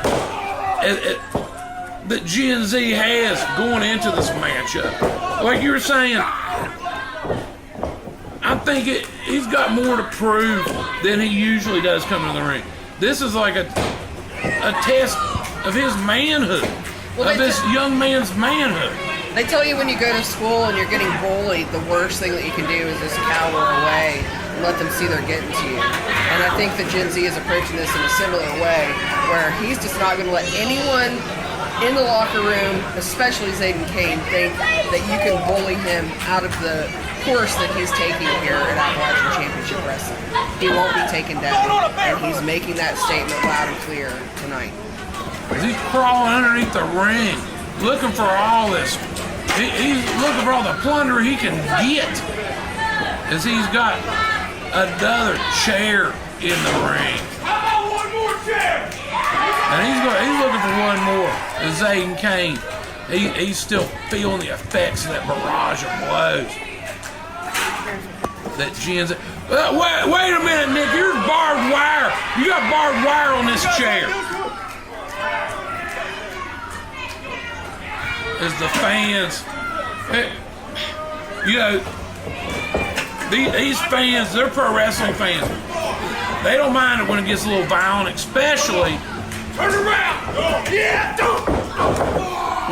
that GenZ has going into this matchup. Like you were saying, I think he's got more to prove than he usually does coming to the ring. This is like a test of his manhood, of this young man's manhood. They tell you when you go to school and you're getting bullied, the worst thing that you can do is just cower away and let them see they're getting to you. And I think that GenZ is approaching this in a similar way, where he's just not going to let anyone in the locker room, especially Zaiden Kane, think that you can bully him out of the course that he's taking here at Appalachian Championship Wrestling. He won't be taken down, and he's making that statement loud and clear tonight. He's crawling underneath the ring, looking for all this. He's looking for all the plunder he can get, as he's got another chair in the ring. How about one more chair? And he's looking for one more. Zaiden Kane, he's still feeling the effects of that barrage of blows. That GenZ. Wait a minute, Nick. You're barbed wire. You got barbed wire on this chair. As the fans, these fans, they're pro wrestling fans. They don't mind it when it gets a little violent, especially turn around.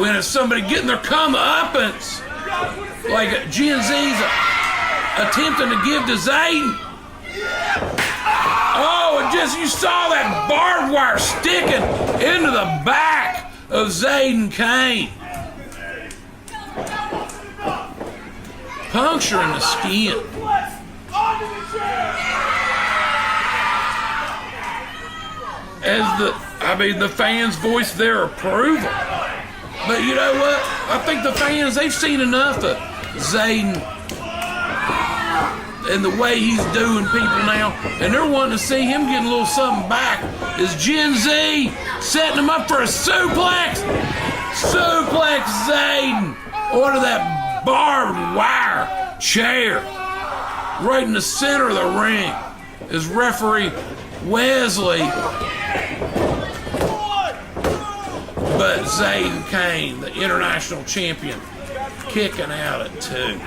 When it's somebody getting their comeuppance, like GenZ's attempting to give to Zaiden. You saw that barbed wire sticking into the back of Zaiden Kane. Puncturing the skin. As the fans voice their approval. But you know what? I think the fans, they've seen enough of Zaiden and the way he's doing people now, and they're wanting to see him getting a little something back, is GenZ setting him up for a suplex. Suplex Zaiden onto that barbed wire chair right in the center of the ring is referee Wesley. But Zaiden Kane, the international champion, kicking out at 2.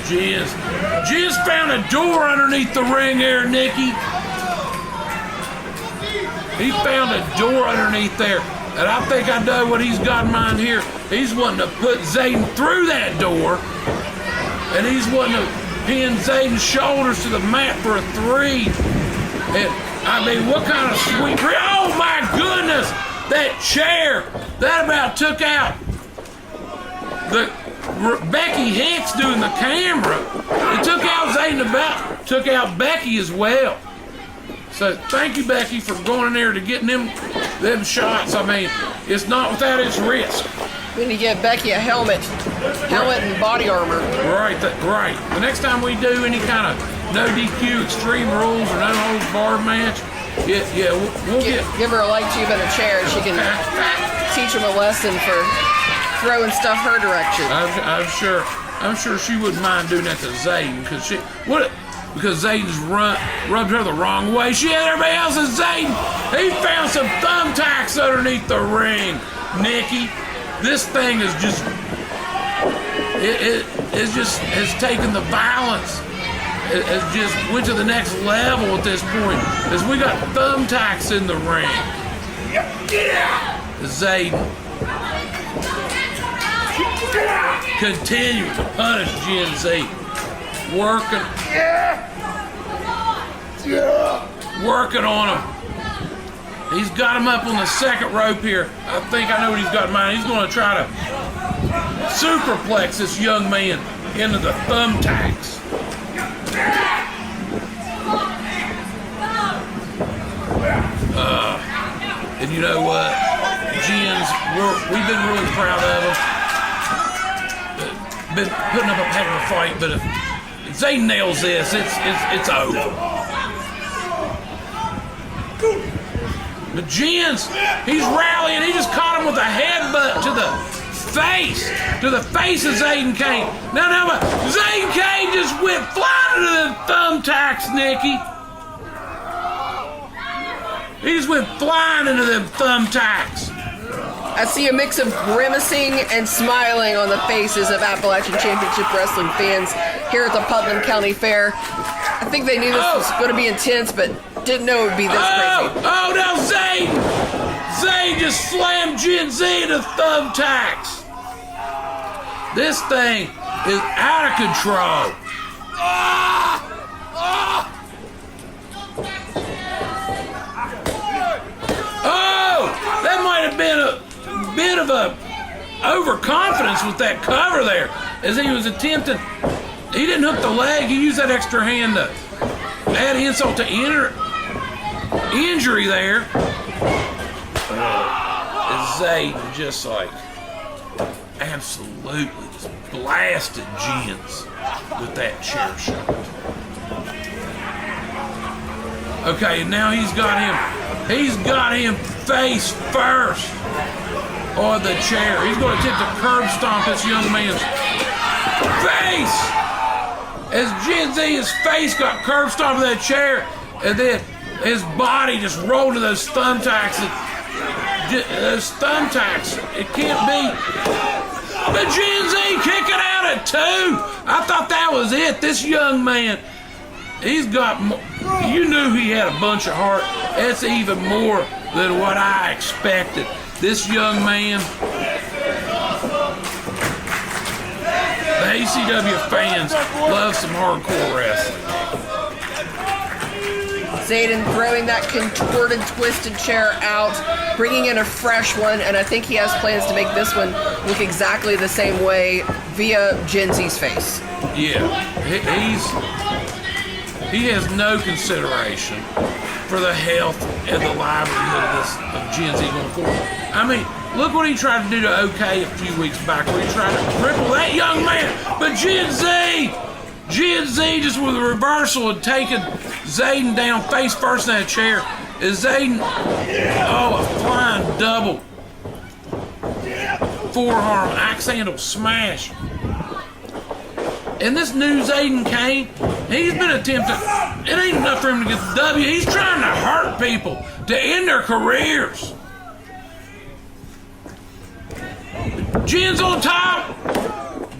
GenZ found a door underneath the ring there, Nikki. He found a door underneath there. And I think I know what he's got in mind here. He's wanting to put Zaiden through that door. And he's wanting to pin Zaiden's shoulders to the mat for a 3. And I mean, what kind of sweet... Oh my goodness! That chair! That about took out Becky Hicks doing the camera. It took out Zaiden took out Becky as well. So thank you, Becky, for going in there to getting them shots. I mean, it's not without its risk. We need to get Becky a helmet and body armor. Right, right. The next time we do any kind of no DQ Extreme Rules or no holds barred match, we'll give her a light tube and a chair, and she can teach them a lesson for throwing stuff her direction. I'm sure she wouldn't mind doing that to Zaiden because Zaiden's rubbed her the wrong way. She had everybody else's Zaiden. He found some thumbtacks underneath the ring. Nikki, this thing is just has taken the violence. It just went to the next level at this point as we got thumbtacks in the ring. Zaiden continue to punish GenZ. Working on him. He's got him up on the second rope here. I think I know what he's got in mind. He's going to try to superplex this young man into the thumbtacks. And you know what? We've been really proud of him. Been putting up a heck of a fight, but if Zaiden nails this, it's over. But GenZ, he's rallying. He just caught him with a headbutt to the face of Zaiden Kane. Now, Zaiden Kane just went flying into the thumbtacks, Nikki. He just went flying into them thumbtacks. I see a mix of grimacing and smiling on the faces of Appalachian Championship Wrestling fans here at the Putnam County Fair. I think they knew this was going to be intense, but didn't know it would be this crazy. Oh, now Zaiden just slammed GenZ into thumbtacks. This thing is out of control. Oh, that might have been a bit of a overconfidence with that cover there as he was attempting. He didn't hook the leg. He used that extra hand to add insult to injury there. Zaiden just like absolutely just blasted GenZ with that chair shot. Okay, now he's got him face first on the chair. He's going to attempt to curb stomp this young man's face. As GenZ's face got curb stomped to that chair, and then his body just rolled to those thumbtacks. Those thumbtacks, it can't be. But GenZ kicking out at 2. I thought that was it. This young man, he's got more. You knew he had a bunch of heart. That's even more than what I expected. This young man, the ACW fans love some hardcore wrestling. Zaiden throwing that contorted, twisted chair out, bringing in a fresh one, and I think he has plans to make this one look exactly the same way via GenZ's face. Yeah, he has no consideration for the health and the livelihood of GenZ going forward. I mean, look what he tried to do to OK a few weeks back, where he tried to cripple that young man. But GenZ just with a reversal had taken Zaiden down face first in that chair. Is Zaiden, oh, a flying double forearm axe handle smash. And this new Zaiden Kane, he's been attempting, it ain't enough for him to get the W. He's trying to hurt people, to end their careers. Jen's on top,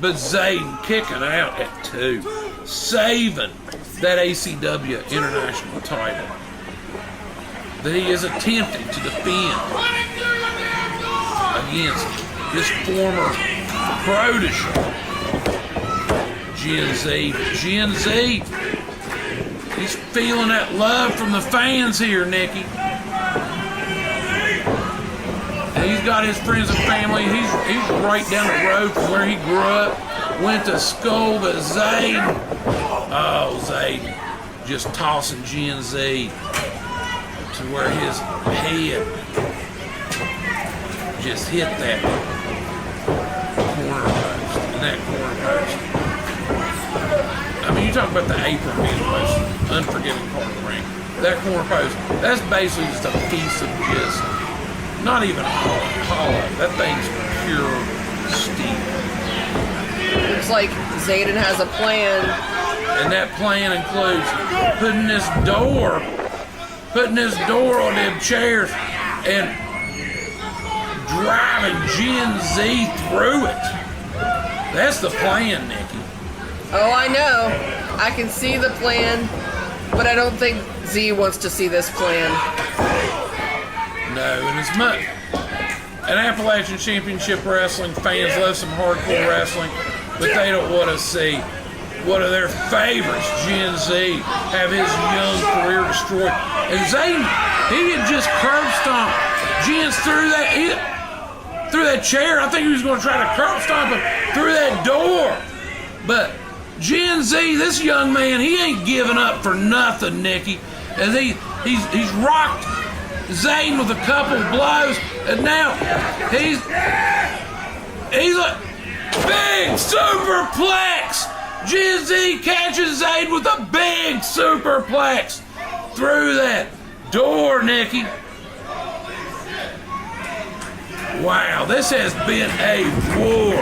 but Zaiden kicking out at 2, saving that ACW international title that he is attempting to defend against his former protege. GenZ, he's feeling that love from the fans here, Nikki. And he's got his friends and family. He's right down the road from where he grew up, went to school, but Zaiden, oh, Zaiden, just tossing GenZ to where his head just hit that corner post, and that corner post. I mean, you talk about the apron being the most unforgiving part of the ring. That corner post, that's basically just a piece of just, not even hollow. That thing's pure steel. Looks like Zaiden has a plan. And that plan includes putting this door on them chairs and driving GenZ through it. That's the plan, Nikki. Oh, I know. I can see the plan, but I don't think Z wants to see this plan. No, and as much an Appalachian Championship Wrestling fans love some hardcore wrestling, but they don't want to see one of their favorites, GenZ, have his young career destroyed. And Zaiden, he had just curb stomped Gens through that chair. I think he was going to try to curb stomp him through that door. But GenZ, this young man, he ain't giving up for nothing, Nikki. As he's rocked Zaiden with a couple blows, and now he's a big superplex. GenZ catches Zaiden with a big superplex through that door, Nikki. Wow, this has been a war.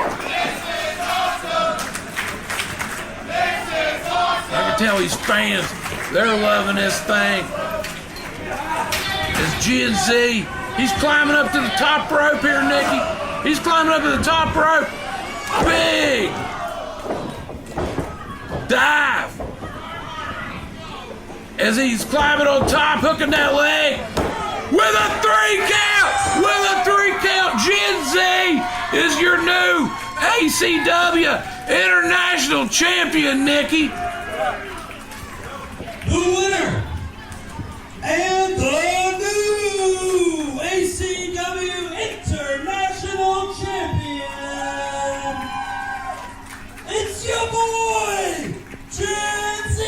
I can tell these fans, they're loving this thing. As GenZ, he's climbing up to the top rope here, Nikki. He's climbing up to the top rope. Big dive. As he's climbing on top, hooking that leg. With a 3 count! With a 3 count, GenZ is your new ACW International Champion, Nikki. The winner and the new ACW International Champion, it's your boy, GenZ!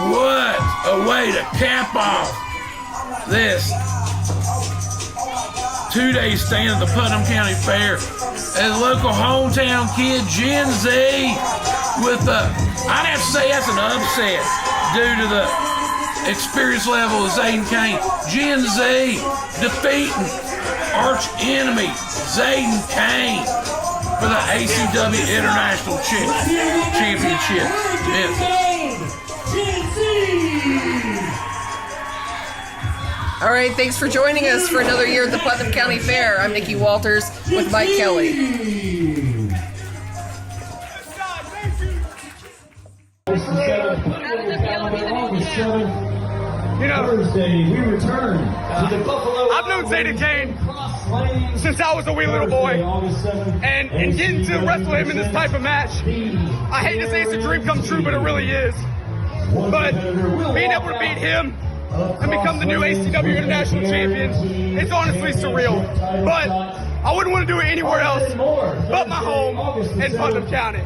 What a way to cap off this 2-day stand at the Putnam County Fair. As local hometown kid, GenZ, with I'd have to say that's an upset due to the experience level of Zaiden Kane. GenZ defeating arch enemy Zaiden Kane for the ACW International Championship. All right, thanks for joining us for another year at the Putnam County Fair. I'm Nikki Walters with Mike Kelly. You know, Thursday, we return to the Buffalo. I've known Zaiden Kane since I was a wee little boy, and getting to wrestle him in this type of match, I hate to say it's a dream come true, but it really is. But being able to beat him and become the new ACW International Champion, it's honestly surreal. But I wouldn't want to do it anywhere else but my home in Putnam County.